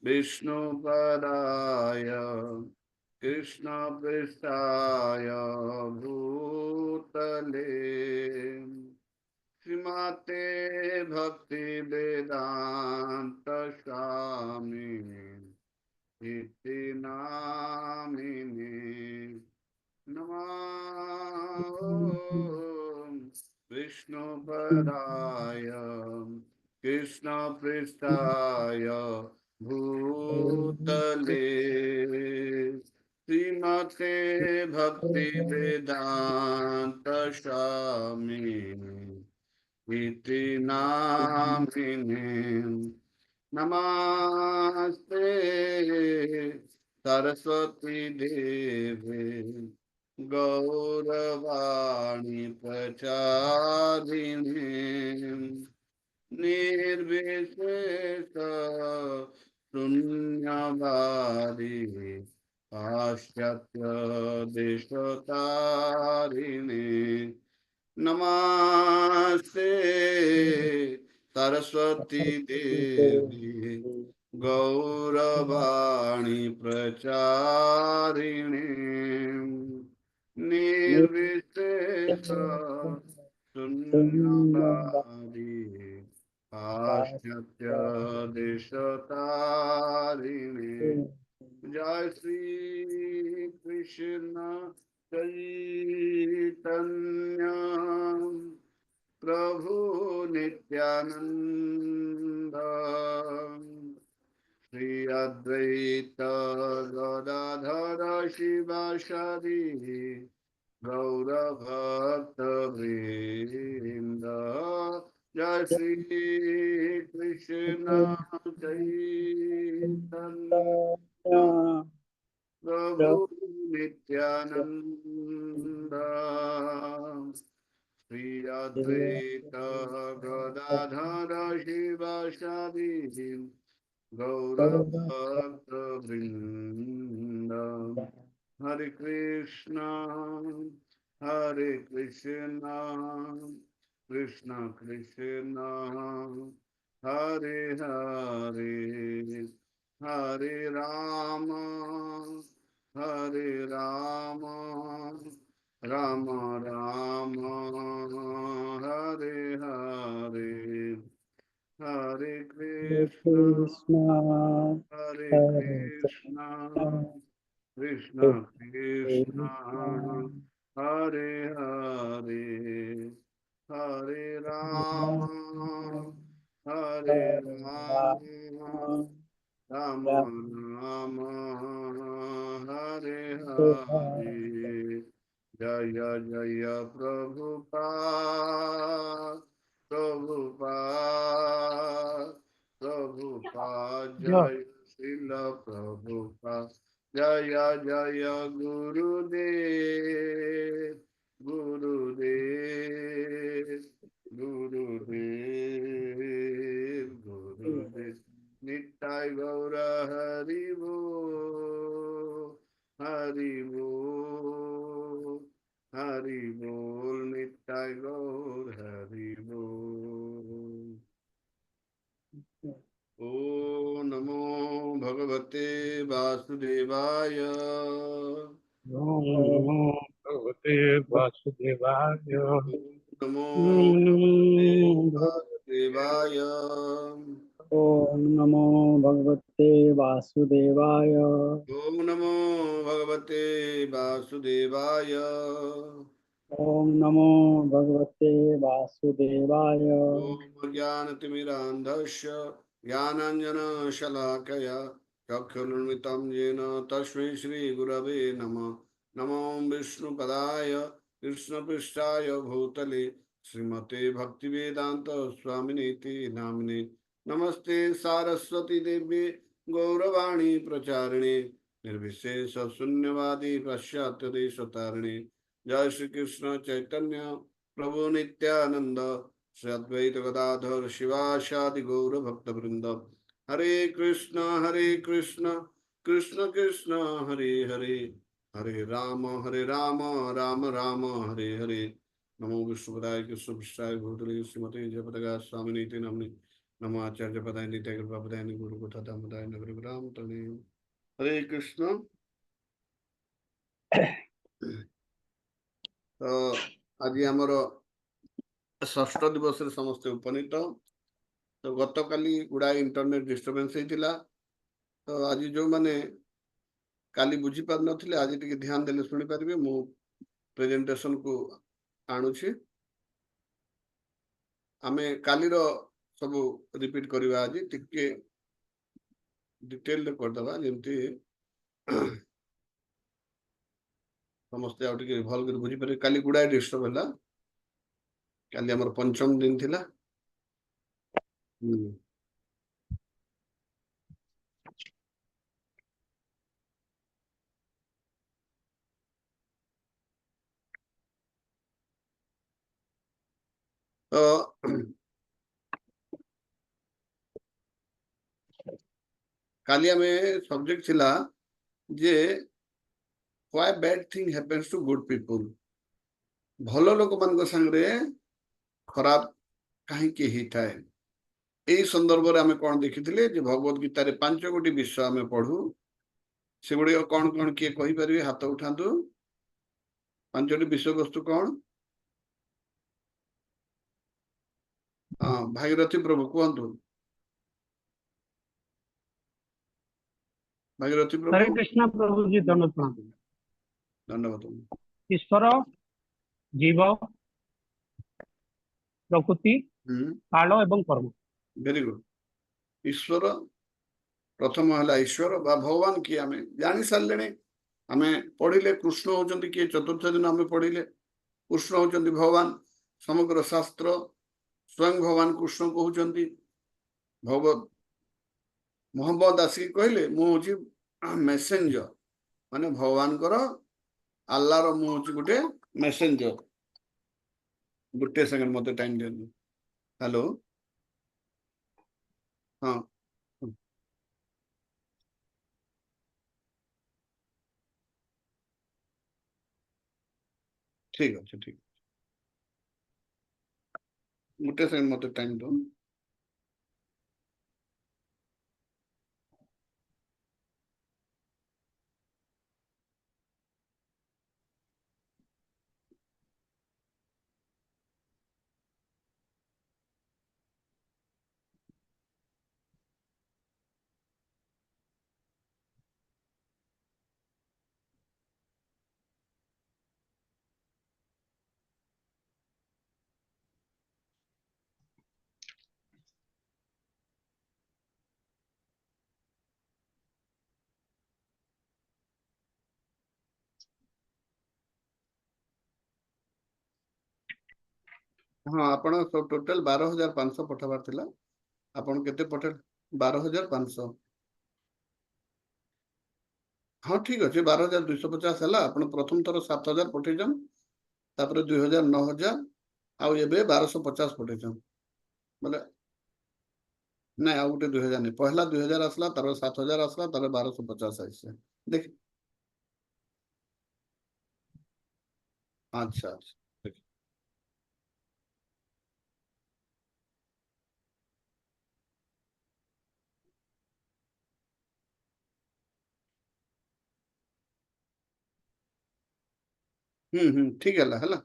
विष्णुपदाय कृष्णपृष्ठाय भूतले श्रीमते भक्ति वेदांत स्वामी इति नामिने नमः विष्णुपदाय कृष्णपृष्ठाय भूतले श्रीमते भक्ति वेदांत स्वामी इति नामिने नमस्ते सरस्वती देवे गौरवाणी प्रचारिणे निर्विशेष शून्यवादी पाश्चात्य देशतारिणे नमस्ते सरस्वती देवी गौरवाणी प्रचारिणे निर्विशेष शून्यवादी पाश्चात्य देशतारिणे जय श्री कृष्ण चैतन्य प्रभु नित्यानंद श्री अद्वैत गदाधर शिवासादि गौरभक्त वृंद जय श्री कृष्ण चैतन्य प्रभु नित्यानंद श्री अद्वैत गदाधर शिवासादि गौरभक्त वृंद हरे कृष्णा कृष्ण कृष्ण हरे हरे हरे राम राम राम हरे हरे हरे कृष्णा Krishna, हरे Hare Krishna Krishna Krishna Krishna, Hare Hare Hare Ram Hare Ram Ram Rama, Ram हरे Hare हरे जय जय प्रभुपाद Rama, जय श्रील प्रभुपाद जय जय गुरुदेव नित्य गौर हरि बोल नित्य गौर हरि बोल ओ नमो भगवते वासुदेवाय नमो भगवते वासुदेवाय। नमो भगवते नमो वासुदेवाय Om Namo Bhagavate Vasudevaya. ओम नमो भगवते वासुदेवाय Om Namo Bhagavate Vasudevaya. ओम ज्ञानतिमिरान्धस्य ज्ञानाञ्जनशलाकया चक्षुरुन्मिलितं येन तस्मै श्रीगुरवे नमः नमो विष्णुपदाय कृष्णपृष्ठाय भूतले श्रीमते भक्तिवेदान्त स्वामिनीति नामिने नमस्ते सारस्वती देव्ये गौरवाणी प्रचारिणे निर्विशेष शून्यवादी पाश्चात्य देशतारिणे जय श्री कृष्ण चैतन्य प्रभु नित्यानंद श्री अद्वैत गदाधर शिवासादि गौर भक्त वृंद हरे कृष्ण कृष्ण कृष्ण हरे हरे हरे राम राम राम हरे हरे नमो विष्णुपदाय कृष्ण पृष्ठाय भूतले श्रीमते जयपताका स्वामिनीति नाम्नि नमो आचार्य पदाय नित्य कृपा पदाय गुरु कथा दामोदराय नगरी ग्राम तले। हरे कृष्ण। तो आज आमर षष्ठ दिवस समस्ते उपनीत। तो गत काली गुड़ाए इंटरनेट डिस्टर्बेंस होता। तो आज जो मैंने काली बुझी पार नथिले आज टिके ध्यान देले सुनी पारिबे। मु प्रेजेंटेशन को आणुछि। आमे कालीर सब रिपीट करबा आज टिके डिटेल रे कर दबा जेमति समस्ते आउ टिके भल कर बुझी पारे। काली गुड़ाए डिस्टर्ब होला। काली हमर पंचम दिन थिला। तो काली हमें सब्जेक्ट थिला जे why bad thing happens to good people। भलो लोक मान संगे खराब कहीं ही थाए। यही संदर्भ में आम कौन देखी भगवद गीतार 5 गोटी विषय आम पढ़ू से गुड़ कौन कौन किए कहीपर हाथ उठातु। 5टी विषय वस्तु कौन? हाँ भागीरथी प्रभु कहतु। भागीरथी हरे प्रभु कृष्ण प्रभु जी धन्यवाद। धन्यवाद। ईश्वर जीव प्रकृति काल एवं कर्म। Very good. ईश्वर प्रथम है ईश्वर बा भगवान किए आम जानी सारे। आम पढ़िले कृष्ण होचंती किए चतुर्थ दिन आम पढ़िले कृष्ण होचंती भगवान। समग्र शास्त्र स्वयं भगवान कृष्ण कहते भगवत मोहम्मद आसिक कहले मुझे मेसेंजर माने भगवान कर अल्लाह मुझे गोटे मेसेंजर। गोटे सेकेंड मत टाइम दिखाँ। हेलो हाँ ठीक अच्छे ठीक गोटे सेकेंड मत टाइम दो। हाँ आपण सब टोटल 12,500 पठाबार थिला। आपण केते पठे? 12,500। हाँ ठीक अच्छे 12,250 है। आप प्रथम थर 7,000 पठेचन तापर 2,000 9,000 आउ एबे 1,250 पठेचन बोले नहीं आउ गोटे 2,000 नहीं। पहला 2,000 आसला तार 7,000 आसला तार 1,250 आइसे देख। अच्छा अच्छा ठीक है हला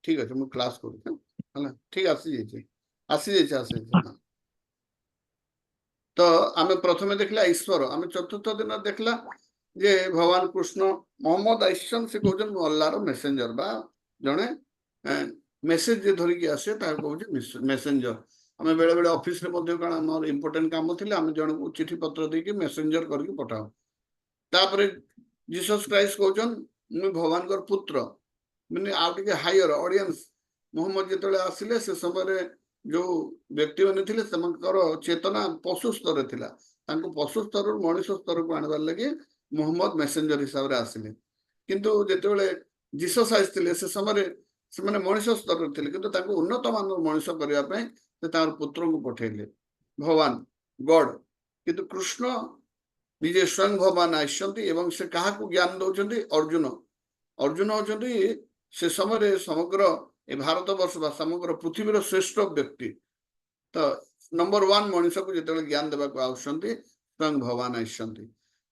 ठीक अच्छे मु क्लास करूँ हला ठीक आसी जाइए। तो आम प्रथम देखला ईश्वर आम चतुर्थ दिन देखला जे भगवान कृष्ण मोहम्मद आइसन से कहते अल्लाह मेसेंजर बा जड़े मेसेज धरिकी आसे कहते मेसेंजर। आम बेले बेले ऑफिस रे कौन इम्पोर्टेंट काम थे आम जन को चिठी पत्र देकी मेसेंजर करके पठाओ। तापर जीसस क्राइस्ट कहचन मुई भगवान कर पुत्र मैंने आउ टे हायर ऑडियंस मोहम्मद जिते आसिले से समय जो व्यक्ति मैंने थे चेतना पशु स्तर थिला पशु स्तर मनुष्य स्तर को आनबार लगे मोहम्मद मेसेंजर हिसाब से आसिले। किंतु जिते जीसस आसते से समय से मनुष्य स्तर थे कि उन्नत मान मनुष्य करने पुत्र को पठेले भगवान गॉड। किंतु कृष्ण निजे स्वयं भगवान आसछन्ति एवं से कहा ज्ञान दौरान अर्जुन अर्जुन होचंती से समय समग्र ए भारत वर्ष समग्र पृथ्वीर श्रेष्ठ व्यक्ति। तो नंबर 1 मनुष्य को जिते ज्ञान देवा आउछंती स्वयं भगवान आइछंती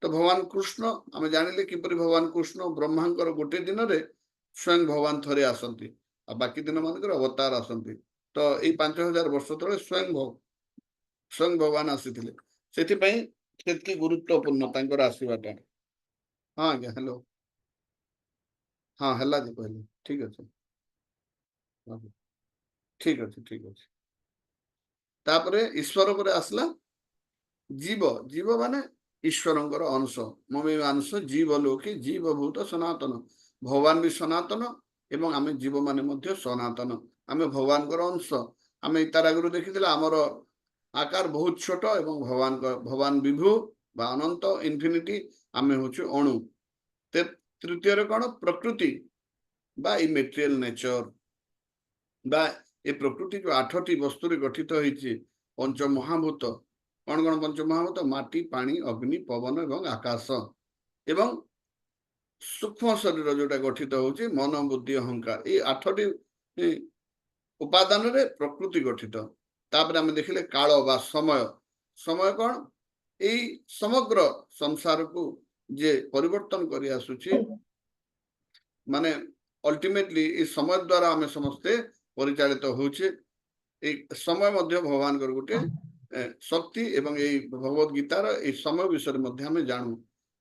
तो भगवान कृष्ण आम जानिले किपरि भगवान कृष्ण ब्रह्मांकर गोटे दिन रे स्वयं भगवान थरे आसंती आ बाकी दिन मानकर अवतार आसंती तो एई 5000 वर्ष तले स्वयं भगवान आसीथिले सेति पई सेति गुरुत्वपूर्ण तांकर आसीबाटा हां आज्ञा हेलो हां हल्ला जी कहले ठीक अछि हां, ठीक अछि ठीक अछि तापरे ईश्वर पर आसला जीव जीव माने ईश्वरंकर अंश ममे अंश जीव लोके जीव भूत सनातन भगवान भी सनातन एवं आमे जीव माने मध्य सनातन आमे भगवानकर अंश आमे तार आगु देखिथिला हमर आकार बहुत छोट एवं भगवान विभु बा अनंत इन्फिनिटी आमे होछु अणु तृतीय रे कोन प्रकृति बा इ मेटेरियल नेचर बा ए प्रकृति जो 8टी वस्तु रे गठित होईछि पंच महाभूत कौन कौन पंच महाभूत माटी पानी अग्नि पवन एवं आकाश एवं सूक्ष्म शरीर जोटा गठित होଉଛି मन बुद्धि अहंकार ये 8टी उपादान रे प्रकृति गठित तापर आमे देखिले काल बा समय समय कौन एई समग्र संसार को जे परिवर्तन करि आसुछि माने अल्टीमेटली ए समय द्वारा आमे समस्ते परिचालित होउछे ए समय मध्य भगवान कर गुटे शक्ति एवं यही भगवत गीतार ए समय विषय मध्य हमें जानू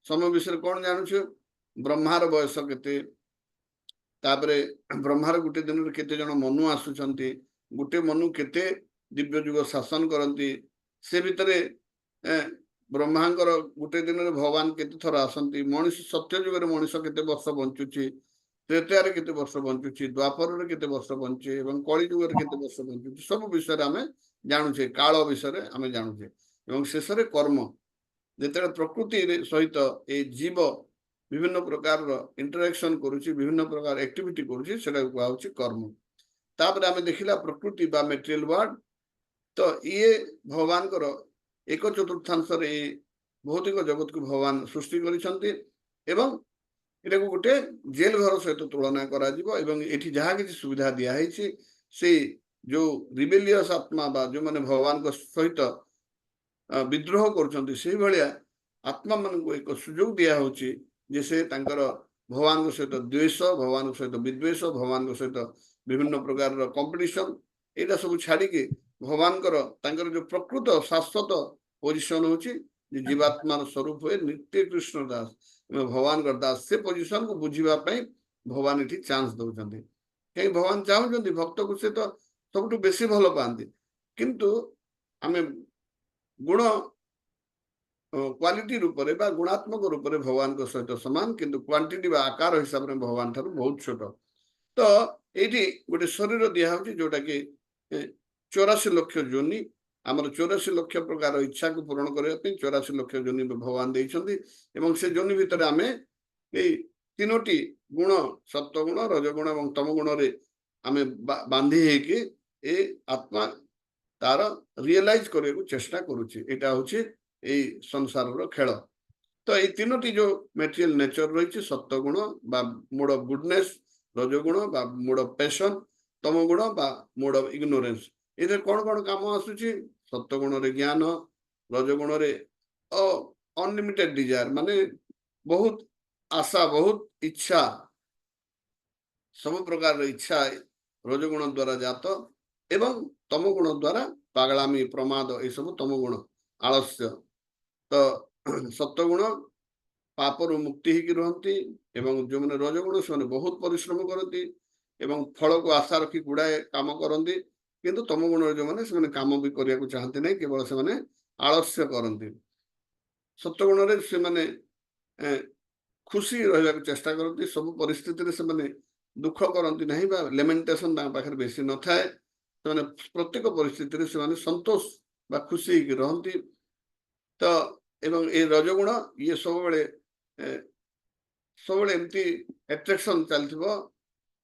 समय विषय कौन जानू ब्रह्मार बयस केते तापरे ब्रह्मार गुटे दिन केते जन मनु आसुचंती गुटे मनु केते दिव्य युग शासन करंती से भितरे ब्रह्मांकर गुटे दिन भगवान केते थर आसंती मनुष्य सत्य युग रे मनुष्य केते वर्ष बंचुची त्रेतार केते वर्ष बंचुची द्वापर रे केते वर्ष बंचे एवं कली युग रे केते वर्ष बंचुची सब विषय हमें जानूचे काल विषय आम जानूचे एवं शेष कर्म जिते प्रकृति सहित ए जीव विभिन्न प्रकार इंटरेक्शन करुच्ची विभिन्न प्रकार एक्टिविटी करुच्ची सेटा कहउची कर्म तापर आम देखिला प्रकृति बा मेटेरियल वर्ल्ड तो ये भगवान कर एक चतुर्थांश रे भौतिक जगत को भगवान सृष्टि करिसंती एवं एटा को गोटे जेल घर सहित तुलना करा जिवो एवं एठी जहा किछि सुविधा दिया हैछि से जो रिबेलियस आत्मा बा जो माने भगवान को सहित विद्रोह करछंती से भलिया आत्मा मन को एक सुযোগ दिया होछि जे से तांकर भगवान को सहित द्वेष भगवान को सहित विद्वेष भगवान को सहित विभिन्न प्रकार रो कंपटीशन एटा सब छाडी के भगवान कर तांकर जो प्रकृत शाश्वत पोजीशन होछि जे जीवात्मार स्वरूप है नित्य कृष्ण दास भगवान कर दास से पोजीशन को बुझीबा पई भगवान एठी चांस दउछंती कहीं भगवान चाहुचंती भक्त को से तो सबटु बेसी भलो पांती किंतु आमे गुण क्वालिटी रूप रे बा गुणात्मक रूप रे भगवान को सहित समान किंतु क्वांटिटी बा आकार हिसाब रे भगवान थारु बहुत छोट तो एठी गोटे शरीर दिया होची जोटा कि 84 लाख योनि आमर 84 लाख प्रकार इच्छा को पूर्ण करबा पे 84 लाख योनि भगवान देइछंती एवं से योनि भितर आमे ए तीनोटी गुण सत्व गुण रजगुण एवं तम गुण रे आमे बांधी हे कि ए आत्मा तार रियलाइज करे को चेष्टा करूची एटा होची ए संसार रो खेल तो ए तीनोटी जो मेटेरियल नेचर रही सत्व गुण बा मोड ऑफ गुडनेस रजगुण बा मोड ऑफ पैशन तम गुण बा मोड ऑफ इग्नोरेंस इधर कौन कौन काम आसुची सत्व गुण रे ज्ञान रजगुण रे अनलिमिटेड डिजायर माने बहुत आशा बहुत इच्छा सब प्रकार इच्छा रजगुण द्वारा जात एवं तम गुण द्वारा पागलामी प्रमाद ये सब तम गुण आलस्य तो सत्व गुण पापर मुक्ति ही रहती एवं जो मैंने रजगुण से बहुत परिश्रम करती एवं फल को आशा रखी गुड़ाए काम करती किंतु तम गुण जो मैंने से काम भी करने को चाहते नहीं केवल से मैंने आलस्य करती सत्वगुण से मैंने खुशी रहा चेष्टा करती सब परिस्थिति से मैंने दुख करती नहीं लेमेंटेशन पाखे बेसी न थाए से प्रत्येक परिस्थिति से मैंने संतोष बा खुशी रहती तो एवं ए रजगुण ये सब एमती एट्रैक्शन चलथिबो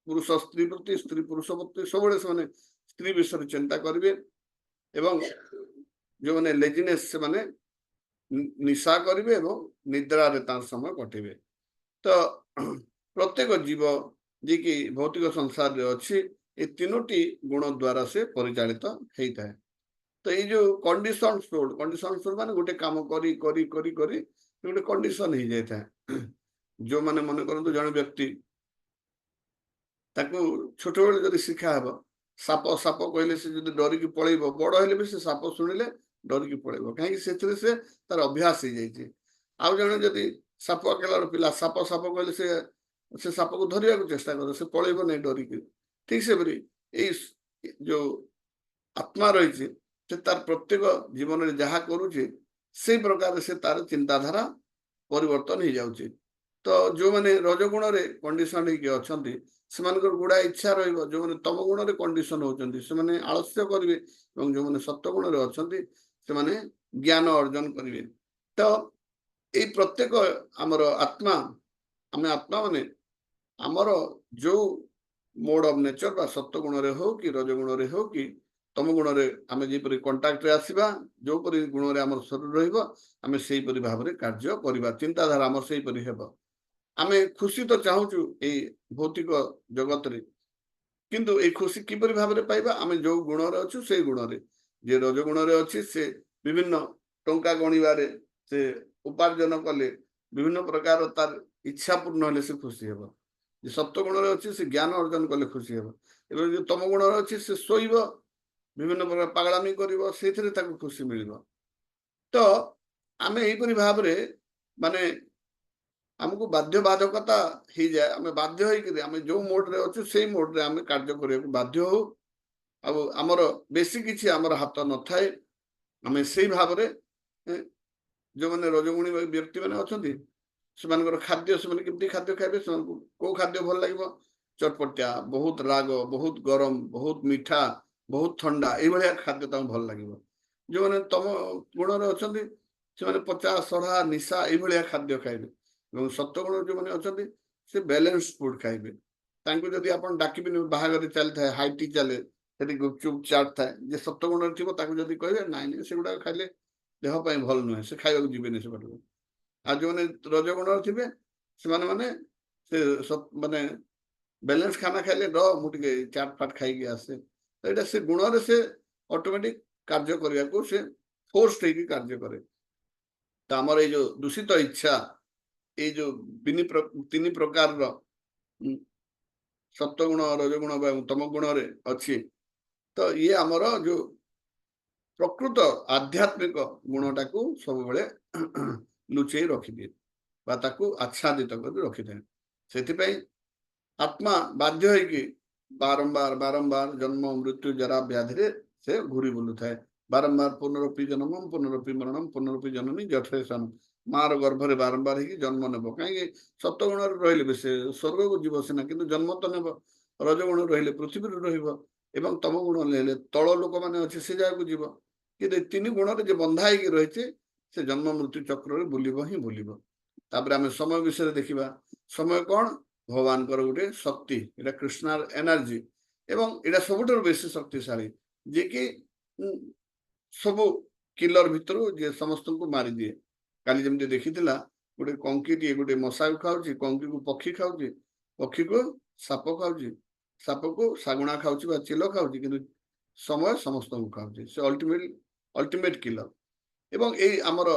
पुरुष स्त्री प्रति स्त्री पुरुष प्रति सब से स्त्री विषय चिंता करेंगे एवं जो मैंने लेजिनेस से माने निशा करेंगे एवं निद्रा रे तार समय कटेबे तो प्रत्येक जीव जी की भौतिक संसार रे अछि ए तीनोटी गुण द्वारा से परिचालित होता है तो ये जो कंडीशन माने गोटे काम करी करी करी करी गोटे कंडीशन ही जाता है जो माने मन करंतु जन व्यक्ति ताकू छोट बेले जदि शिखा हेब साप साप कहले से जदि डरिकी पळेइबो बड़ हेले भी से साप शुणिले डरिकी पळेइबो कहीं से तार अभ्यास हो जाइए आउ जने जदि साप अकेला पिला साप साप कहले से साप को धरिया को चेष्टा करे से पळेइबो नहीं डरिकी ठीक से बरी ए जो आत्मा रही से तार प्रत्येक जीवन में जहाँ करुचे से प्रकार से तार चिंताधारा परिवर्तन हो जाउचे तो जो माने रजगुण रे कंडीशन होके अछंती सेमानकर गुडा इच्छा रहिबो जो माने तम गुण रे कंडीशन होचंती से माने आलस्य करिवे एवं जो माने सत्य गुण रे अछंती से माने ज्ञान अर्जन करिवे तो ए प्रत्येक हमर आत्मा आमे आत्मा माने हमर जो मोड ऑफ नेचर बा सत्य गुण रे हो कि रजगुण रे हो कि तम गुण रे आमे जेपरि कांटेक्ट रे आसीबा जो परि गुण रे हमर शरीर रहिबो आमे सेही परि भाव रे कार्य करिबा चिंताधारा हमर सेही परि हेबो आमे खुशी तो चाहूचु ए भौतिक जगत रे किंतु ए खुशी किपरि भाव रे पाइबा आमे जो गुण रे अछु सेही गुण रे जे रजगुण रे अछि से विभिन्न टंका गणिबारे से उपार्जन कले विभिन्न प्रकार तार इच्छा पूर्ण होले से खुशी हेबो जे सत्य गुण रे अछि से ज्ञान अर्जन कले खुशी हेबो एबे जे तम गुण रे अछि से सोइबो विभिन्न प्रकार पागलामी करिबो सेथिरे ताकू खुशी मिलिबो तो आमे एहिपरि भाव रे माने हमको बाध्य बाधकता ही जाए आमे बाध्य होई कि आमे जो मोड रे अछु सेही मोड रे आमे कार्य करियो बाध्य हो अब हमर बेसी किछि हमर हाथ न थाए आमे सेही भाव रे जो माने रजगुणी व्यक्ति माने अछंती सेमानकर खाद्य सेमाने केमती खाद्य खाइबे सेमानकु को खाद्य भल लागिबो चटपटिया बहुत राग बहुत गरम बहुत मीठा बहुत ठंडा ए भलिया खाद्य तां भल लागिबो जो माने तम गुण रे अछंती सेमाने पचा सढ़ा निशा ए भलिया खाद्य खाइबे एवं सत्य गुण जो माने अछंती से बैलेंस फूड खाइबे तांको जदि आपण डाकिबिन बाहागर चल थाए हाइटी चले सेठी गुपचुप चाट थाए जे सत्य गुण थिबो ताको जदि कहबे नाइ नाइ सेगुडा खाइले देह पई भल नुहे से खाइबाकू जिबेनी से बाटो आ जो माने रजगुण थिबे से माने से सब माने बैलेंस खाना खाइले मु टिके चाट फाट खाइके आसे तो एटा से गुण रे से ऑटोमेटिक कार्य करिया को से फोर्स थेकी कार्य करे तो हमर ए जो दूषित इच्छा ए जो तीन प्रकार रो सत्य गुण रजगुण एवं तम गुण रे अछि तो ये हमर जो प्रकृत आध्यात्मिक गुणटा को सब बेले लुचेई रखि दिए बा ताकू आच्छादित कर रखि दे सेति पई आत्मा बाध्य है कि बारंबार बारंबार जन्म मृत्यु जरा व्याधि रे से घूरी बुलु थाए बारंबार पुनरपि जन्मम पुनरपि मरणम पुनरपि जननी जठरेशन मार गर्भ रे बारंबार ही जन्म नेब कहीं सत्य गुण रहिले भी से स्वर्ग को जीव सीना किंतु जन्म तो नेब रजगुण रहिले पृथ्वी रे रहिबो एवं तम गुण लेले तळ लोक माने अछि से जाय को जीव कि तीन गुण रे जे बंधा ही रहिছে से जन्म मृत्यु चक्र रे बुलिबो ही बुलिबो तापर आमे समय विषय देखिबा समय कोन भगवान कर गोटे शक्ति एटा कृष्णार एनर्जी एवं एटा सबुठर बेसी शक्तिशाली जे कि सब किलर भितर जे समस्त को मारी दिए काली जमते देखिथिला गोटे कंकी गोटे मशा खाऊची कंकी को पक्षी खाऊची पक्षी को साप खाऊची साप को सागुणा खाऊची बा चिल खाऊची किंतु समय समस्त को खाऊची से अल्टीमेट किलर एवं ए हमर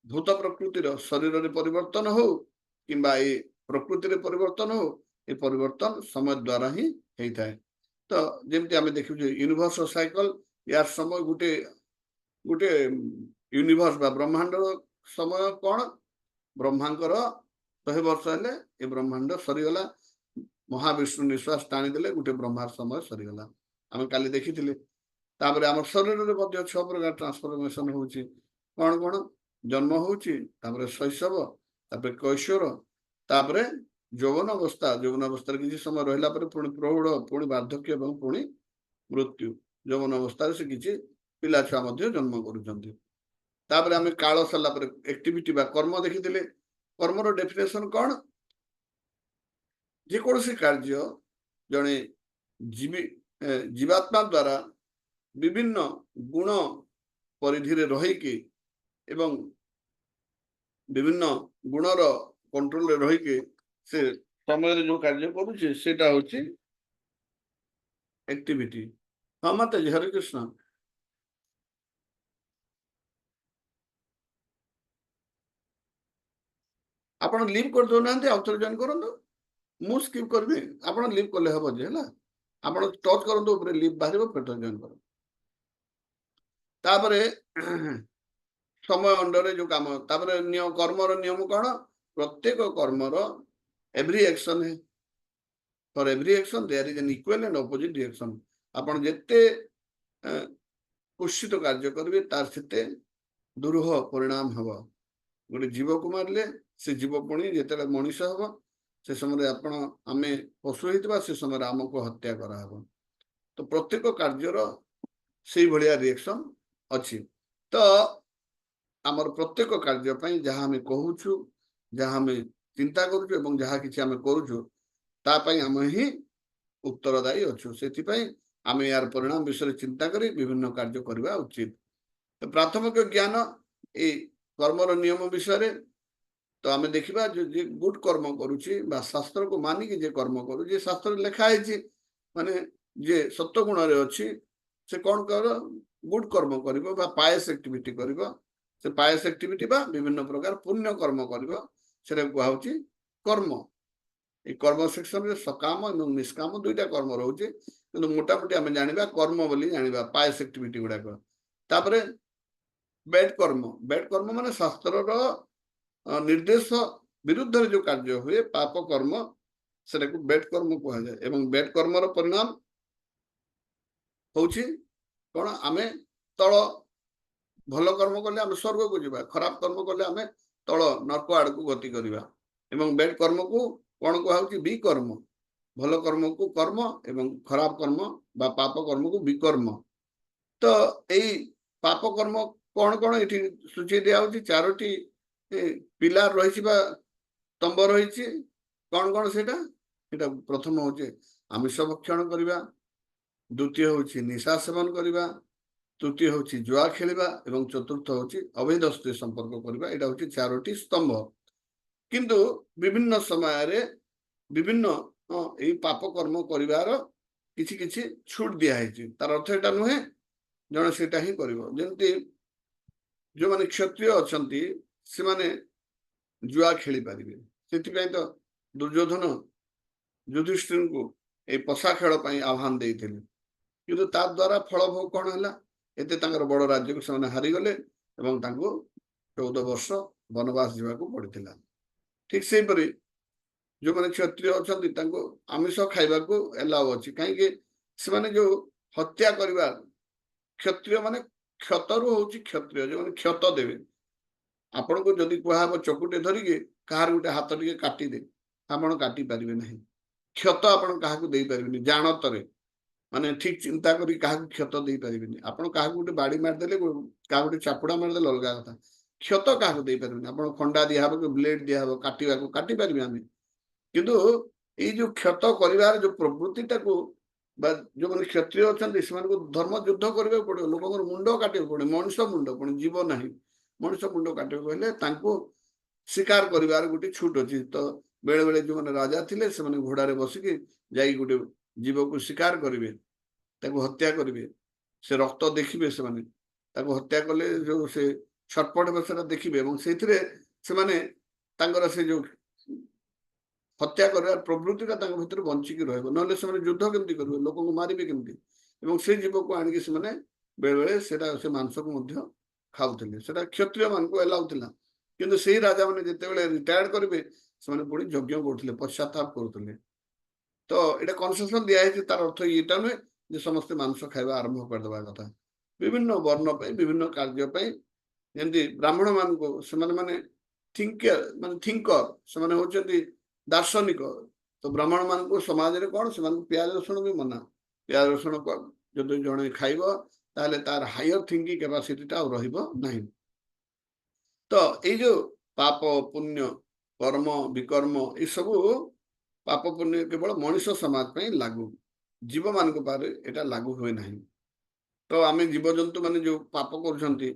भूत प्रकृतिर शरीर रे परिवर्तन हो किंबा ए प्रकृति रे परिवर्तन हो ए परिवर्तन समय द्वारा ही हेई थाए तो जेमति आमे देखिउ यूनिवर्स साइकिल यार समय गुटे गुटे यूनिवर्स बा ब्रह्मांड समय कोन ब्रह्मांकर 100 वर्ष हेले ए ब्रह्मांड सरीगला महाविष्णु निश्वास टाणी देले गुटे ब्रह्मार समय सरीगला आमे काली देखिथिले तापरे हमर शरीर रे मध्ये 6 प्रकार ट्रांसफॉर्मेशन होउची कोन कोन जन्म होउची तापरे शैशव तापरे कैशोर तापरे यौवन अवस्था किसी समय रहला पर पुणी प्रौढ़ पुणी वार्धक्य एवं पुणी मृत्यु यौवन अवस्था से किसी पिला छुआ मध्य जन्म करूछंती तापरे हमें काल सरला पर एक्टिविटी बा कर्म देखिथिले कर्म रो डेफिनेशन कोन जे कोनसी कार्य जणे जीवात्मा द्वारा विभिन्न गुण परिधि रे रही कि एवं विभिन्न गुणर कंट्रोल रे रही कि से समय रे जो कार्य करूचे सेटा होची एक्टिविटी हाँ माता जी हरे कृष्ण ଆପଣ ଲିଭ୍ କରିଦଉନାହାନ୍ତି, ଆଉ ଥରେ ଜଏନ୍ କରନ୍ତୁ। ମୁଁ ସ୍କିପ୍ କରିବି, ଆପଣ ଲିଭ୍ କଲେ ହବ ଯେ ହେଲା। ଆପଣ ଟଚ୍ କରନ୍ତୁ ଉପରେ, ଲିଭ୍ ବାହାରିବ, ଫେର ଜଏନ୍ କରନ୍ତୁ। ତାପରେ ସମୟ ଅଣ୍ଡରରେ ଯୋଉ କାମ, ତାପରେ କର୍ମର ନିୟମ କଣ? ପ୍ରତ୍ୟେକ କର୍ମର every action for every action there is an equal and opposite reaction. ଆପଣ ଯେତେ କୁତ୍ସିତ କାର୍ଯ୍ୟ କରିବେ ତାର ସେତେ ଦୁରୂହ ପରିଣାମ ହବ। ଗୋଟେ ଜୀବକୁ ମାରିଲେ ସେ ଜୀବ ପୁଣି ଯେତେବେଳେ ମଣିଷ ହବ, ସେ ସମୟରେ ଆମେ ପଶୁ ହେଇଥିବା, ସେ ସମୟରେ ଆମକୁ ହତ୍ୟା କରାହବ। ତ ପ୍ରତ୍ୟେକ କାର୍ଯ୍ୟର ସେଇଭଳିଆ ରିଆକ୍ସନ ଅଛି। ତ ଆମର ପ୍ରତ୍ୟେକ କାର୍ଯ୍ୟ ପାଇଁ ଯାହା ଆମେ କହୁଛୁ, ଯାହା ଆମେ ଚିନ୍ତା କରୁଛୁ ଏବଂ ଯାହା କିଛି ଆମେ କରୁଛୁ, ତା ପାଇଁ ଆମେ ହିଁ ଉତ୍ତରଦାୟୀ ଅଛୁ। ସେଥିପାଇଁ ଆମେ ଏହାର ପରିଣାମ ବିଷୟରେ ଚିନ୍ତା କରି ବିଭିନ୍ନ କାର୍ଯ୍ୟ କରିବା ଉଚିତ। ତ ପ୍ରାଥମିକ ଜ୍ଞାନ ଏଇ କର୍ମର ନିୟମ ବିଷୟରେ। ତ ଆମେ ଦେଖିବା ଯେ ଗୁଡ କର୍ମ କରୁଛି ବା ଶାସ୍ତ୍ରକୁ ମାନିକି ଯେ କର୍ମ କରୁଛି, ଶାସ୍ତ୍ରରେ ଲେଖା ହେଇଛି ମାନେ ଯେ ସତ୍ୟ ଗୁଣରେ ଅଛି, ସେ କଣ କର? ଗୁଡ କର୍ମ କରିବ ବା ପାୟସ ଆକ୍ଟିଭିଟି କରିବ। ସେ ପାୟସ ଆକ୍ଟିଭିଟି ବା ବିଭିନ୍ନ ପ୍ରକାର ପୁଣ୍ୟ କର୍ମ କରିବ, ସେଟା କୁହାହଉଛି କର୍ମ। এই কর্ম সেকশନରେ ସକାମ ଏବଂ ନିଷ୍କାମ ଦୁଇଟା କର୍ମ ରହୁଛି, କିନ୍ତୁ ମୋଟାମୋଟି ଆମେ ଜାଣିବା କର୍ମ ବୋଲି ଜାଣିବା ପାୟସ ଆକ୍ଟିଭିଟି ଗୁଡାକ। ତାପରେ ବେଡ୍ କର୍ମ। ବେଡ୍ କର୍ମ ମାନେ ଶାସ୍ତ୍ରର ନିର୍ଦ୍ଦେଶ ବିରୁଦ୍ଧରେ ଯୋଉ କାର୍ଯ୍ୟ ହୁଏ, ପାପ କର୍ମ, ସେଟାକୁ ବେଡ୍ କର୍ମ କୁହାଯାଏ। ଏବଂ ବେଡ୍ କର୍ମର ପରିଣାମ ହଉଛି କଣ? ଆମେ ତଳ, ଭଲ କର୍ମ କଲେ ଆମେ ସ୍ୱର୍ଗକୁ ଯିବା, ଖରାପ କର୍ମ କଲେ ଆମେ ତଳ ନର୍କ ଆଡକୁ ଗତି କରିବା। ଏବଂ ବେଡ୍ କର୍ମକୁ କଣ କୁହାହଉଛି? ବିକର୍ମ। ଭଲ କର୍ମକୁ କର୍ମ ଏବଂ ଖରାପ କର୍ମ ବା ପାପ କର୍ମକୁ ବିକର୍ମ। ତ ଏଇ ପାପ କର୍ମ କଣ କଣ ଏଠି ସୂଚୀ ଦିଆହଉଛି? 4ଟି ପିଲାର ରହିଛି ବା ସ୍ତମ୍ଭ ରହିଛି। କଣ କଣ ସେଇଟା? ସେଇଟା ପ୍ରଥମ ହଉଛି ଆମିଷ ଭକ୍ଷଣ କରିବା, ଦ୍ୱିତୀୟ ହଉଛି ନିଶା ସେବନ କରିବା, ତୃତୀୟ ହଉଛି ଜୁଆ ଖେଳିବା ଏବଂ ଚତୁର୍ଥ ହଉଛି ଅବୈଧ ସ୍ତ୍ରୀ ସମ୍ପର୍କ କରିବା। ଏଇଟା ହଉଛି 4ଟି ସ୍ତମ୍ଭ। କିନ୍ତୁ ବିଭିନ୍ନ ସମୟରେ ବିଭିନ୍ନ ଏଇ ପାପ କର୍ମ କରିବାର କିଛି କିଛି ଛୁଟ ଦିଆହେଇଛି। ତାର ଅର୍ଥ ଏଟା ନୁହେଁ ଜଣେ ସେଇଟା ହିଁ କରିବ। ଯେମିତି ଯୋଉମାନେ କ୍ଷତ୍ରିୟ ଅଛନ୍ତି ସେମାନେ ଜୁଆ ଖେଳି ପାରିବେ। ସେଥିପାଇଁ ତ ଦୁର୍ଯ୍ୟୋଧନ ଯୁଧିଷ୍ଠିରଙ୍କୁ ଏଇ ପଶା ଖେଳ ପାଇଁ ଆହ୍ୱାନ ଦେଇଥିଲେ, କିନ୍ତୁ ତା ଦ୍ୱାରା ଫଳ ଭୋଗ କଣ ହେଲା? ଏତେ ତାଙ୍କର ବଡ ରାଜ୍ୟକୁ ସେମାନେ ହାରିଗଲେ ଏବଂ ତାଙ୍କୁ 14 ବର୍ଷ ବନବାସ ଯିବାକୁ ପଡିଥିଲା। ଠିକ ସେଇପରି ଯୋଉମାନେ କ୍ଷତ୍ରିୟ ଅଛନ୍ତି ତାଙ୍କୁ ଆମିଷ ଖାଇବାକୁ ଏଲାଉ ଅଛି। କାହିଁକି? ସେମାନେ ଯୋଉ ହତ୍ୟା କରିବା, କ୍ଷତ୍ରିୟ ମାନେ କ୍ଷତରୁ ହଉଛି କ୍ଷତ୍ରିୟ, ଯୋଉମାନେ କ୍ଷତ ଦେବେ। ଆପଣଙ୍କୁ ଯଦି କୁହାହବ ଚକୁଟେ ଧରିକି କାହାର ଗୋଟେ ହାତ ଟିକେ କାଟିଦେ, ଆପଣ କାଟି ପାରିବେ ନାହିଁ। କ୍ଷତ ଆପଣ କାହାକୁ ଦେଇପାରିବେନି ଜାଣତରେ, ମାନେ ଠିକ ଚିନ୍ତା କରି କାହାକୁ କ୍ଷତ ଦେଇପାରିବେନି। ଆପଣ କାହାକୁ ଗୋଟେ ବାଡି ମାରିଦେଲେ, କାହାକୁ ଗୋଟେ ଚାପୁଡା ମାରିଦେଲେ ଅଲଗା କଥା, କ୍ଷତ କାହାକୁ ଦେଇପାରିବେନି। ଆପଣ ଖଣ୍ଡା ଦିଆହବ କି ବ୍ଲେଡ ଦିଆହବ, କାଟିବାକୁ କାଟି ପାରିବେ ଆମେ। କିନ୍ତୁ ଏଇ ଯୋଉ କ୍ଷତ କରିବାର ଯୋଉ ପ୍ରବୃତ୍ତିଟାକୁ ବା ଯୋଉମାନେ କ୍ଷତ୍ରିୟ ଅଛନ୍ତି ସେମାନଙ୍କୁ ଧର୍ମ ଯୁଦ୍ଧ କରିବାକୁ ପଡିବ, ଲୋକଙ୍କର ମୁଣ୍ଡ କାଟିବାକୁ ପଡିବ, ମଣିଷ ମୁଣ୍ଡ, ପୁଣି ଜୀବ ନାହିଁ, ମଣିଷ ମୁଣ୍ଡ କାଟିବାକୁ ହେଲେ ତାଙ୍କୁ ଶିକାର କରିବାର ଗୋଟେ ଛୁଟ ଅଛି। ତ ବେଳେ ବେଳେ ଯୋଉମାନେ ରାଜା ଥିଲେ ସେମାନେ ଘୋଡାରେ ବସିକି ଯାଇ ଗୋଟେ ଜୀବକୁ ଶିକାର କରିବେ, ତାକୁ ହତ୍ୟା କରିବେ, ସେ ରକ୍ତ ଦେଖିବେ, ସେମାନେ ତାକୁ ହତ୍ୟା କଲେ ଯୋଉ ସେ ଛଟପଟ ହେବେ ସେଟା ଦେଖିବେ ଏବଂ ସେଇଥିରେ ସେମାନେ ତାଙ୍କର ସେ ଯୋଉ ହତ୍ୟା କରିବାର ପ୍ରବୃତ୍ତିଟା ତାଙ୍କ ଭିତରେ ବଞ୍ଚିକି ରହିବ। ନହେଲେ ସେମାନେ ଯୁଦ୍ଧ କେମିତି କରିବେ? ଲୋକଙ୍କୁ ମାରିବେ କେମିତି? ଏବଂ ସେ ଜୀବକୁ ଆଣିକି ସେମାନେ ବେଳେବେଳେ ସେଟା ସେ ମାଂସକୁ ମଧ୍ୟ ଖାଉଥିଲେ। ସେଟା କ୍ଷତ୍ରିୟ ମାନଙ୍କୁ ଏଲାଉ ଥିଲା। କିନ୍ତୁ ସେଇ ରାଜା ମାନେ ଯେତେବେଳେ ରିଟାୟାର୍ଡ କରିବେ ସେମାନେ ପୁଣି ଯଜ୍ଞ କରୁଥିଲେ, ପଶ୍ଚାତାପ କରୁଥିଲେ। ତ ଏଇଟା କନସେସନ ଦିଆହେଇଛି। ତାର ଅର୍ଥ ଏଇଟା ନୁହେଁ ଯେ ସମସ୍ତେ ମାଂସ ଖାଇବା ଆରମ୍ଭ କରିଦେବା କଥା। ବିଭିନ୍ନ ବର୍ଣ୍ଣ ପାଇଁ, ବିଭିନ୍ନ କାର୍ଯ୍ୟ ପାଇଁ, ଯେମିତି ବ୍ରାହ୍ମଣ ମାନଙ୍କୁ ସେମାନେ ମାନେ ଥିଙ୍କର, ସେମାନେ ହଉଛନ୍ତି ଦାର୍ଶନିକ। ତ ବ୍ରାହ୍ମଣ ମାନଙ୍କୁ ସମାଜରେ କଣ, ସେମାନଙ୍କୁ ପିଆଜ ରସୁଣ ବି ମନା। ପିଆଜ ରସୁଣ ଯଦି ଜଣେ ଖାଇବ ତାହେଲେ ତାର ହାୟର ଥିଙ୍କିଂ କାପାସିଟିଟା ଆଉ ରହିବ ନାହିଁ। ତ ଏଇ ଯୋଉ ପାପ ପୁଣ୍ୟ କର୍ମ ବିକର୍ମ ଏସବୁ ପାପ ପୁଣ୍ୟ କେବଳ ମଣିଷ ସମାଜ ପାଇଁ ଲାଗୁ, ଜୀବମାନଙ୍କ ପାଖରେ ଏଟା ଲାଗୁ ହୁଏ ନାହିଁ। ତ ଆମେ ଜୀବଜନ୍ତୁ ମାନେ ଯୋଉ ପାପ କରୁଛନ୍ତି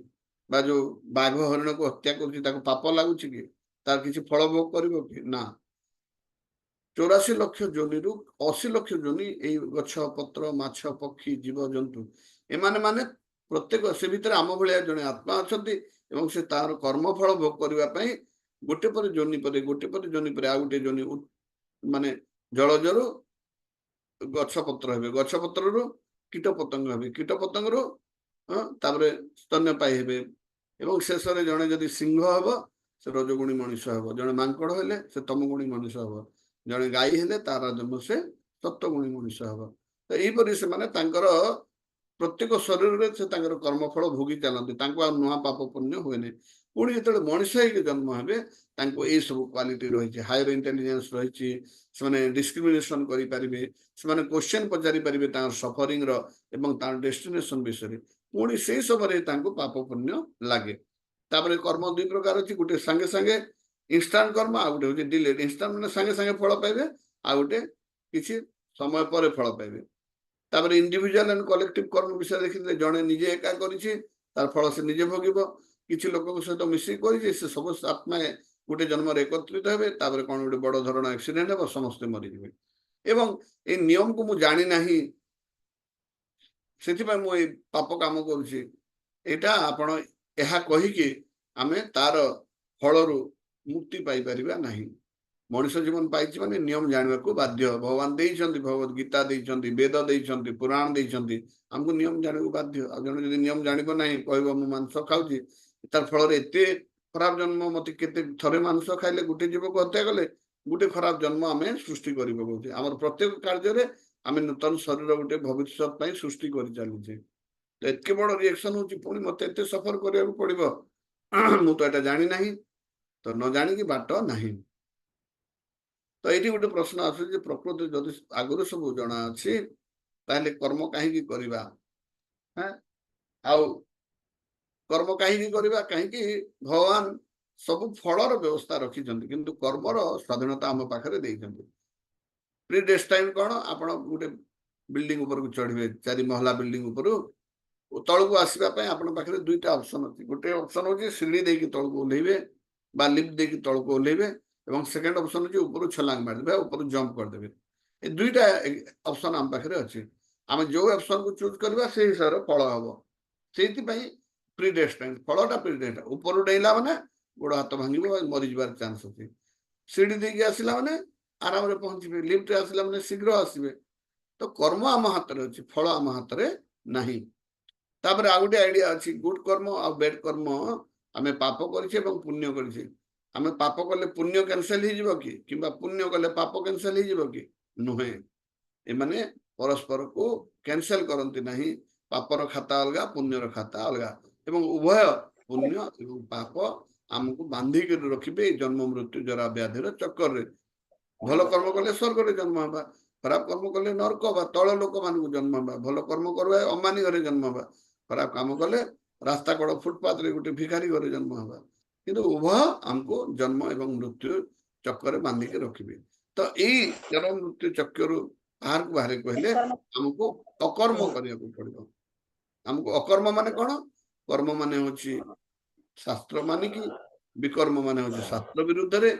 ବା ଯୋଉ ବାଘ ହରିଣକୁ ହତ୍ୟା କରୁଛି ତାକୁ ପାପ ଲାଗୁଛି କି? ତାର କିଛି ଫଳ ଭୋଗ କରିବ କି? ନା। 84 ଲକ୍ଷ ଯୋନିରୁ 80 ଲକ୍ଷ ଯୋନି ଏଇ ଗଛ ପତ୍ର ମାଛ ପକ୍ଷୀ ଜୀବଜନ୍ତୁ ଏମାନେ ମାନେ ପ୍ରତ୍ୟେକ ସେ ଭିତରେ ଆମ ଭଳିଆ ଜଣେ ଆତ୍ମା ଅଛନ୍ତି ଏବଂ ସେ ତାର କର୍ମ ଫଳ ଭୋଗ କରିବା ପାଇଁ गोटे पर जोनि पर आ गोटे जोनि माने जलजरू गछपत्र हेबे गछपत्ररू कीट पतंग हेबे कीट पतंगरू तापरे स्तन्यपायी हेबे एवं शेषରେ जଣେ ଯଦି सिंह ହେବ ସେ ରଜଗୁଣୀ ମଣିଷ ହେବ ଜଣେ ମାଙ୍କଡ ହେଲେ ସେ ତମଗୁଣୀ ମଣିଷ ହେବ ଜଣେ ଗାଈ ହେଲେ ତାର ଜନ୍ମ ସେ ସତ୍ୱଗୁଣୀ ମଣିଷ ହେବ ତ ଏଇପରି ସେମାନେ ତାଙ୍କର ପ୍ରତ୍ୟେକ ଶରୀରରେ ସେ ତାଙ୍କର କର୍ମଫଳ ଭୋଗି ଚାଲନ୍ତି ତାଙ୍କୁ ଆଉ ନୂଆ ପାପ ପୁଣ୍ୟ ହୁଏନି ପୁଣି ଯେତେବେଳେ ମଣିଷ ହେଇକି ଜନ୍ମ ହେବେ ତାଙ୍କୁ ଏଇ ସବୁ କ୍ୱାଲିଟି ରହିଛି ହାୟର ଇଣ୍ଟେଲିଜେନ୍ସ ରହିଛି ସେମାନେ ଡିସ୍କ୍ରିମିନେସନ କରିପାରିବେ ସେମାନେ କ୍ୱେଶ୍ଚନ ପଚାରି ପାରିବେ ତାଙ୍କର ସଫରିଂର ଏବଂ ତାର ଡେଷ୍ଟିନେସନ ବିଷୟରେ ପୁଣି ସେଇ ସମୟରେ ତାଙ୍କୁ ପାପ ପୁଣ୍ୟ ଲାଗେ ତାପରେ କର୍ମ ଦୁଇ ପ୍ରକାର ଅଛି ଗୋଟେ ସାଙ୍ଗେ ସାଙ୍ଗେ ଇନଷ୍ଟାଣ୍ଟ କର୍ମ ଆଉ ଗୋଟେ ହଉଛି ଡିଲେଡ୍ ଇନଷ୍ଟାଣ୍ଟ ମାନେ ସାଙ୍ଗେ ସାଙ୍ଗେ ଫଳ ପାଇବେ ଆଉ ଗୋଟେ କିଛି ସମୟ ପରେ ଫଳ ପାଇବେ ତାପରେ ଇଣ୍ଡିଭିଜୁଆଲ ଆଣ୍ଡ କଲେକ୍ଟିଭ କର୍ମ ବିଷୟରେ ଦେଖିଥିଲେ ଜଣେ ନିଜେ ଏକା କରିଛି ତାର ଫଳ ସେ ନିଜେ ଭୋଗିବ କିଛି ଲୋକଙ୍କ ସହିତ ମିଶିକି କରିଛି ସେ ସମସ୍ତ ଆତ୍ମା ଗୋଟେ ଜନ୍ମରେ ଏକତ୍ରିତ ହେବେ ତାପରେ କଣ ଗୋଟେ ବଡ ଧରଣ ଆକ୍ସିଡେଣ୍ଟ ହେବ ସମସ୍ତେ ମରିଯିବେ ଏବଂ এই ନିୟମକୁ ମୁଁ ଜାଣି ନାହିଁ ସେଥିପାଇଁ ମୁଁ ଏଇ ପାପ କାମ କରୁଛି ଏଇଟା ଆପଣ ଏହା କହିକି ଆମେ ତାର ଫଳରୁ ମୁକ୍ତି ପାଇପାରିବା ନାହିଁ ମଣିଷ ଜୀବନ ପାଇଛି ମାନେ ନିୟମ ଜାଣିବାକୁ ବାଧ୍ୟ ଭଗବାନ ଦେଇଛନ୍ତି ଭଗବତ ଗୀତା ଦେଇଛନ୍ତି ବେଦ ଦେଇଛନ୍ତି ପୁରାଣ ଦେଇଛନ୍ତି ଆମକୁ ନିୟମ ଜାଣିବାକୁ ବାଧ୍ୟ ଆଉ ଜଣେ ଯଦି ନିୟମ ଜାଣିବ ନାହିଁ କହିବ ମୁଁ ମାଂସ ଖାଉଛି ତାର ଫଳରେ ଏତେ ଖରାପ ଜନ୍ମ ମତେ କେତେ ଥରେ ମାଂସ ଖାଇଲେ ଗୋଟେ ଜୀବକୁ ହତ୍ୟା କଲେ ଗୋଟେ ଖରାପ ଜନ୍ମ ଆମେ ସୃଷ୍ଟି କରି ପକଉଛେ ଆମର ପ୍ରତ୍ୟେକ କାର୍ଯ୍ୟରେ ଆମେ ନୂତନ ଶରୀର ଗୋଟେ ଭବିଷ୍ୟତ ପାଇଁ ସୃଷ୍ଟି କରି ଚାଲୁଛେ ଏତେ ବଡ ରିଏକ୍ସନ ହଉଛି ପୁଣି ମତେ ଏତେ ସଫର କରିବାକୁ ପଡିବ ମୁଁ ତ ଏଟା ଜାଣି ନାହିଁ ତ ନ ଜାଣିକି ବାଟ ନାହିଁ ତ ଏଇଠି ଗୋଟେ ପ୍ରଶ୍ନ ଆସୁଛି ଯେ ପ୍ରକୃତି ଯଦି ଆଗରୁ ସବୁ ଜଣା ଅଛି ତାହେଲେ କର୍ମ କାହିଁକି କରିବା ଆଉ କର୍ମ କାହିଁକି କରିବା କାହିଁକି ଭଗବାନ ସବୁ ଫଳର ବ୍ୟବସ୍ଥା ରଖିଛନ୍ତି କିନ୍ତୁ କର୍ମର ସ୍ୱାଧୀନତା ଆମ ପାଖରେ ଦେଇଛନ୍ତି ପ୍ରିଡେଷ୍ଟାଇନ୍ କଣ ଆପଣ ଗୋଟେ ବିଲ୍ଡିଂ ଉପରକୁ ଚଢିବେ 4 ମହଲା ବିଲ୍ଡିଂ ଉପରୁ ତଳକୁ ଆସିବା ପାଇଁ ଆପଣଙ୍କ ପାଖରେ ଦୁଇଟା ଅପସନ ଅଛି ଗୋଟେ ଅପସନ ହଉଛି ସିଡି ଦେଇକି ତଳକୁ ଓହ୍ଲେଇବେ ବା ଲିଫ୍ଟ ଦେଇକି ତଳକୁ ଓହ୍ଲେଇବେ ଏବଂ ସେକେଣ୍ଡ ଅପସନ ହଉଛି ଉପରୁ ଛଲାଙ୍ଗ ମାରିଦେବେ ଉପରୁ ଜମ୍ପ କରିଦେବେ ଏ ଦୁଇଟା ଅପସନ ଆମ ପାଖରେ ଅଛି ଆମେ ଯୋଉ ଅପସନକୁ ଚୁଜ୍ କରିବା ସେଇ ହିସାବରେ ଫଳ ହବ ସେଇଥିପାଇଁ ପ୍ରିଡେଷ୍ଟାଇନ୍ ଫଳଟା ପ୍ରିଡେଷ୍ଟାଇନ୍ ଉପରୁ ଡେଇଁଲା ମାନେ ଗୋଡ ହାତ ଭାଙ୍ଗିବ ମରିଯିବାର ଚାନ୍ସ ଅଛି ସିଡି ଦେଇକି ଆସିଲା ମାନେ ଆରାମରେ ପହଞ୍ଚିବେ ଲିଫ୍ଟରେ ଆସିଲା ମାନେ ଶୀଘ୍ର ଆସିବେ ତ କର୍ମ ଆମ ହାତରେ ଅଛି ଫଳ ଆମ ହାତରେ ନାହିଁ ତାପରେ ଆଉ ଗୋଟେ ଆଇଡିଆ ଅଛି ଗୁଡ କର୍ମ ଆଉ ବେଡ କର୍ମ ଆମେ ପାପ କରିଛେ ଏବଂ ପୁଣ୍ୟ କରିଛେ ଆମେ ପାପ କଲେ ପୁଣ୍ୟ କ୍ୟାନସେଲ ହେଇଯିବ କି କିମ୍ବା ପୁଣ୍ୟ କଲେ ପାପ କ୍ୟାନସେଲ ହେଇଯିବ କି ନୁହେଁ ଏମାନେ ପରସ୍ପରକୁ କ୍ୟାନସେଲ କରନ୍ତି ନାହିଁ ପାପର ଖାତା ଅଲଗା ପୁଣ୍ୟର ଖାତା ଅଲଗା ଏବଂ ଉଭୟ ପୁଣ୍ୟ ଏବଂ ପାପ ଆମକୁ ବାନ୍ଧିକି ରଖିବେ ଏଇ ଜନ୍ମ ମୃତ୍ୟୁ ଜରା ବ୍ୟାଧିର ଚକ୍କରରେ ଭଲ କର୍ମ କଲେ ସ୍ୱର୍ଗରେ ଜନ୍ମ ହେବା ଖରାପ କର୍ମ କଲେ ନର୍କ ବା ତଳ ଲୋକମାନଙ୍କୁ ଜନ୍ମ ହେବା ଭଲ କର୍ମ କରିବା ଅମାନି ଘରେ ଜନ୍ମ ହେବା ଖରାପ କାମ କଲେ ରାସ୍ତା କଡ ଫୁଟପାଥରେ ଗୋଟେ ଭିକାରୀ ଘରେ ଜନ୍ମ ହେବା କିନ୍ତୁ ଉଭୟ ଆମକୁ ଜନ୍ମ ଏବଂ ମୃତ୍ୟୁ ଚକ୍ରରେ ବାନ୍ଧିକି ରଖିବେ ତ ଏଇ ଜନ୍ମ ମୃତ୍ୟୁ ଚକ୍ରରୁ ବାହାରକୁ ବାହାରେ କହିଲେ ଆମକୁ ଅକର୍ମ କରିବାକୁ ପଡିବ ଆମକୁ ଅକର୍ମ ମାନେ କଣ କର୍ମ ମାନେ ହଉଛି ଶାସ୍ତ୍ର ମାନିକି ବିକର୍ମ ମାନେ ହଉଛି ଶାସ୍ତ୍ର ବିରୁଦ୍ଧରେ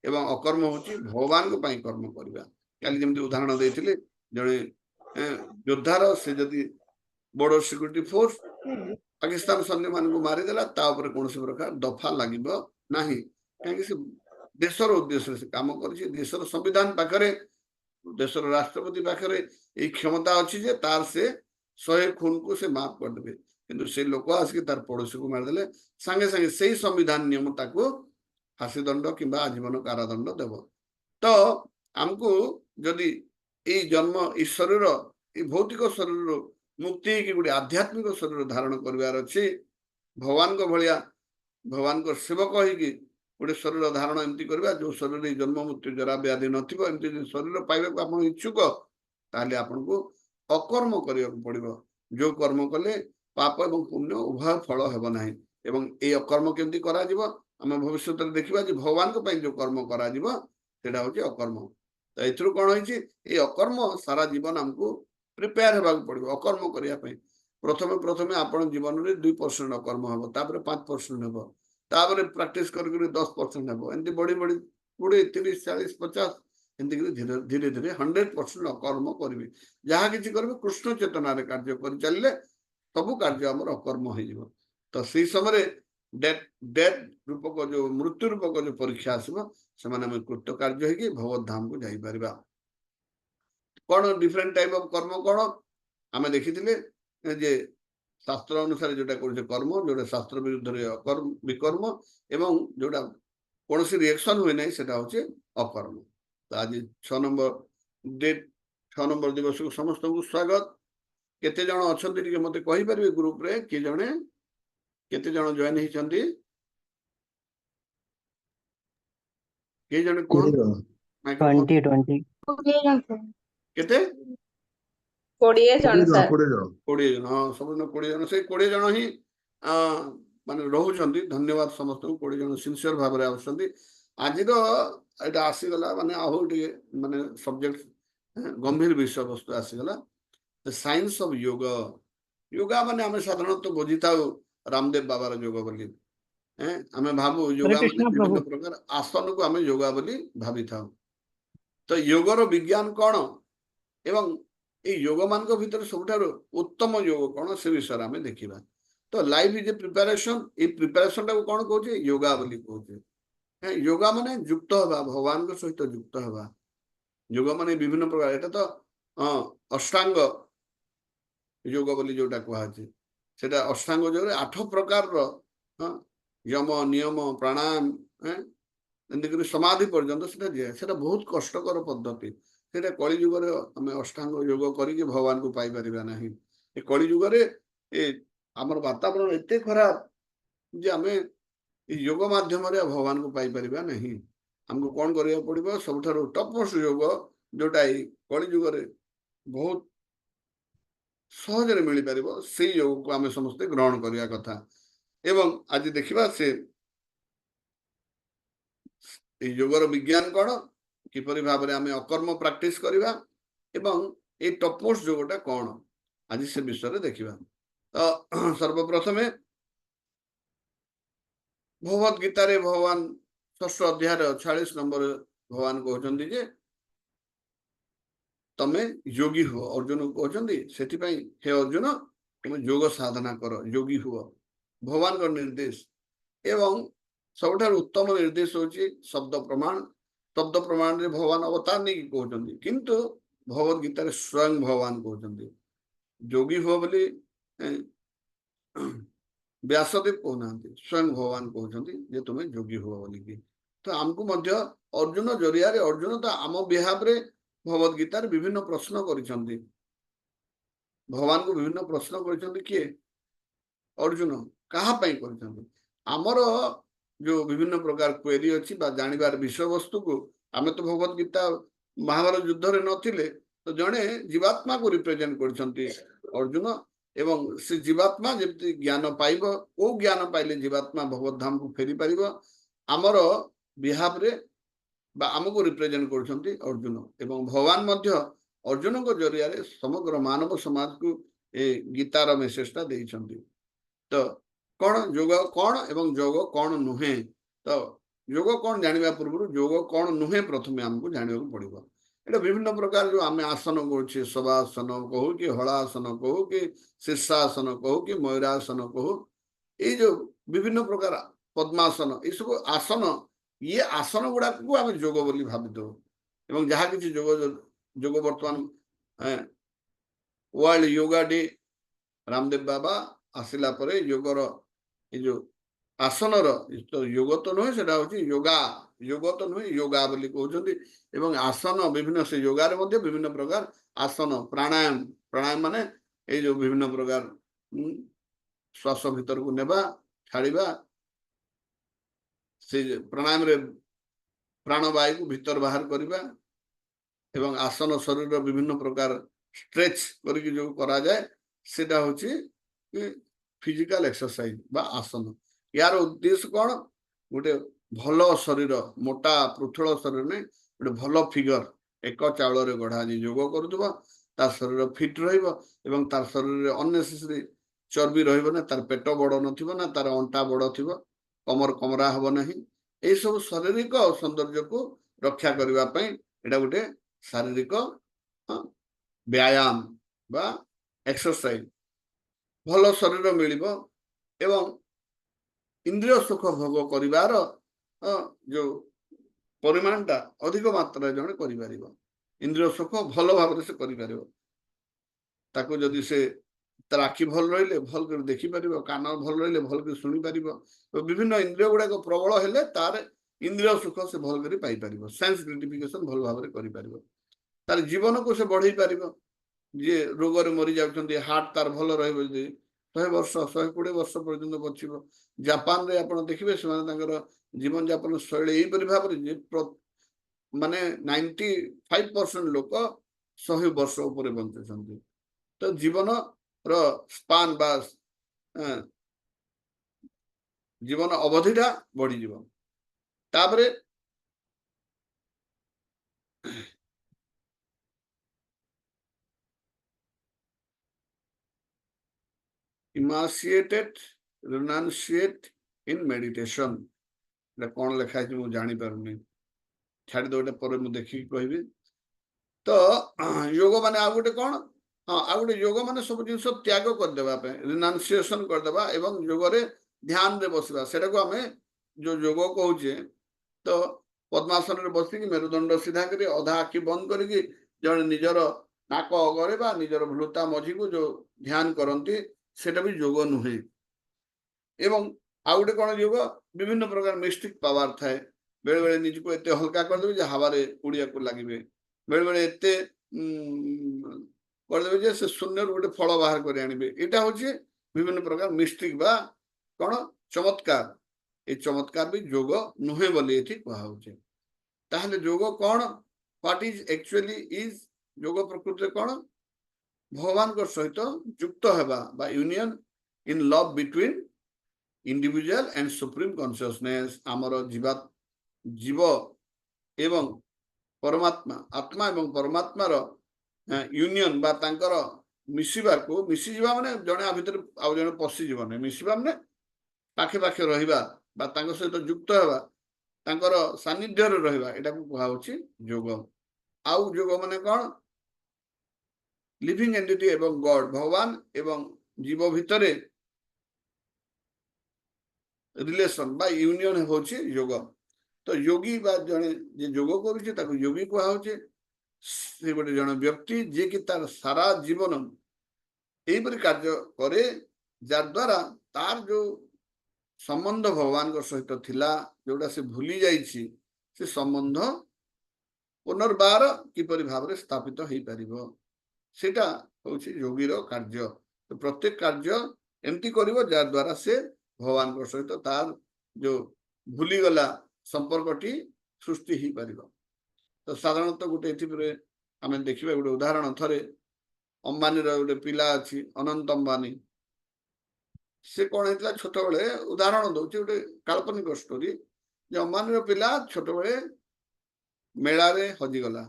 ଏବଂ ଅକର୍ମ ହଉଛି ଭଗବାନଙ୍କ ପାଇଁ କର୍ମ କରିବା କାଲି ଯେମିତି ଉଦାହରଣ ଦେଇଥିଲେ ଜଣେ ଯୋଦ୍ଧାର ସେ ଯଦି border security force ପାକିସ୍ତାନ ସୈନ୍ୟମାନଙ୍କୁ ମାରିଦେଲା ତା ଉପରେ କୌଣସି ପ୍ରକାର ଦଫା ଲାଗିବ ନାହିଁ କାହିଁକି ସେ ଦେଶର ଉଦ୍ଦେଶ୍ୟରେ ସେ କାମ କରିଛି ଦେଶର ସମ୍ବିଧାନ ପାଖରେ ଦେଶର ରାଷ୍ଟ୍ରପତି ପାଖରେ ଏଇ କ୍ଷମତା ଅଛି ଯେ ତାର ସେ 100 ଖୁନକୁ ସେ ମାଫ କରିଦେବେ କିନ୍ତୁ ସେ ଲୋକ ଆସିକି ତାର ପଡୋଶୀକୁ ମାରିଦେଲେ ସାଙ୍ଗେ ସାଙ୍ଗେ ସେଇ ସମ୍ବିଧାନ ନିୟମ ତାକୁ ଫାଶୀ ଦଣ୍ଡ କିମ୍ବା ଆଜୀବନ କାରାଦଣ୍ଡ ଦେବ ତ ଆମକୁ ଯଦି ଏଇ ଜନ୍ମ ଏଇ ଶରୀର ଏଇ ଭୌତିକ ଶରୀରରୁ ମୁକ୍ତି ହେଇକି ଗୋଟେ ଆଧ୍ୟାତ୍ମିକ ଶରୀର ଧାରଣ କରିବାର ଅଛି ଭଗବାନଙ୍କ ଭଳିଆ ଭଗବାନଙ୍କ ସେବକ ହେଇକି ଗୋଟେ ଶରୀର ଧାରଣ ଏମିତି କରିବା ଯୋଉ ଶରୀରରେ ଜନ୍ମ ମୃତ୍ୟୁ ଜରା ବ୍ୟାଧି ନଥିବ ଏମିତି ଶରୀର ପାଇବାକୁ ଆପଣ ଇଚ୍ଛୁକ ତାହେଲେ ଆପଣଙ୍କୁ ଅକର୍ମ କରିବାକୁ ପଡିବ ଯୋଉ କର୍ମ କଲେ ପାପ ଏବଂ ପୁଣ୍ୟ ଉଭୟ ଫଳ ହେବ ନାହିଁ ଏବଂ ଏଇ ଅକର୍ମ କେମିତି କରାଯିବ ଆମେ ଭବିଷ୍ୟତରେ ଦେଖିବା ଯେ ଭଗବାନଙ୍କ ପାଇଁ ଯୋଉ କର୍ମ କରାଯିବ ସେଇଟା ହଉଛି ଅକର୍ମ ତ ଏଥିରୁ କଣ ହେଇଛି ଏଇ ଅକର୍ମ ସାରା ଜୀବନ ଆମକୁ ପ୍ରିପେୟାର ହେବାକୁ ପଡିବ ଅକର୍ମ କରିବା ପାଇଁ ପ୍ରଥମେ ଆପଣ ଜୀବନରେ 2% ଅକର୍ମ ହେବ ତାପରେ 5% ହେବ ତାପରେ ପ୍ରାକ୍ଟିସ କରି 10% ହେବ ଏମିତି ବଢି ବଢି 20 30 40 50 ଏମିତି ଧୀରେ ଧୀରେ 100% ଅକର୍ମ କରିବେ ଯାହା କିଛି କରିବେ କୃଷ୍ଣ ଚେତନାରେ କାର୍ଯ୍ୟ କରି ଚାଲିଲେ ସବୁ କାର୍ଯ୍ୟ ଆମର ଅକର୍ମ ହେଇଯିବ ତ ସେଇ ସମୟରେ डेथ डेथ रूपक जो मृत्यु रूपक जो परीक्षा आसब से कृतकार्य होगी भगवत धाम को जापर कौन डिफरेंट टाइप ऑफ कर्म कौन आम देखी जे शास्त्र अनुसार जोटा कर कर्म जोटा शास्त्र विरुद्ध विकर्म एवं जोटा कौन रिएक्शन हुए ना से अकर्म। तो आज 6 नंबर डेट 6 नंबर दिवस को समस्त को स्वागत। केते जण अछंती टिके मते कहि परबे ग्रुप रे कि जणे केते जण जॉइन हिचंती के जण कोन 20 केते 20 जन सर 20 जण हां सब 20 जण से 20 जण ही माने रहउछंती। धन्यवाद समस्त को 20 जण सिंसियर भाव रे आउछंती। आज रो एटा आसी गला माने आहो टिके माने सब्जेक्ट गंभीर विषय वस्तु आसी गला the science of yoga. Yoga माने आमे साधारणतः बुझिता रामदेव बाबार योग बोली आमे भाबु योगा हरे माने कृष्ण प्रभु। विभिन्न प्रकार आसन को आमे योगा बोली भाबी थाउ। तो योगर विज्ञान कौन एवं ये योग मान भीतर सबुठार उत्तम योग कौन से विषय आमे देखिबा। तो लाइफ इज ए प्रिपरेशन ये प्रिपरेशन टा कौन कहूचे योगा बोली कहूचे। योगा माने युक्त हवा भगवान के सहित युक्त हवा। योग माने विभिन्न प्रकार एटा तो अष्टांग योग बोली जोटा कहছে সেটা অষ্টাঙ্গ যোগে 8 প্রকারର यम नियम प्राणायाम एंड समाधि पर्यंत सेटा बहुत कष्टकर पद्धति। सेटा कली युग रे हमें अष्टांग योग करके भगवान को पाई परिबा नाही। ए कली युग रे ए हमर वातावरण एते खराब जे हमें योग माध्यम रे भगवान को पाई परिबा नहीं। हमको कौन करिया पड़िबो सबठारो टॉपमोस्ट योग जोटा कली युग रे बहुत सहज मिल पार से योग को आम समस्ते ग्रहण करने कथा। एवं आज देखा से योगर विज्ञान कौन किपरि भाव में आम अकर्म प्रैक्टिस करवा एवं ये टॉपमोस्ट योगटा कौन आज से विषय देखा। तो सर्वप्रथमे भगवत गीता रे भगवान 6 अध्याय 46 नंबर भगवान कहते जे तमे योगी हो अर्जुन कहते से हे अर्जुन तुम योग साधना कर योगी हुआ भगवान का निर्देश। एवं सबुठार उत्तम निर्देश होची शब्द प्रमाण रे भगवान अवतार नहीं कहते किंतु भगवत गीता रे स्वयं भगवान कहते योगी हुआ बोली व्यासदेव कहना स्वयं भगवान कहते तुम्हें योगी हुआ बोलिकी। तो आमको मध्य अर्जुन जरिया अर्जुन तो आम बिहाव रे भगवत गीतार विभिन्न प्रश्न करिसंती भगवान को विभिन्न प्रश्न करिसंती किए अर्जुन कहा पई करिसंती हमर जो विभिन्न प्रकार क्वेरी अछि बा जानिबार विषय वस्तु को आमे तो भगवत गीता महाभारत युद्ध रे नथिले तो जणे जीवात्मा को रिप्रेजेंट करिसंती अर्जुन एवं से जीवात्मा जेति ज्ञान पाइबो ओ ज्ञान पाइले जीवात्मा भगवत धाम को फेरी पारिबो हमर बिहाव रे बा आमको रिप्रेजेंट करछंती अर्जुन एवं भगवान मध्य अर्जुन को जरिया रे समग्र मानव समाज को ए गीतार मेसेजटा देइछंती। तो कौन योग कौन एवं योग कौन नुहे तो योग कौन जानिबा पूर्व योग कौन नुहे प्रथमे हमको जानिबा पड़िबो। एटा विभिन्न प्रकार जो आमे आसन करछे शवासन कहू कि हलासन कहू कि शीर्षासन कहू कि मयूरासन कहू ये जो विभिन्न प्रकार पद्मासन ये सब आसन ये आसन गुड़ा को आम योग बोली भावी दो एवं जहाँ किसी योग बर्तमान वर्ल्ड योगा डे रामदेव बाबा आसिला परे योगर ये जो आसन तो योग तो नुहे से योगा योग तो नुहे योगा बोली कहते एवं आसन विभिन्न से योगार मध्य विभिन्न प्रकार आसन प्राणायाम प्राणायाम माने ये जो विभिन्न प्रकार श्वास भीतर को नेबा छाड़िबा से प्राणायाम रे प्राणवायु को भीतर बाहर करवा एवं आसन शरीर विभिन्न प्रकार स्ट्रेच करके जो करा जाए सेटा होची फिजिकल एक्सरसाइज बा आसन। यार उद्देश्य कौन गोटे भल शरीर मोटा पृथुल शरीर ने गोटे भल फिगर एक चाउल रे गढ़ा जी योग करुवा तार शरीर फिट रहिबो एवं तार शरीर रे अननेसेसरी चर्बी रहिबो ना तार पेट बड़ नथिबो ना तार अंटा बड़ थिबो कमर कमरा हब नहीं ये सब शारीरिक सौंदर्य को रक्षा करने एटा गोटे शारीरिक व्यायाम बा एक्सरसाइज भल शरीर मिलिबो एवं इंद्रिय सुख भोग करिवार जो परिमाणटा अधिक मात्रा जणे करिपारिबो इंद्रिय सुख भल भाव से करिपारिबो ताको जदि से तार आखि भल रहिले भल कर देखि पारिबो कान भल रहिले भल कर सुनि पारिबो तो विभिन्न इंद्रिय गुडा को प्रबल हेले तार इंद्रिय सुख से भल कर पाई पारिबो सेंस ग्रेटिफिकेशन भल भाव रे करि पारिबो तार जीवन को से बढ़ई पारिबो जे रोग रे मरि जाउछन्ती हार्ट तार भल रहइबो जे 100 वर्ष 120 वर्ष पर्यंत बचिबो जापान रे आपण देखिबे से तांकर जीवन यापन शैली एई परि भाव रे जे माने 95% लोक 100 वर्ष ऊपर बंचुछन्ती तो जीवन रो स्पान बा जीवन अवधिटा बढ़ी जीव तापरे इमासिएटेड रिनाउंशिएट इन मेडिटेशन कौन लिखा है मुझे जानी पारुनी छाड़ी दो पर मुझे देखिए कहबी तो योग माने आ गोटे कौन हाँ आ गोटे योग माने सब जिन त्याग करदेवा रिनाउंसिएशन करदेवा एवं योग रे ध्यान रे बसवा सेटा को हमें जो योग कहूचे तो पद्मासन रे बसिकी मेरुदंड सीधा करी अधा आखि बंद करिकी जने निजर नाक अगरे बा निजर भ्लुता मझी को जो ध्यान करती सेटा भी योग नुहे एवं आ गोटे कौन योग विभिन्न प्रकार मिस्टिक पावर थाए बेले बेले निज को एते हल्का करदेबे जे हवा रे उड़िया को लागिबे बेले बेले एते करदेबे जे से शून्य गोटे फल बाहर कर आनिबे एटा होचे विभिन्न प्रकार मिस्टिक बा कौन चमत्कार ये चमत्कार भी योग नुहे बोली एठी कहा होचे ताहले योग कौन व्हाट इज एक्चुअली इज योग प्रकृति कौन भगवान को सहित युक्त हेबा बा union in love between individual and supreme consciousness आमर जीव एवं परमात्मा आत्मा एवं परमात्मा रो यूनियन बा तांकर मिसिबा को मिसी जीवा माने जने आ भीतर आ जने पसी जीवन मिसिबा माने पाखे पाखे रहिबा बा तांकर सहित युक्त हेबा तांकर सानिध्य रे रहिबा एटा को कहा होची योग आउ योग माने कोन लिविंग एंटिटी एवं गॉड भगवान एवं जीव भितरे रिलेशन बा यूनियन होची योग तो योगी बा जने जे योग करूची ताको योगी कहा होची से गोटे जन व्यक्ति जे कि तार सारा जीवन एई परि कार्य करे जार द्वारा तार जो संबंध भगवान को सहित थिला जोटा से भूली जाइछि से संबंध पुनर्बार किपरि भाव रे स्थापित हेई परिबो सेटा होछि योगीर कार्य तो प्रत्येक कार्य एमती करिवो जार द्वारा से भगवान को सहित तार जो भूली गला संपर्कटी सृष्टि ही परिबो तो साधारणतः गोटे एथि आमे देखिबा गोटे उदाहरण थरे अंबानी रो गोटे पिला अछि अनंत अंबानी से कौन है छोट बड़े उदाहरण दौर गोटे काल्पनिक स्टोरी जो अंबानी रो पिला छोट बड़े मेला रे हजिगला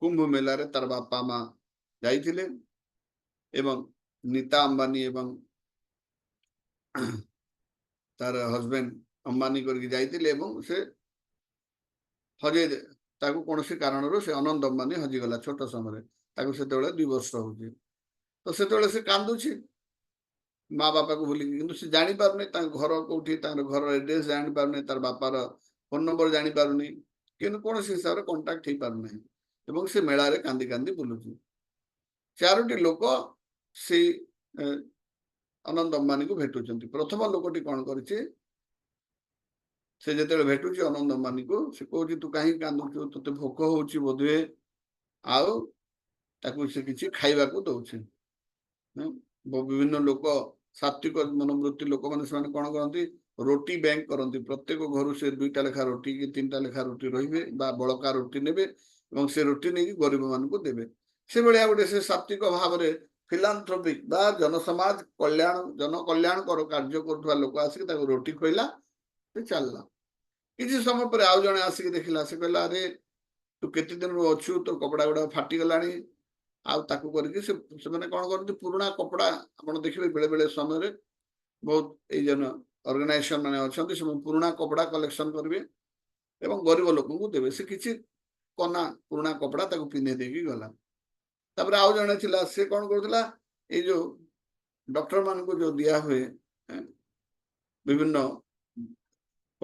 कुंभ मेला रे तार बापा माँ जाइथिले एवं नीता अंबानी एवं तार हस्बैंड अंबानी करके जाइथिले एवं से हजे ताकू कोनोसी कारणरो से अनंत अंबानी हजिगला छोट समय ताकू सेतेबेले 2 वर्ष होची तो सेतेबेले से कांदुची माँ बापा को भूलिकी किंतु से जानी पारुनी घर कोठी घर एड्रेस जानी पारुनी तार बापार फोन नंबर जानी पारुनी किंतु कौन हिसाब से कांटेक्ट हो पारुना एवं से मेला रे कांदी कांदी बुलुची 4टी लोक से अनंत अंबानी को भेटुचंती प्रथम लोकटी कौन करिछि से जेतेबेले भेटुची अनंत अंबानी को से कहूची तू काहे कांदुचु तते भोक होउची बोधुए आउ ताकू से किछि खाइबा को दउछि विभिन्न लोक सात्विक मनोवृत्ति लोक मैंने कौन करती रोटी बैंक करती प्रत्येक घर से 2टा लेखा रोटी कि 3टा लेखा रोटी रही बड़का रोटी ने से रोटी नहीं गरीब मान को देवे से भाया गोटे से सात्विक भाव में फिलांथ्रोपिक बा जनसमाज कल्याण जन कल्याण कर कार्य कर लोक आसिक रोटी खोला से चलला किसी समय पर आउ जने आसिक देखला से कहला अरे तू केते दिन अच्छु तो कपड़ा गुड़ा फाटीगलानी आउ ताकू करके से माने कौन करते पुराना कपड़ा आपण देखिबे बेले बेले समय रे बहुत ए जन ऑर्गेनाइजेशन माने अछंती से पुराना कपड़ा कलेक्शन करबे एवं गरीब लोक को देबे से किछि कोना पुराना कपड़ा ताकू पिने देकी गला तापर आउ जने थिला से कौन करथिला ए जो डॉक्टर मान को जो दिया हुए विभिन्न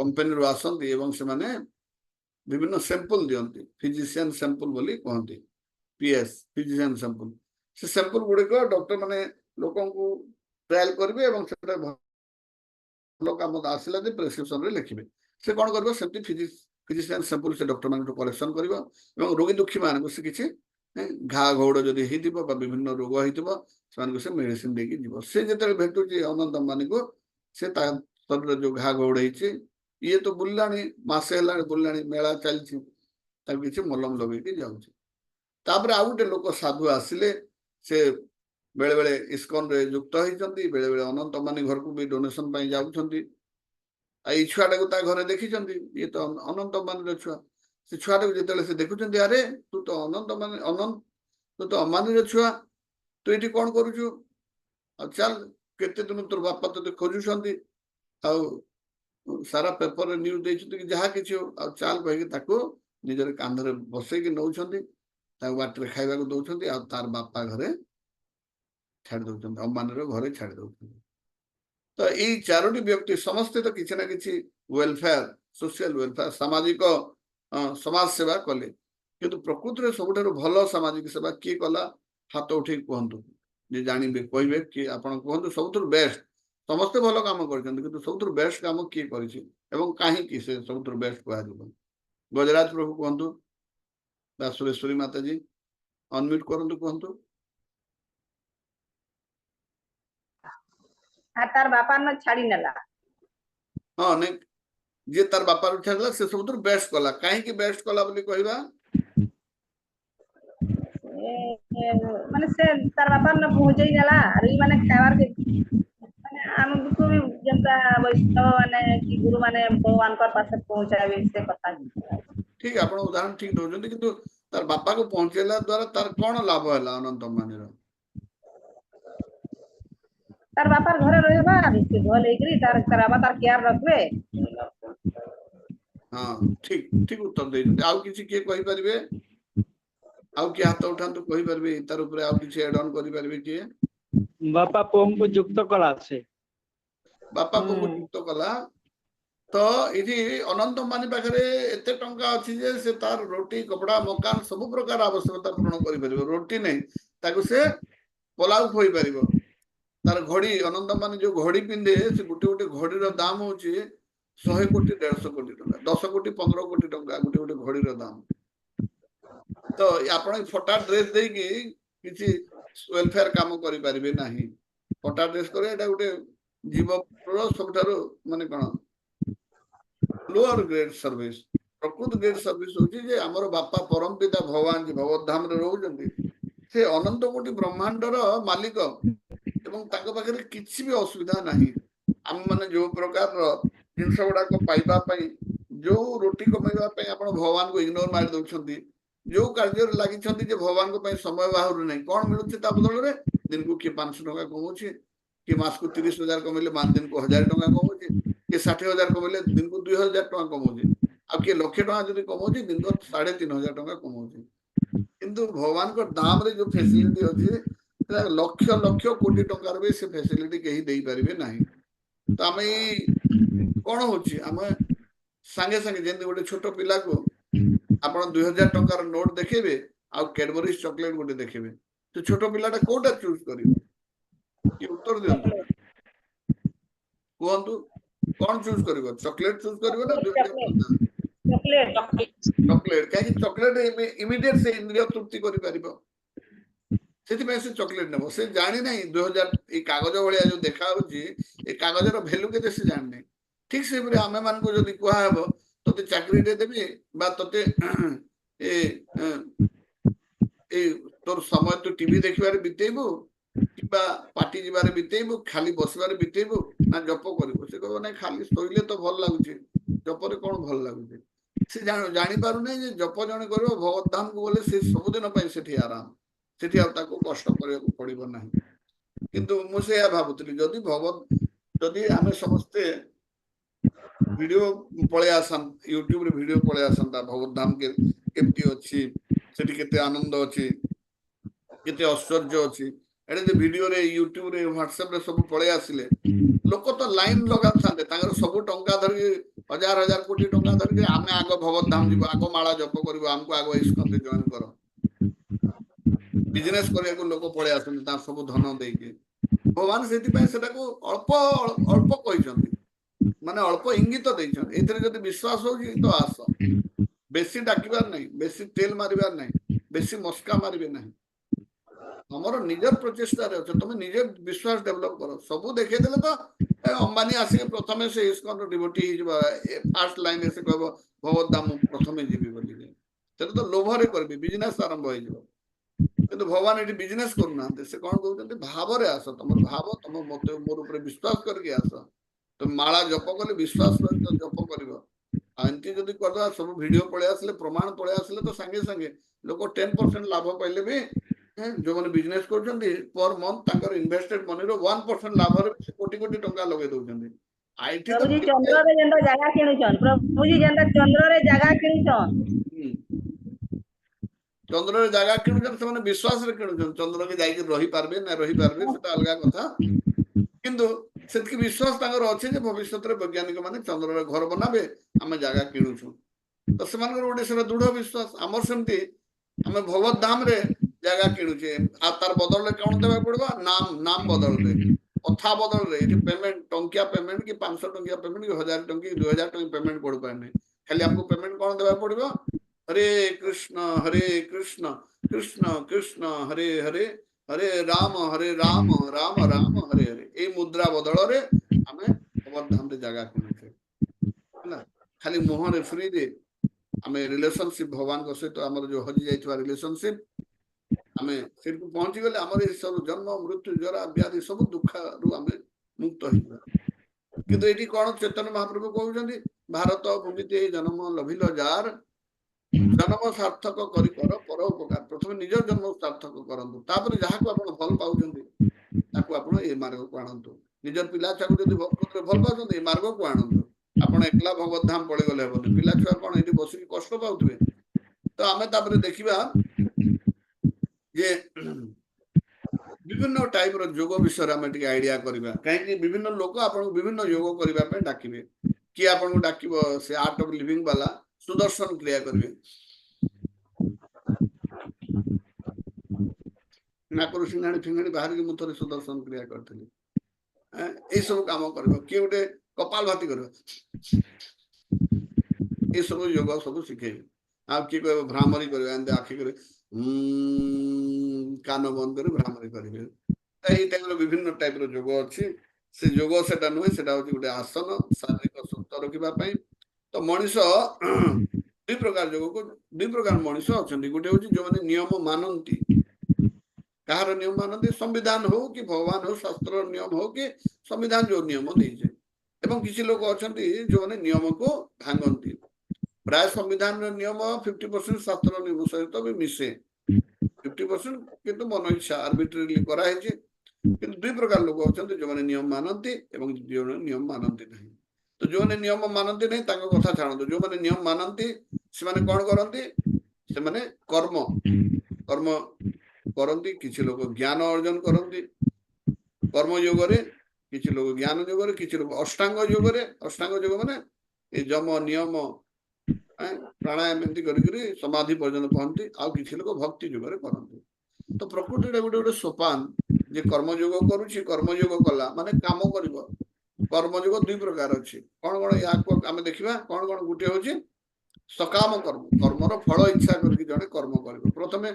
कंपनी आसती से विभिन्न सैंपल दियंती फिजिशियन सैंपल बोली कहती पीएस फिजिशियन सैंपल से सैंपल गुड़िक डॉक्टर माने लोक ट्रायल करेंगे भल कम आसला प्रेस्क्रिप्शन रे लिखिबे से कौन कर फिजिशियन सैंपल से डॉक्टर मान कलेक्शन कर रोगी दुखी मान से किसी घा घौड़ जदि विभिन्न रोग हो मेडिसिन देकी जीव से जो भेटू अनंत अंबानी को से शरीर जो घा घौड़ हो ये तो बुल्ला मसे है बुल्ला मेला चलती किसी मलम लगे जाऊे आउ गए लोक साधु आसिले से बेले बेले इस्कन रे युक्त होती बेले बेले अनंत अंबानी घर को भी डोनेशन जाऊँगी ये छुआटा को घरे देखी ये तो अनंत अंबानी छुआ से छुआटा को जिते से देखुं अरे तू तो अनंत तू तो अंबानी छुआ तू ये कौन करुचु चल केते दिन तोर बापा तो खोजुंट सारा पेपर न्यूज देखते जहाँ किसी हो चाल कहीकि निजर कांधरे बसैक नौ बाटर खावा दौरान तार बापा घरे छाड़ दौरान अंबानी घरे छाड़ दौरान तो यही चारोटी व्यक्ति समस्ते तो किसी ना कि वेलफेयर सोशल वेलफेयर सामाजिक समाज सेवा कले किंतु प्रकृति में सबुठ भल सामाजिक सेवा किए कला हाथ उठे कहतु जे जानवे कहे कि आप कहतु सब बेस्ट समस्ते भल कम कर सब बेस्ट कम किए कहीं से सब बेस्ट कह गजराज प्रभु कहतु सुरेश्वरी माता जी अनम्यूट करंतु कहतु तार बापा न छाड़ी नेला हाँ नहीं जे तार बापा छाड़ला से सब बेस्ट कला कहीं बेस्ट कला बोली कहबा माने से तार बापा न पहुंचई नेला अरे माने खावार के माने हम को भी जनता वैष्णव माने कि गुरु माने भगवान कर पास पहुंचावे से कथा ठीक है आपण उदाहरण ठीक दोजंती किंतु तार बापा को पहुंचेला द्वारा तार कोन लाभ होला अनंत अंबानी रो तार बापा घरे रहबा से घर लेकरी तार कराबा तार केयर रखबे हाँ ठीक ठीक उत्तर दे आउ किसी के कहि परबे आउ के हाथ उठांतु कहि परबे तार ऊपर आउ किसी ऐड ऑन करि परबे के बापा पोम को युक्त कला से बापा को युक्त कला तो इधि अनंत अंबानी पाखरे एते टंका अछि जे से तार रोटी कपड़ा मकान सब प्रकार आवश्यकता पूर्ण करि परबे रोटी नहीं ताको से पलाउ होई परबो तार घड़ी अनंत अंबानी जो घड़ी पिंधे से गोटे गोटे घड़ी दाम हूँ 100 कोटी 150 कोटी टका 10 कोटी 15 कोटी टका गोटे गोटे घड़ी दाम तो आपण फटा ड्रेस देकी किसी वेलफेयर काम करि परिबे नाही फटा ड्रेस करे एटा गोटे जीव सबठारो माने कोन लोअर ग्रेड सर्विस प्रकृत ग्रेड सर्विस होची जे हमर बापा परम पिता भगवान जी भगवत धाम रे रहउजंती से अनंत कोटी ब्रह्मांडर मालिक एवं ताको पाखरे किछि भी असुविधा नाही हम माने जो प्रकार जिनस गुड़ाक पाइबा पई जो रोटी कमाइबा पई आपण भगवान को इग्नोर मार दउछंती जो कार्य लागि छंती जे भगवान को पई समय बाहर नहीं कोन मिलुछि ता बदल रे दिन को के 500 टका कमउछि कि मास को 30,000 कमैले मान दिन को 1000 टका कमउछि कि 60,000 कमैले दिन को 2,000 टका कमउछि अब के लक्ष टका जदि कमउछि दिन को 3,500 टका कमउछि किंतु भगवान को दाम रे जो फैसिलिटी अछि लक्ष लक्ष कोटी टंकार भी से फैसिलिटी कहीं दे पारिबे नाही तो आम कौन होची आम सांगे सांगे जेंति गोटे छोट पिला को आपण 2,000 टंकार नोट देखेबे आ कैडबरीज चॉकलेट गोटे देखेबे तो छोट पिलाटा कोटा चूज करिवो कि उत्तर दियंतु कहंतु कौन चूज करिवो चॉकलेट चूज करिवो ना 2,000 चॉकलेट काहे चॉकलेट इमीडिएट से इंद्रिय तृप्ति करि परिबो से चॉकलेट नेबो से जानी नहीं 2000 ए कागज भलिया जो देखा होची ए कागजर वैल्यू केते से जान नहीं ठीक से बरे हमें मान को जदी कुआ हेबो तते चाकरी दे देबी बा तते ए तोर समय तो टीवी देखिबारे बितेइबो किबा पार्टी जिबारे बितेइबो खाली बसबारे बितेइबो ना जप करिवो से कहबो नहीं खाली सोइले तो भल लागुची जपरे कोन भल लागुची से जानी पारु नहीं जे जप जने करबो भगवत धाम को बोले से सब दिन पई सेठी आराम सेठी कष्ट करने पड़ो ना किंतु मुझे भावुली जदि भगवत जदि आम समस्ते वीडियो पलि आसान यूट्यूब रे वीडियो पलि आसंता भगवत धाम के केमती अच्छी सेठी केते आनंद अच्छी केते ऐश्वर्य अच्छी एडे जे वीडियो रे यूट्यूब रे व्हाट्सएप रे सब पलि आसिले लोक तो लाइन लगा थांते तांगर सब टंका धरि हजार हजार कोटी टंका धरिक आमे आग भगवत धाम जीव आग माला जप कर आमको आग इस्कन जॉइन कर बिजनेस करने लोक पलि आसते सब धन देके भगवान से अल्प अल्प कहते माने अल्प इंगित देते विश्वास हो तो आस बेसी डाकिबार नहीं बेसी तेल मारिबार नहीं बेसी मस्का मारिबे नहीं हमर निजर प्रचेष्टा रे अच्छे तुम निजे विश्वास डेवलप कर सब देखे देले तो अंबानी आसिक प्रथमे से इस्कन डिवोटी फास्ट लाइन से कहब भगवत धाम प्रथमे जीवी बोली तो लोभरे करबी बिजनेस आरंभ हो जाए किंतु भगवान ये बिजनेस करूना से कौन कहते भाव रे आस तुम भाव तुम मत मोर ऊपर विश्वास करके आस तुम माला जप कले विश्वास जप कर एमती जब करदा सब वीडियो पलि आसले प्रमाण पलि आसले तो संगे संगे लोक 10% लाभ पाइले भी जो मैंने बिजनेस कर पर मंथ इन्वेस्टेड मनी रो 1% लाभ रे कोटी कोटी टंका लगे दउछन्ती आईटी तो प्रभुजी चंद्र रे जेंदा जगह किनुछन प्रभुजी जेंदा चंद्र रे जगह किनुछन चंद्र रे जगह किनुछन से विश्वास रे किनुछन चंद्र के जाई रही पारबे ना रही पारबे सेटा अलग कथा किंतु सेतकी विश्वास तांगर अछि जे भविष्य रे वैज्ञानिक माने चंद्र रे घर बनाबे आमे जगह किनुछु तो सेमानकर ओडिसा दृढ़ विश्वास आमर सेमती आमे भगवत धाम रे जगह किणुचे आ तार बदल कौन देवा पड़वा नाम बदल रे कथा बदल रे पेमेंट टंकिया पेमेंट कि 500 टंकिया पेमेंट कि 1000 टंकी 2000 टंकी पेमेंट पड़ पाए नहीं खाली हमको पेमेंट कौन देवा पड़वा हरे कृष्ण कृष्ण कृष्ण हरे हरे हरे राम राम राम हरे हरे ए मुद्रा बदल रे हमें भगवत धाम रे जगह किणुचे हला खाली मोहन रे फ्री रे हमें रिलेशनशिप भगवान को सहित हमर जो हजि जाइतवा रिलेशनशिप आमे से पहुंची गले आम सब जन्म मृत्यु जरा व्याधि सब दुख रु आमे मुक्त हो किंतु ये कौन चैतन्य महाप्रभु कहते भारत भूमिते जन्म लभिल जार जन्म सार्थक कर पर उपकार प्रथम निज जन्म सार्थक करंतु तापर जहाँ को आपण भल पाउछन्ती ताको आपण ए मार्ग को आनंतु निजर पिला छाको जदि भल पाउछन्ती ए मार्ग को आनंतु आपण एकला भगवत धाम पळे गले हेबनी पिला छुआ कोन एठी बसिक कष्ट पाउथबे तो आमे तापर देखिबा जे विभिन्न टाइप रो योग विषय आम टे आइडिया करबा कहीं विभिन्न लोक आपन विभिन्न योग करबा पे डाकिबे कि आपन को डाकिबो से आर्ट ऑफ लिविंग वाला सुदर्शन क्रिया करबे नाकर सिंगाणी फिंगाणी बाहर के मुथरे सुदर्शन क्रिया करथली ए सब काम करबो कि उठे कपाल भाती करबो ए सब योग सब सिखेबे आप कि कहबो भ्रामरी करबे एंदे आखि करे कान बंद कर भ्रामरी करेंगे विभिन्न टाइप योग अच्छी से योग सेटा नुहे सेटा होची गोटे आसन शारीरिक सुस्थ रखा तो मनीष दुई प्रकार योग को दुई प्रकार मनीष अच्छा गोटे हूँ जो मैंने नियम मानती कहार नियम मानती संविधान हो कि भगवान हो शास्त्र नियम हो कि संविधान जो नियम देजे एवं किसी लोग अच्छा जो मैंने नियम को भांगती प्राय संविधान नियम 50% शास्त्र नियम सहित भी मिसे 50% किंतु मन इच्छा आर्बिट्रेरली कराई किंतु दुई प्रकार लोग अच्छा जो मैंने नियम मानती एवं जो नियम मानती नहीं तो जो मैंने नियम मानती नहीं कथा छाड़ू जो मैंने नियम मानती से माने कौन करती से माने कर्म कर्म करती किसी लोग ज्ञान अर्जन करती कर्म योग रे किसी लोग ज्ञान योग रे किसी लोग अष्टांग योग रे अष्टांग योग माने ए जम नियम प्राणायाम एमती करी समाधि पर्यंत पहुंचती आउ किसी लोग भक्ति जुगरे करती तो प्रकृति गोटे गोटे सोपान जे कर्मयोग करुच्ची कर्मयोग कला माने काम करिवो कर्मयोग दुई प्रकार अच्छी कौन कौन या आम देखा कौन कौन गोटे हूँ सकाम कर्म कर्मर फल इच्छा करके जड़े कर्म कर प्रथमे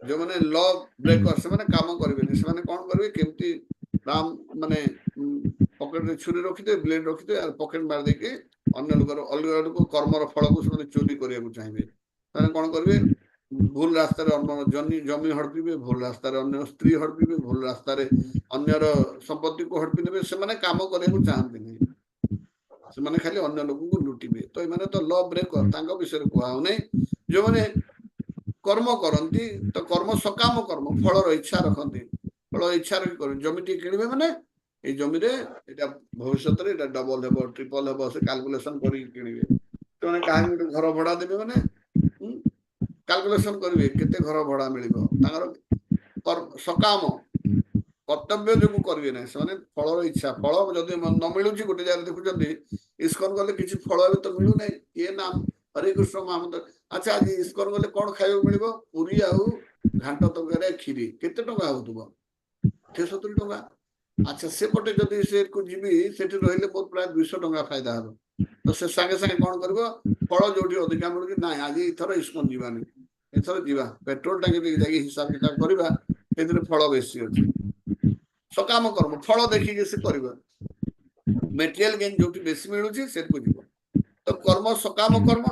जो मैंने लॉ ब्रेकर से माने काम करेंगे से माने कौन करेंगे केमती राम माने पकेट रे छुरी रखिथे ब्लेड रखिथे और पकेट मार देके अन्य लोग अलग लोग कर्मर फल को से चोरी करने चाहिए कौन करेंगे भूल रास्तार जमी हड़पे भूल रास्तार अन्य स्त्री हड़पे भूल रास्तार अन्यर संपत्ति को हड़पी ने से माने काम करने को चाहती नहीं से माने खाली अन्य लोगों को लुटिबे तो ये तो लॉ ब्रेकर तांको विषय कहा नहीं जो मैंने कर्म करती तो कर्म सकाम कर्म फलर इच्छा रखती फल इच्छा रखी कर जमी टी किणवे माने ये जमी रे एटा भविष्य रे एटा डबल हेबो ट्रिपल हेबो से कैलकुलेशन करी किणवे तो माने काहे गोटे घर भड़ा देबे माने कैलकुलेशन करिवे केते घर भड़ा मिलिबो तांगर सकाम କର୍ତ୍ତବ୍ୟ ଯୋଗୁ କରିବେ ନାହିଁ ସେମାନେ ଫଳର ଇଚ୍ଛା ଫଳ ଯଦି ନ ମିଳୁଛି ଗୋଟେ ଜାଗାରେ ଦେଖୁଛନ୍ତି ଇସ୍କନ ଗଲେ କିଛି ଫଳ ଏବେ ତ ମିଳୁନାହିଁ କିଏ ନାମ ହରେ କୃଷ୍ଣ ମହାମନ୍ତ୍ର ଆଚ୍ଛା ଆଜି ଇସ୍କନ ଗଲେ କଣ ଖାଇବାକୁ ମିଳିବ ପୁରୀ ଆଉ ଘାଣ୍ଟ ତରକାରୀ କ୍ଷୀରି କେତେ ଟଙ୍କା ହଉଥିବ 70 ଟଙ୍କା ଆଚ୍ଛା ସେପଟେ ଯଦି ସେକୁ ଯିବି ସେଠି ରହିଲେ ମୋର ପ୍ରାୟ 200 ଟଙ୍କା ଫାଇଦା ହବ ତ ସେ ସାଙ୍ଗେ ସାଙ୍ଗେ କଣ କରିବ ଫଳ ଯୋଉଠି ଅଧିକା ମିଳୁଛି ନାଇଁ ଆଜି ଏଥର ଇସ୍କନ ଯିବାନି ଏଥର ଯିବା ପେଟ୍ରୋଲ ଟାଙ୍କି ଯାଇକି ହିସାବ କିତାବ କରିବା ସେଥିରେ ଫଳ ବେଶୀ ଅଛି ସକାମ କର୍ମ ଫଳ ଦେଖିକି ସେ କରିବ ମେଟେରିଆଲ ଗେନ୍ ଯୋଉଠି ବେଶୀ ମିଳୁଛି ସେଠକୁ ଯିବ ତ କର୍ମ ସକାମ କର୍ମ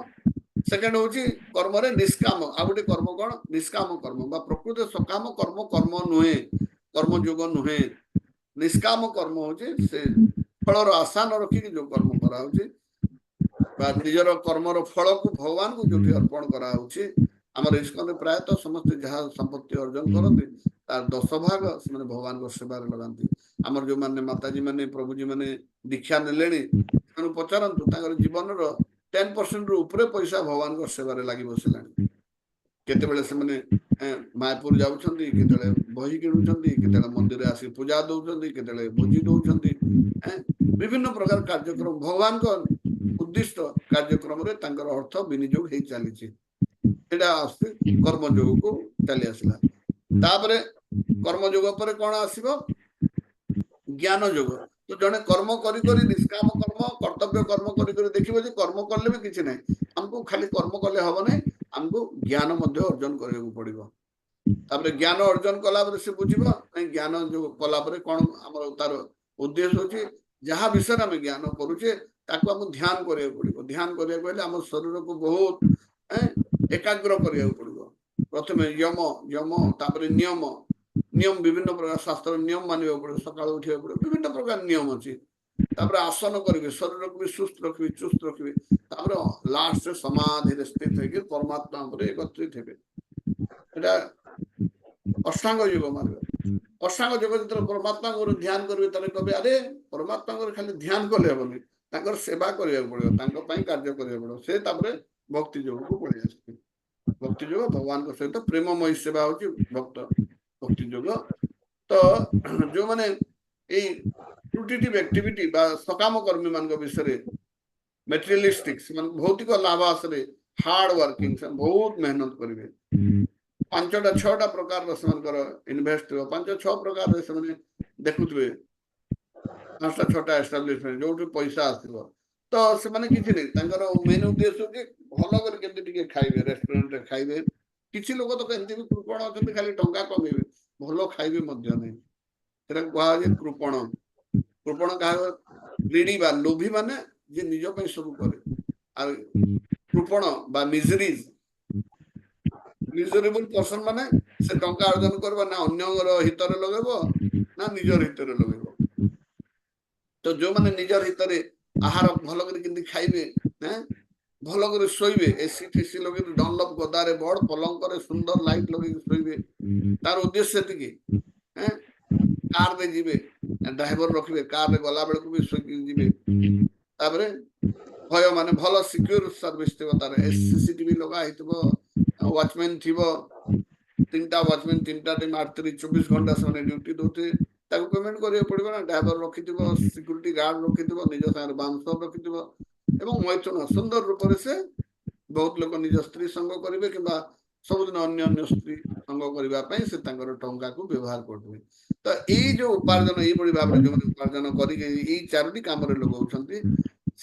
ସେକେଣ୍ଡ ହଉଛି କର୍ମରେ ନିଷ୍କାମ ଆଉ ଗୋଟେ କର୍ମ କଣ ନିଷ୍କାମ କର୍ମ ବା ପ୍ରକୃତ ସକାମ କର୍ମ କର୍ମ ନୁହେଁ କର୍ମ ଯୋଗ ନୁହେଁ ନିଷ୍କାମ କର୍ମ ହଉଛି ସେ ଫଳର ଆଶା ନ ରଖିକି ଯୋଉ କର୍ମ କରାହଉଛି ବା ନିଜର କର୍ମର ଫଳକୁ ଭଗବାନଙ୍କୁ ଯୋଉଠି ଅର୍ପଣ କରାହଉଛି ଆମର ଇସ୍କନରେ ପ୍ରାୟତଃ ସମସ୍ତେ ଯାହା ସମ୍ପତ୍ତି ଅର୍ଜନ କରନ୍ତି ତାର 10 ଭାଗ ସେମାନେ ଭଗବାନଙ୍କ ସେବାରେ ଲଗାନ୍ତି ଆମର ଯୋଉମାନେ ମାତାଜୀ ମାନେ ପ୍ରଭୁଜୀ ମାନେ ଦୀକ୍ଷା ନେଲେଣି ସେମାନଙ୍କୁ ପଚାରନ୍ତୁ ତାଙ୍କର ଜୀବନର 10% ରୁ ଉପରେ ପଇସା ଭଗବାନଙ୍କ ସେବାରେ ଲାଗି ବସିଲାଣି କେତେବେଳେ ସେମାନେ ମାୟାପୁର ଯାଉଛନ୍ତି କେତେବେଳେ ବହି କିଣୁଛନ୍ତି କେତେବେଳେ ମନ୍ଦିରରେ ଆସି ପୂଜା ଦଉଛନ୍ତି କେତେବେଳେ ଭୋଜି ଦଉଛନ୍ତି ବିଭିନ୍ନ ପ୍ରକାର କାର୍ଯ୍ୟକ୍ରମ ଭଗବାନଙ୍କ ଉଦ୍ଦିଷ୍ଟ କାର୍ଯ୍ୟକ୍ରମରେ ତାଙ୍କର ଅର୍ଥ ବିନିଯୋଗ ହେଇ ଚାଲିଛି ସେଇଟା ଆସୁଛି କର୍ମଯୋଗକୁ ଚାଲି ଆସିଲା ତାପରେ କର୍ମଯୋଗ ପରେ କଣ ଆସିବ ଜ୍ଞାନ ଯୋଗ ତ ଜଣେ କର୍ମ କରି କରି ନିଷ୍କାମ କର୍ମ କର୍ତ୍ତବ୍ୟ କର୍ମ କରି କରି ଦେଖିବ ଯେ କର୍ମ କଲେ ବି କିଛି ନାହିଁ ଆମକୁ ଖାଲି କର୍ମ କଲେ ହବ ନାହିଁ ଆମକୁ ଜ୍ଞାନ ମଧ୍ୟ ଅର୍ଜନ କରିବାକୁ ପଡିବ ତାପରେ ଜ୍ଞାନ ଅର୍ଜନ କଲା ପରେ ସେ ବୁଝିବ ଜ୍ଞାନ ଯୋଉ କଲା ପରେ କଣ ଆମର ତାର ଉଦ୍ଦେଶ୍ୟ ହଉଛି ଯାହା ବିଷୟରେ ଆମେ ଜ୍ଞାନ କରୁଛେ ତାକୁ ଆମକୁ ଧ୍ୟାନ କରିବାକୁ ପଡିବ ଧ୍ୟାନ କରିବାକୁ ହେଲେ ଆମ ଶରୀରକୁ ବହୁତ ଏକାଗ୍ର କରିବାକୁ ପଡିବ ପ୍ରଥମେ ଯମ ତାପରେ ନିୟମ ବିଭିନ୍ନ ପ୍ରକାର ଶାସ୍ତ୍ର ନିୟମ ମାନିବାକୁ ପଡିବ ସକାଳୁ ଉଠିବାକୁ ପଡିବ ବିଭିନ୍ନ ପ୍ରକାର ନିୟମ ଅଛି ତାପରେ ଆସନ କରିବେ ଶରୀରକୁ ବି ସୁସ୍ଥ ରଖିବେ ଚୁସ୍ତ ରଖିବେ ତାପରେ ଲାଷ୍ଟରେ ସମାଧିରେ ସ୍ଥିତ ହେଇକି ପରମାତ୍ମା ଉପରେ ଏକତ୍ରିତ ହେବେ ଏଟା ଅଷ୍ଟାଙ୍ଗ ଯୋଗ ମାନିବ ଅଷ୍ଟାଙ୍ଗ ଯୋଗ ଯେତେବେଳେ ପରମାତ୍ମାଙ୍କର ଧ୍ୟାନ କରିବେ ତାହେଲେ କହିବେ ଆରେ ପରମାତ୍ମାଙ୍କର ଖାଲି ଧ୍ୟାନ କଲେ ହବନି ତାଙ୍କର ସେବା କରିବାକୁ ପଡିବ ତାଙ୍କ ପାଇଁ କାର୍ଯ୍ୟ କରିବାକୁ ପଡିବ ସେ ତାପରେ ଭକ୍ତି ଯୋଗକୁ ପଳେଇ ଆସିବେ ଭକ୍ତି ଯୋଗ ଭଗବାନଙ୍କ ସହିତ ପ୍ରେମମୟୀ ସେବା ହଉଛି ଭକ୍ତି ଯୋଗ ତ ଯୋଉମାନେ ଏଇ ଟ୍ରୁଟିଟିଭ ଆକ୍ଟିଭିଟି ବା ସକାମ କର୍ମୀ ମାନଙ୍କ ବିଷୟରେ ମେଟେରିଆଲିଷ୍ଟିକ ସେମାନେ ଭୌତିକ ଲାଭ ଆଶରେ ହାର୍ଡ ୱାର୍କିଂ ସେମାନେ ବହୁତ ମେହନତ କରିବେ 5ଟା 6ଟା ପ୍ରକାରର ସେମାନଙ୍କର ଇନଭେଷ୍ଟ ଥିବ 5-6 ପ୍ରକାରରେ ସେମାନେ ଦେଖୁଥିବେ 5ଟା 6ଟା ଏଷ୍ଟାବ୍ଲିଶମେଣ୍ଟ ଯୋଉଠି ପଇସା ଆସିବ ତ ସେମାନେ କିଛି ନାହିଁ ତାଙ୍କର ମେନ୍ ଉଦ୍ଦେଶ୍ୟ ହଉଛି ଭଲ କରି କେମିତି ଟିକେ ଖାଇବେ ରେଷ୍ଟୁରାଣ୍ଟରେ ଖାଇବେ କିଛି ଲୋକ ତ ଏମିତି ବି କୃପଣ ଅଛନ୍ତି ଖାଲି ଟଙ୍କା କମେଇବେ ଭଲ ଖାଇବେ ମଧ୍ୟ ନାହିଁ ସେଟାକୁ କୁହାଯାଏ କୃପଣ କାହା ଗ୍ରୀଡି ବା ଲୋଭୀ ମାନେ ଯେ ନିଜ ପାଇଁ ସବୁ କରେ ଆଉ କୃପଣ ବା ମିଜରେବୁଲ ପର୍ସନ ମାନେ ସେ ଟଙ୍କା ଅର୍ଜନ କରିବ ନା ଅନ୍ୟର ହିତରେ ଲଗେଇବ ନା ନିଜର ହିତରେ ଲଗେଇବ ତ ଯୋଉମାନେ ନିଜର ହିତରେ ଆହାର ଭଲ କରି କେମିତି ଖାଇବେ ଭଲ କରି ଶୋଇବେ ଏସି ଫେସି ଲଗେଇ ଡନଲପ ଗଦାରେ ବଡ ପଲଙ୍କରେ ସୁନ୍ଦର ଲାଇଟ ଲଗେଇକି ଶୋଇବେ ତାର ଉଦ୍ଦେଶ୍ୟ ସେତିକି କାରରେ ଯିବେ ଡ୍ରାଇଭର ରଖିବେ କାରରେ ଗଲା ବେଳକୁ ବି ଶୋଇକି ଯିବେ ତାପରେ ଭୟ ମାନେ ଭଲ ସିକ୍ୟୁର ସର୍ଭିସ ଥିବ ତାର ସିସିଟିଭି ଲଗା ହେଇଥିବ ୱାଚମ୍ୟାନ ଥିବ 3ଟା ୱାଚମ୍ୟାନ 3ଟା ଟିମ୍ 24 ଘଣ୍ଟା ସେମାନେ ଡ୍ୟୁଟି ଦଉଥିବେ ତାକୁ ପେମେଣ୍ଟ କରିବାକୁ ପଡିବ ନା ଡ୍ରାଇଭର ରଖିଥିବ ସିକ୍ୟୁରିଟି ଗାର୍ଡ ରଖିଥିବ ନିଜ ସାଙ୍ଗରେ ବାଉନ୍ସର ରଖିଥିବ ଏବଂ ମୈଥୁନ ସୁନ୍ଦର ରୂପରେ ସେ ବହୁତ ଲୋକ ନିଜ ସ୍ତ୍ରୀ ସଙ୍ଗ କରିବେ କିମ୍ବା ସବୁଦିନ ଅନ୍ୟ ସ୍ତ୍ରୀ ସଙ୍ଗ କରିବା ପାଇଁ ସେ ତାଙ୍କର ଟଙ୍କାକୁ ବ୍ୟବହାର କରୁଥିବେ ତ ଏଇ ଯୋଉ ଉପାର୍ଜନ ଏଇଭଳି ଭାବରେ ଯୋଉମାନେ ଉପାର୍ଜନ କରିକି ଏଇ 4ଟି କାମରେ ଲଗାଉଛନ୍ତି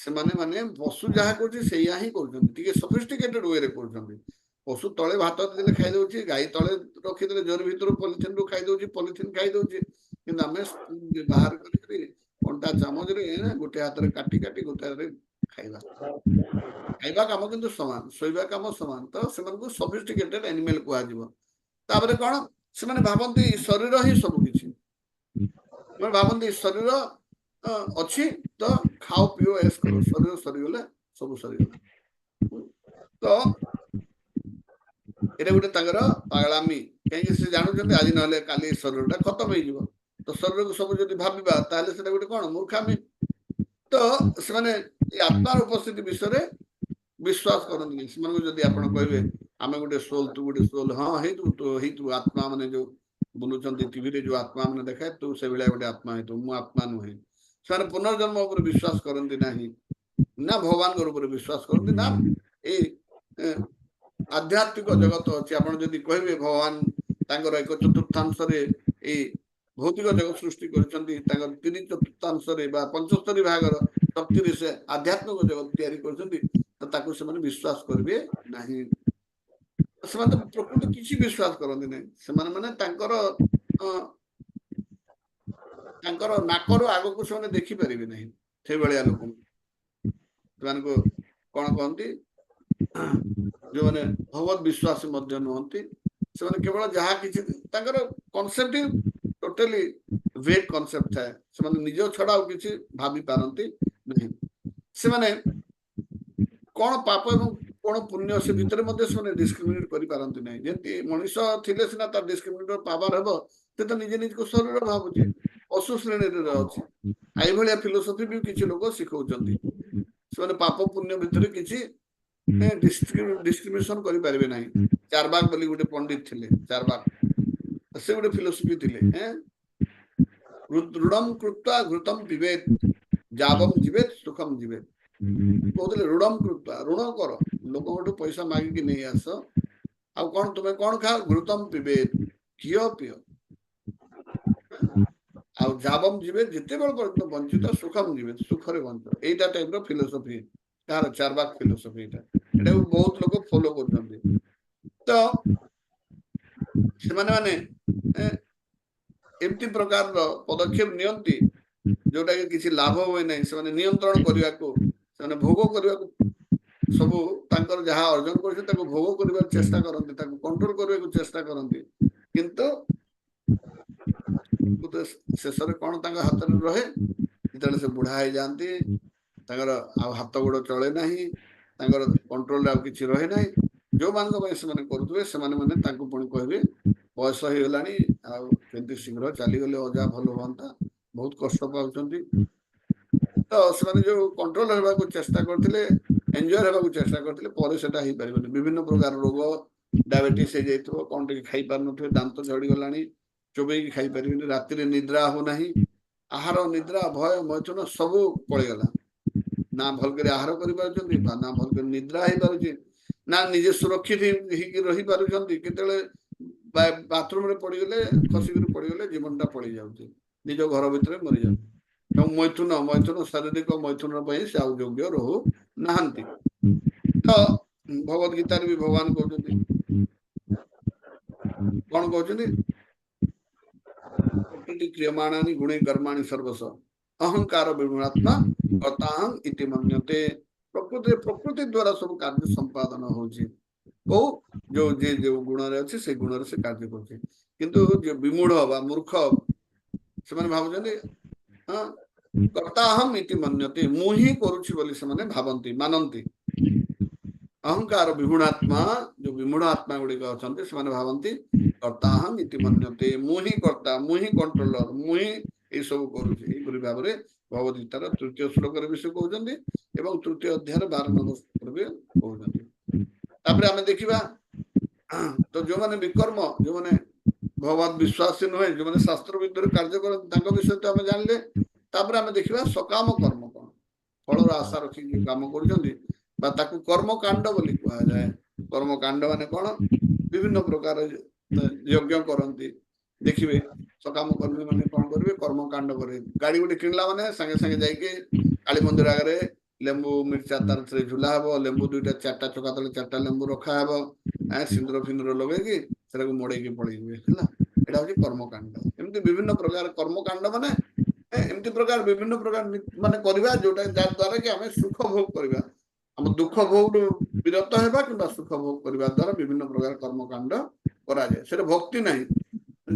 ସେମାନେ ମାନେ ପଶୁ ଯାହା କରୁଛି ସେଇଆ ହିଁ କରୁଛନ୍ତି ଟିକେ ସଫିଷ୍ଟିକେଟେଡ ୱେରେ କରୁଛନ୍ତି ପଶୁ ତଳେ ଭାତ ଦେଲେ ଖାଇଦଉଛି ଗାଈ ତଳେ ରଖିଦେଲେ ଜରି ଭିତରୁ ପଲିଥିନରୁ ଖାଇଦଉଛି ପଲିଥିନ ଖାଇଦଉଛି କିନ୍ତୁ ଆମେ ବାହାର କରିକି କଣ୍ଟା ଚାମଚରେ ଗୋଟେ ହାତରେ କାଟି ଗୋଟେ ହାତରେ ଖାଇବା କାମ କିନ୍ତୁ ସମାନ ଶୋଇବା କାମ ସମାନ ତ ସେମାନଙ୍କୁ ସଫିଷ୍ଟିକେଟେଡ ଆନିମାଲ କୁହାଯିବ ତାପରେ କଣ ସେମାନେ ଭାବନ୍ତି ଶରୀର ହିଁ ସବୁ କିଛି ସେମାନେ ଭାବନ୍ତି ଶରୀର ଅଛି ତ ଖାଅ ପିଅ ଏସ କର ଶରୀର ସରିଗଲେ ସବୁ ସରିଗଲା ତ ଏଇଟା ଗୋଟେ ତାଙ୍କର ପାଗଳାମି କାହିଁକି ସେ ଜାଣୁଛନ୍ତି ଆଜି ନହେଲେ କାଲି ଶରୀରଟା ଖତମ ହେଇଯିବ ତ ଶରୀରକୁ ସବୁ ଯଦି ଭାବିବା ତାହେଲେ ସେଟା ଗୋଟେ କଣ ମୂର୍ଖାମି ତ ସେମାନେ ଏଇ ଆତ୍ମାର ଉପସ୍ଥିତି ବିଷୟରେ ବିଶ୍ୱାସ କରନ୍ତିନି ସେମାନଙ୍କୁ ଯଦି ଆପଣ କହିବେ ଆମେ ଗୋଟେ ସୋଲ ତୁ ଗୋଟେ ସୋଲ ହଁ ହେଇଥିବୁ ଆତ୍ମା ମାନେ ଯୋଉ ବୁଲୁଛନ୍ତି ଟିଭିରେ ଯୋଉ ଆତ୍ମା ମାନେ ଦେଖାଏ ତୁ ସେଭଳିଆ ଗୋଟେ ଆତ୍ମା ହେଇଥିବୁ, ମୁଁ ଆତ୍ମା ନୁହେଁ। ସେମାନେ ପୁନର୍ଜନ୍ମ ଉପରେ ବିଶ୍ୱାସ କରନ୍ତି ନାହିଁ, ନା ଭଗବାନଙ୍କ ଉପରେ ବିଶ୍ୱାସ କରନ୍ତି, ନା ଏଇ ଆଧ୍ୟାତ୍ମିକ ଜଗତ ଅଛି। ଆପଣ ଯଦି କହିବେ ଭଗବାନ ତାଙ୍କର 1/4 ଏଇ ଭୌତିକ ଜଗତ ସୃଷ୍ଟି କରିଛନ୍ତି, ତାଙ୍କର 3/4 ବା 75 ଭାଗର ଶକ୍ତିରେ ସେ ଆଧ୍ୟାତ୍ମିକ ଜଗତ ତିଆରି କରିଛନ୍ତି, ତ ତାକୁ ସେମାନେ ବିଶ୍ୱାସ କରିବେ ନାହିଁ। ସେମାନେ ତ ପ୍ରକୃତ କିଛି ବିଶ୍ୱାସ କରନ୍ତି ନାହିଁ। ସେମାନେ ମାନେ ତାଙ୍କର ନାକରୁ ଆଗକୁ ସେମାନେ ଦେଖିପାରିବେ ନାହିଁ। ସେଇଭଳିଆ ଲୋକ ସେମାନଙ୍କୁ କଣ କହନ୍ତି, ଯୋଉମାନେ ଭଗବତ ବିଶ୍ୱାସୀ ମଧ୍ୟ ନୁହନ୍ତି। ସେମାନେ କେବଳ ଯାହା କିଛି ତାଙ୍କର କନସେପ୍ଟ ଟୋଟାଲି ଭେଗ କନସେପ୍ଟ ଥାଏ। ସେମାନେ ନିଜ ଛଡା ଆଉ କିଛି ଭାବି ପାରନ୍ତି ନାହିଁ। ସେମାନେ କଣ ପାପ ଏବଂ କଣ ପୁଣ୍ୟ ସେ ଭିତରେ ମଧ୍ୟ ସେମାନେ ଡିସ୍କ୍ରିମିନେଟ କରିପାରନ୍ତି ନାହିଁ। ଯେମିତି ମଣିଷ ଥିଲେ ସିନା ତାର ଡିସ୍କ୍ରିମିନେଟ ପାୱାର ହେବ, ସେ ତ ନିଜେ ନିଜକୁ ଶରୀର ଭାବୁଛି, ପଶୁ ଶ୍ରେଣୀରେ ଅଛି। ଏଇଭଳିଆ ଫିଲୋସଫି ବି କିଛି ଲୋକ ଶିଖଉଛନ୍ତି। ସେମାନେ ପାପ ପୁଣ୍ୟ ଭିତରେ କିଛି ଡିସ୍କ୍ରିମିନେସନ କରିପାରିବେ ନାହିଁ। ଚାରବାକ ବୋଲି ଗୋଟେ ପଣ୍ଡିତ ଥିଲେ, ଚାରବାକ, ସେ ଗୋଟେ ଫିଲୋସଫି ଥିଲେ। ଋଣମ୍ କୃତ୍ୱା ଘୃତମ୍ ପିବେତ୍ ଯାବମ୍ ଜୀବେତ୍ ସୁଖମ୍ ଜୀବେତ୍। କହୁଥିଲେ ଋଣମ୍ କୃତ୍ୱା, ଋଣ କର, ଲୋକଙ୍କଠୁ ପଇସା ମାଗିକି ନେଇ ଆସ, ଆଉ କଣ ତୁମେ କଣ ଖାଅ, ଘୃତମ୍ ପିବେତ୍, ଘିଅ ପିଅ, ଆଉ ଯାବମ୍ ଜୀବେତ୍, ଯେତେବେଳେ ପର୍ଯ୍ୟନ୍ତ ବଞ୍ଚିତ ସୁଖମ୍ ଜୀବେତ୍, ସୁଖରେ ବଞ୍ଚ। ଏଇଟା ଟାଇପର ଫିଲୋସଫି କାହାର, ଚାରବାକ ଫିଲୋସଫି। ଏଟାକୁ ବହୁତ ଲୋକ ଫଲୋ କରୁଛନ୍ତି। ତ ସେମାନେ ମାନେ ଏମିତି ପ୍ରକାରର ପଦକ୍ଷେପ ନିଅନ୍ତି ଯୋଉଟା କି କିଛି ଲାଭ ହୁଏ ନାହିଁ। ସେମାନେ ନିୟନ୍ତ୍ରଣ କରିବାକୁ, ସେମାନେ ଭୋଗ କରିବାକୁ, ସବୁ ତାଙ୍କର ଯାହା ଅର୍ଜନ କରୁଛନ୍ତି ତାକୁ ଭୋଗ କରିବାକୁ ଚେଷ୍ଟା କରନ୍ତି, ତାକୁ କଣ୍ଟ୍ରୋଲ କରିବାକୁ ଚେଷ୍ଟା କରନ୍ତି। କିନ୍ତୁ ଶେଷରେ କଣ ତାଙ୍କ ହାତରେ ରହେ, ଯେତେବେଳେ ସେ ବୁଢା ହେଇଯାଆନ୍ତି, ତାଙ୍କର ଆଉ ହାତ ଗୋଡ ଚଳେ ନାହିଁ, ତାଙ୍କର କଣ୍ଟ୍ରୋଲରେ ଆଉ କିଛି ରହେ ନାହିଁ। ଯୋଉମାନଙ୍କ ପାଇଁ ସେମାନେ କରୁଥିବେ, ସେମାନେ ମାନେ ତାଙ୍କୁ ପୁଣି କହିବେ ବୟସ ହେଇଗଲାଣି, ଆଉ କେମିତି ଶୀଘ୍ର ଚାଲିଗଲେ ଅଜା ଭଲ ହୁଅନ୍ତା, ବହୁତ କଷ୍ଟ ପାଉଛନ୍ତି। ତ ସେମାନେ ଯୋଉ କଣ୍ଟ୍ରୋଲ ହେବାକୁ ଚେଷ୍ଟା କରିଥିଲେ, ଏନ୍ଜୟ ହେବାକୁ ଚେଷ୍ଟା କରିଥିଲେ, ପରେ ସେଟା ହେଇପାରିବନି। ବିଭିନ୍ନ ପ୍ରକାର ରୋଗ, ଡାଇବେଟିସ୍ ହେଇଯାଇଥିବ, କଣ ଟିକେ ଖାଇପାରୁନଥିବେ, ଦାନ୍ତ ଝଡିଗଲାଣି, ଚୋବେଇକି ଖାଇପାରିବେନି, ରାତିରେ ନିଦ୍ରା ହଉନାହିଁ, ଆହାର ନିଦ୍ରା ଭୟ ମୈଥୁନ ସବୁ ପଳେଇଗଲା। ନା ଭଲକରି ଆହାର କରିପାରୁଛନ୍ତି, ନା ଭଲକରି ନିଦ୍ରା ହେଇପାରୁଛି, ନା ନିଜେ ସୁରକ୍ଷିତ ହେଇକି ରହିପାରୁଛନ୍ତି। କେତେବେଳେ ବାଥରୁମରେ ପଡିଗଲେ, ଖସିକିରି ପଡିଗଲେ ଜୀବନଟା ପଳେଇ ଯାଉଛି, ନିଜ ଘର ଭିତରେ ମରିଯାଉଛି। ଏବଂ ମୈଥୁନ ଶାରୀରିକ ମୈଥୁନ ପାଇଁ ସେ ଆଉ ଯୋଗ୍ୟ ରହୁ ନାହାନ୍ତି। ତ ଭଗବତ ଗୀତାରେ ବି ଭଗବାନ କହୁଛନ୍ତି, କଣ କହୁଛନ୍ତି, ପ୍ରକୃତି କ୍ରିୟମାଣାନି ଗୁଣେ କର୍ମାଣି ସର୍ବସ ଅହଙ୍କାର ବିମୂଢାତ୍ମା କର୍ତ୍ତାହଂ ଇତି ମନ୍ୟତେ। ପ୍ରକୃତି ଦ୍ଵାରା ସବୁ କାର୍ଯ୍ୟ ସମ୍ପାଦନ ହଉଛି। କୋଉ ଯୋଉ ଗୁଣରେ ଅଛି ସେଇ ଗୁଣରେ ସେ କାର୍ଯ୍ୟ କରୁଛି। କିନ୍ତୁ ଯେ ବିମୂଢ ବା ମୂର୍ଖ, ସେମାନେ ଭାବୁଛନ୍ତି କର୍ତ୍ତାହଂ ଇତି ମନ୍ୟତେ, ମୁଁ ହିଁ କରୁଛି ବୋଲି ସେମାନେ ଭାବନ୍ତି, ମାନନ୍ତି। ଅହଙ୍କାର ବିମୂଢାତ୍ମା, ଯୋଉ ବିମୂଢ ଆତ୍ମା ଗୁଡିକ ଅଛନ୍ତି, ସେମାନେ ଭାବନ୍ତି କର୍ତ୍ତାହଂ ଇତି ମନ୍ୟତେ, ମୁଁ ହିଁ କର୍ତ୍ତା, ମୁଁ ହିଁ କଣ୍ଟ୍ରୋଲର, ମୁଁ ହିଁ ଏଇ ସବୁ କରୁଛି। ଏଇପରି ଭାବରେ ଭଗବତ ଗୀତାର 3ୟ ଶ୍ଲୋକରେ ବି ସେ କହୁଛନ୍ତି, ଏବଂ 3ୟ ଅଧ୍ୟାୟର 12 ନମ୍ବର ଶ୍ଲୋକରେ ବି କହୁଛନ୍ତି। ତାପରେ ଆମେ ଦେଖିବା, ତ ଯୋଉମାନେ ବିକର୍ମ, ଯୋଉମାନେ ଭଗବତ ବିଶ୍ୱାସୀ ନୁହେଁ, ଯୋଉମାନେ ଶାସ୍ତ୍ର ଭିତରେ କାର୍ଯ୍ୟ କରନ୍ତି, ତାଙ୍କ ବିଷୟରେ ତ ଆମେ ଜାଣିଲେ। ତାପରେ ଆମେ ଦେଖିବା ସକାମ କର୍ମ କଣ, ଫଳର ଆଶା ରଖିକି କାମ କରୁଛନ୍ତି, ବା ତାକୁ କର୍ମକାଣ୍ଡ ବୋଲି କୁହାଯାଏ। କର୍ମକାଣ୍ଡ ମାନେ କଣ, ବିଭିନ୍ନ ପ୍ରକାର ଯଜ୍ଞ କରନ୍ତି। ଦେଖିବେ ସକାମ କର୍ମୀ ମାନେ କଣ କରିବେ, କର୍ମକାଣ୍ଡ କରିବେ। ଗାଡି ଗୋଟେ କିଣିଲା ମାନେ ସାଙ୍ଗେ ସାଙ୍ଗେ ଯାଇକି କାଳୀ ମନ୍ଦିର ଆଗରେ ଲେମ୍ବୁ ମିର୍ଚା ତାର ଝୁଲା ହବ, ଲେମ୍ବୁ 2ଟା 4ଟା ଚକା ତଳେ 4ଟା ଲେମ୍ବୁ ରଖାହବ, ସିନ୍ଦୁର ଫିନ୍ଦୁର ଲଗେଇକି ସେଟାକୁ ମୋଡେଇକି ପଳେଇଯିବେ, ହେଲା। ଏଇଟା ହଉଛି କର୍ମକାଣ୍ଡ। ଏମିତି ବିଭିନ୍ନ ପ୍ରକାର କର୍ମକାଣ୍ଡ ମାନେ ଏମିତି ପ୍ରକାର ବିଭିନ୍ନ ପ୍ରକାର ମାନେ କରିବା, ଯୋଉଟା ଯାହା ଦ୍ଵାରା କି ଆମେ ସୁଖ ଭୋଗ କରିବା, ଆମ ଦୁଃଖ ଭୋଗରୁ ବିରତ ହେବା, କିମ୍ବା ସୁଖ ଭୋଗ କରିବା ଦ୍ଵାରା ବିଭିନ୍ନ ପ୍ରକାର କର୍ମକାଣ୍ଡ କରାଯାଏ। ସେଟା ଭକ୍ତି ନାହିଁ।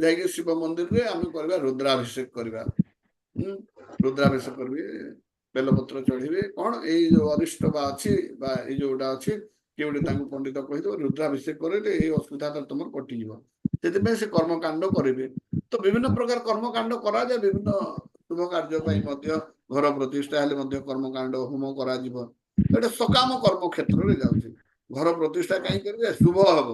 ଯାଇକି ଶିବ ମନ୍ଦିରରେ ଆମେ କରିବା ରୁଦ୍ରାଭିଷେକ କରିବା, ରୁଦ୍ରାଭିଷେକ କରିବେ, ବେଲପତ୍ର ଚଢିବେ, କଣ ଏଇ ଯୋଉ ଅରିଷ୍ଟ ବା ଅଛି, ବା ଏଇ ଯୋଉଟା ଅଛି, କିଏ ଗୋଟେ ତାଙ୍କୁ ପଣ୍ଡିତ କହିଦେବ ରୁଦ୍ରାଭିଷେକ କରିଲେ ଏଇ ଅସୁବିଧା ତମର କଟିଯିବ। ସେଥିପାଇଁ ସେ କର୍ମକାଣ୍ଡ କରିବେ। ତ ବିଭିନ୍ନ ପ୍ରକାର କର୍ମକାଣ୍ଡ କରାଯାଏ, ବିଭିନ୍ନ ଶୁଭ କାର୍ଯ୍ୟ ପାଇଁ ମଧ୍ୟ, ଘର ପ୍ରତିଷ୍ଠା ହେଲେ ମଧ୍ୟ କର୍ମକାଣ୍ଡ ହୋମ କରାଯିବ। ଏଇଟା ସକାମ କର୍ମ କ୍ଷେତ୍ରରେ ଯାଉଛି। ଘର ପ୍ରତିଷ୍ଠା କାହିଁ କରିବେ, ଶୁଭ ହବ,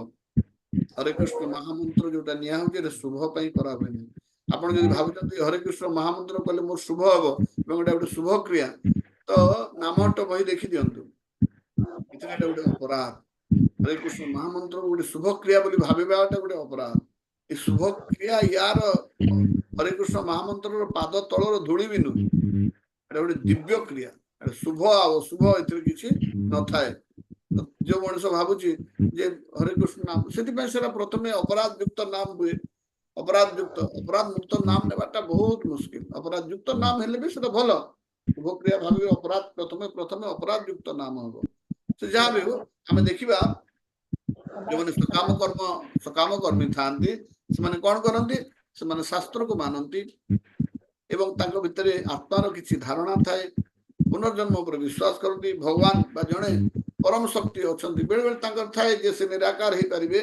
हरे कृष्ण महामंत्र जोटा निया होची एटा शुभ पई करा होनी आपण जदि भाबुचंती हरे कृष्ण महामंत्र कले मोर शुभ हबो एवं एटा गोटे शुभ क्रिया तो नामहट्ट बही देखि दियंतु इतने एटा गोटे अपराध हरे कृष्ण महामंत्र गोटे शुभ क्रिया बोली भाबिबाटा गोटे अपराध ए शुभ क्रिया यार हरे कृष्ण महामंत्र पाद तलर धूली भी नुहे एटा गोटे दिव्य क्रिया एटा शुभ आ अशुभ एथिरे किछि न थाए जो मनुष्य भाबुची जे हरे कृष्ण नाम सेति सेरा प्रथमे अपराध युक्त नाम हुए अपराध मुक्त नाम नेबाटा बहुत मुश्किल अपराध युक्त नाम हेले भी सेटा भलो शुभ क्रिया भाबी अपराध प्रथमे अपराध युक्त नाम हबो से जहाँ भी हो हमें देखिबा जो माने सकाम कर्मी थांती से माने कोन करंती से माने शास्त्र को मानंती एवं तांको भितरे आत्मार किछि धारणा थाए पुनर्जन्म पर विश्वास करती भगवान बा जणे परम शक्ति अछंती बेले बेले तांकर थाए जे से निराकार हे परिबे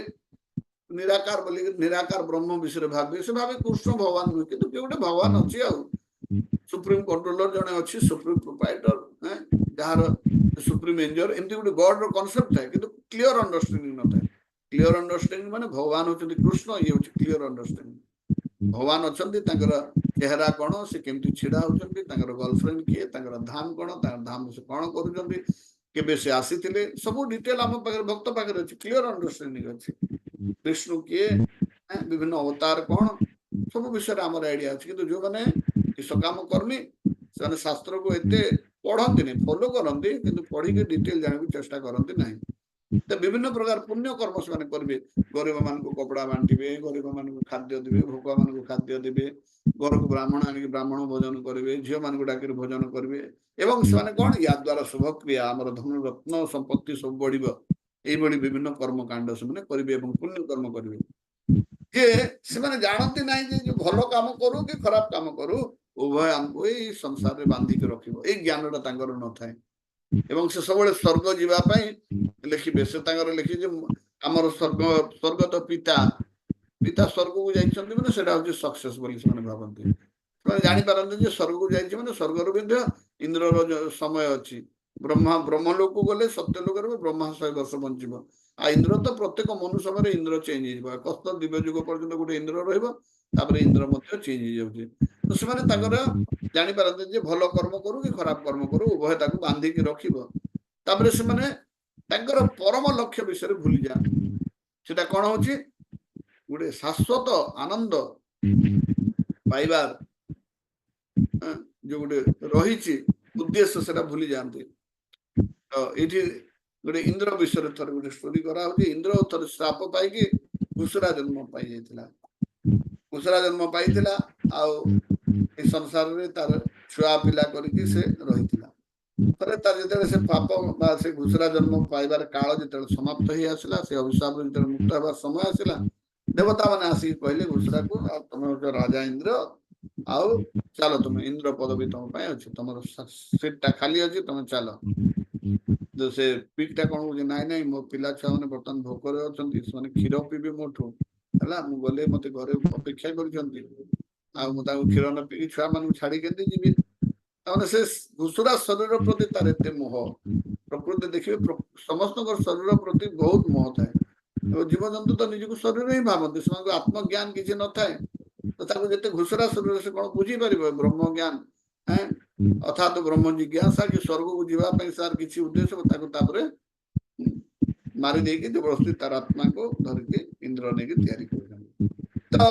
निराकार बोली निराकार ब्रह्म विषय भाबे से भाबे कृष्ण भगवान हुए किंतु गोटे भगवान अछि आ सुप्रीम कंट्रोलर जणे अछि सुप्रीम प्रोप्राइटर जहार सुप्रीम एंजर एमती गोटे गॉड रो कांसेप्ट है किंतु क्लियर अंडरस्टैंडिंग न थाए क्लियर अंडरस्टैंडिंग माने भगवान होचंती कृष्ण ये होची क्लियर अंडरस्टैंडिंग भगवान अछंती तांकर चेहरा कोन से केमती छिडा होचंती तांकर गर्लफ्रेंड किए तांकर धाम कोन तांकर धाम से कोन करूचंती केबे से आसीथिले सब डिटेल हम पाकर भक्त पाकर अछि क्लियर अंडरस्टैंडिंग अछि विष्णु किए विभिन्न अवतार कोन सब विषय हमर आइडिया अछि किंतु जो माने सकाम कर्मी से शास्त्र को एते पढ़ती नहीं फॉलो करती किंतु पढ़ी के डिटेल जानने चेष्टा करती नहीं तो विभिन्न प्रकार पुण्य कर्म से करेंगे गरीब मान को कपड़ा बांटे गरीब मान को खाद्य देवे भोक मान को खाद्य देवे घर को ब्राह्मण आनिक ब्राह्मण भोजन करेंगे झील मान को डाक भोजन करेंगे एवं से कौन या द्वारा शुभ क्रिया आम धन रत्न संपत्ति सब बढ़ ये विभिन्न कर्म कांड से करेंगे पुण्य कर्म करेंगे जे से जानती ना जो भल काम करू कि खराब काम करू उभय हमको यही संसार में बांधिक रखिबो ए ज्ञानटा तांकर न थाए एवं से सबले स्वर्ग जीवा पई लिखिबे से तांकर लिखि जे हमर स्वर्ग तो पिता स्वर्ग को जाइछन्ती माने सेटा होची सक्सेस बोली से माने भाबन्ती माने जानि पारन्ती जे स्वर्ग को जाइछि माने स्वर्ग रो विद्या इंद्र रो समय अछि ब्रह्मलोक को गले सत्य लोक रे ब्रह्मा 100 वर्ष बंचिबो आ इंद्र तो प्रत्येक मनुष्य समय इंद्र चेंज होइबो कस्त दिव्य युग पर्यंत गोटे इंद्र रहइबो तापर इंद्र मध्य चेंज हो जाउछि तो से माने ताकर जानि पारन्ते जे भलो कर्म करू कि खराब कर्म करू उभय ताकू बांधी के रखिबो तापर से माने ताकर परम लक्ष्य विषय रे भूली जा सेटा कोन होछि गोटे शाश्वत आनंद पाइबार जो गोटे रहिछि उद्देश्य सेटा भूली जानते तो एठी गोटे इंद्र विषय थोड़े गोटे स्टोरी करा होछि इंद्र थोड़े श्राप पाई कि घुसरा जन्म पाई जाइतिला घुसरा जन्म पाइतिला आ संसार में तार छुआ पिला करके से रहितिला थरे तार जेते से पाप बा से घुसरा जन्म पाइबार काल जेते समाप्त ही आसला से अभिशाप जेते मुक्त होबार समय आसला देवता माने आसी कहले घुसरा को तुम राजा इंद्र आओ चलो तुम इंद्र पदवी तुम पाए अछि तुमर सीटटा खाली अछि तुम चलो जो से पीकटा कोन जे नाइ नाइ मो पिला छुआ माने बर्तन भोकर अछंती माने खीर पीबे मोठो हला मु गले मते घरे अपेक्षा करछंती आ मु ताको खीर न पी छुआ मानु छाडी केते जीबी ताने से घुसरा शरीर प्रति तार एते मोह प्रकृति देखिबे समस्त शरीर प्रति बहुत मोह थाए जीव जंतु तो निजको शरीर ही भावती से आत्मज्ञान किसी न थाए तो ताको जेते घुसरा शरीर से कोन बुझी परिबो ब्रह्म ज्ञान हैं अर्थात ब्रह्म जिज्ञासा कि स्वर्ग को जीवा पई सार किसी उद्देश्य ताको तापरे मारी दे के जबरदस्ती तार आत्मा को धर के इंद्र ने के तैयारी करछन तो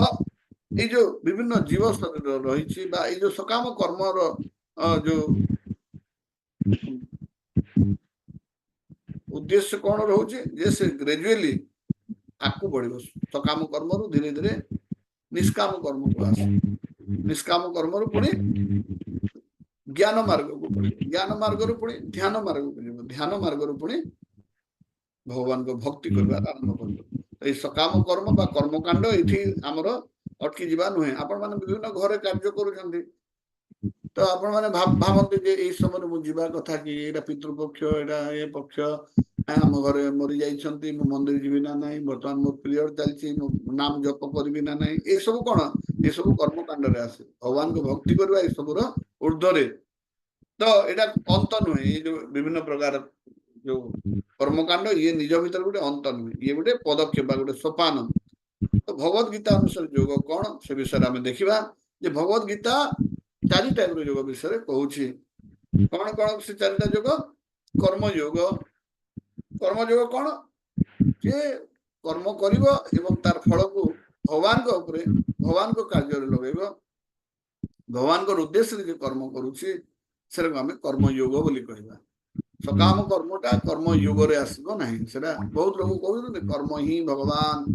ये जो विभिन्न जीव शरीर रही बा ये जो सकाम कर्म जो उद्देश्य कौन रोचे जैसे ग्रेजुअली आकु बढ़िबो सकाम कर्म रु धीरे धीरे निष्काम कर्म को आसे निष्काम कर्म रु पुणी ज्ञान मार्ग को पुणी ज्ञान मार्ग रु पुणी ध्यान मार्ग को जीवो ध्यान मार्ग रु पुणी भगवान को भक्ति करबा आरंभ करबो ए सकाम कर्म बा कर्मकांड एठी हमर अटकी जीवा नुहे आपण माने विभिन्न घरे कार्य करूछन्ती तो आपण माने भावन्ते जे ए समय मु जीवा कथा कि एटा पितृपक्ष एटा ए पक्ष हम घरे मरि जाइछन्ती मु मंदिर जीवी ना नाही वर्तमान मो पीरियड चलछि नाम जप करबी ना नाही ए सब कोन ए सब कर्मकांड रे आसे भगवान को भक्ति करबा ए सब रो ऊर्ध्व रे तो एटा अंत नुहे ए जो विभिन्न प्रकार जो कर्मकांड ये निज भीतर गोटे अंत नुहे ये गोटे पदक्षेप गोटे सोपान तो भगवत गीता अनुसार योग कौन से विषय आम देखा जे भगवत गीता चारि टाइप योग विषय कहूँ कौन कौन से चारिटा योग कर्मयोग कौन जे कर्म करिवो एवं तार फल को भगवान को ऊपर भगवान को कार्य लगेब भगवान को उद्देश्य जो कर्म करुचे से आम कर्मयोग बोली कहवा सकाम कर्मटा कर्म योग रे आसबो नहीं सेटा बहुत लोग कहउछन कर्म ही भगवान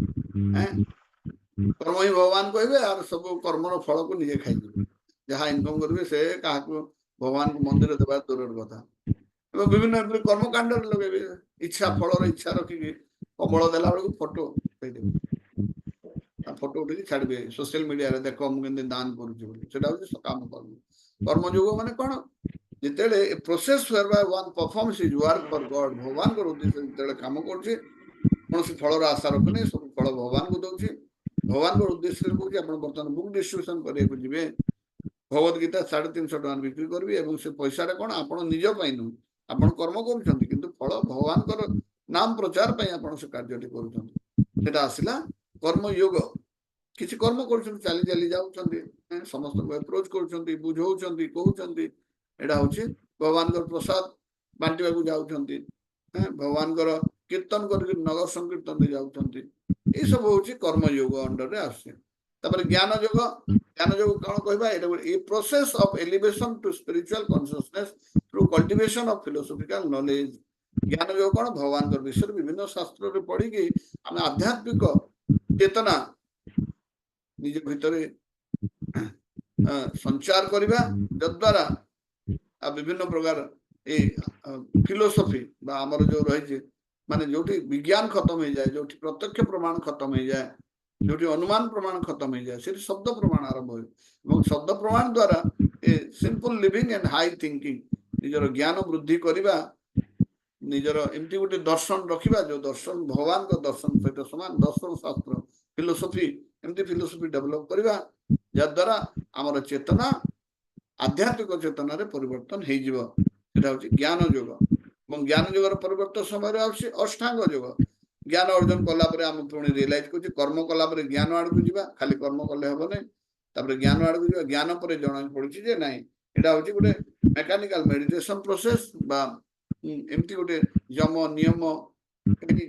कर्म ही भगवान कहबे और सब कर्मर फल को निजे खाइबे जहाँ इनकम करबे से काहाको भगवान को मंदिर देबा दूरर कथा एवं विभिन्न कर्म कांड लगेबे इच्छा फलर इच्छा रखिके कमल देला बेलू फोटो फोटो उठे छाड़बे सोशल मीडिया रे देखो मु केंदे दान करूची बोली सेटा होची सकाम कर्म कर्मयोग माने कोन जितेले process whereby one performs his work for God भगवान को उद्देश्य जितेले काम करछे कोनसी फलर आशा रखने सब फल भगवान को दउची भगवान को उद्देश्य को अपन वर्तमान बुक डिस्ट्रीब्यूशन करे को जिवे भगवत गीता 350 टका बिक्री करबी एवं से पैसा रे कोन आपण निज पई नु आपण कर्म करूछंती किंतु फल भगवान को नाम प्रचार पई आपण से कार्यटी करूछंती सेटा आसिला कर्म योग किसी कर्म करूछंती चाली चाली जाउछंती समस्त को अप्रोच करूछंती बुझाउछंती कहउछंती एडा होची भगवान को प्रसाद बांटिबा को जाउछंती भगवान को कीर्तन करके नगर संकीर्तन दे जाउछंती ए सब होची कर्म योग अंडर रे आसे तापर ज्ञान योग कौन कहबा a process of elevation to spiritual consciousness through cultivation of philosophical knowledge gyan yoga कौन भगवान को विषय विभिन्न शास्त्र रे पढ़ी कि हम आध्यात्मिक चेतना निज भितरे संचार करिबा जद्वारा विभिन्न प्रकार ए फिलोसॉफी बा हमर जो रही माने जोटी विज्ञान खत्म हो जाए जोटी प्रत्यक्ष प्रमाण खत्म हो जाए जोटी अनुमान प्रमाण खत्म हो जाए से शब्द प्रमाण आरंभ हो शब्द प्रमाण द्वारा a simple living and high thinking निजर ज्ञान वृद्धि करबा निजर एमती गोटे दर्शन रखिबा जो दर्शन भगवान को दर्शन सहित समान दर्शन शास्त्र फिलोसॉफी एमती फिलोसॉफी डेवलप करबा जद्वारा हमर चेतना आध्यात्मिक चेतना रे परिवर्तन हो जिवो सेटा होची ज्ञान योग और ज्ञान योग परिवर्तन समय आउछि अष्टांग योग ज्ञान अर्जन कला परे हम पुणी रियलाइज करछि कर्म कला परे ज्ञान आड़ को जिबा खाली कर्म कले हबो नै तापर ज्ञान आड़ को जिबा ज्ञान परे जणा पड़छि जे नै एटा होछि गोटे मेकानिकल मेडिटेशन प्रोसेस बा एमती गोटे यम नियम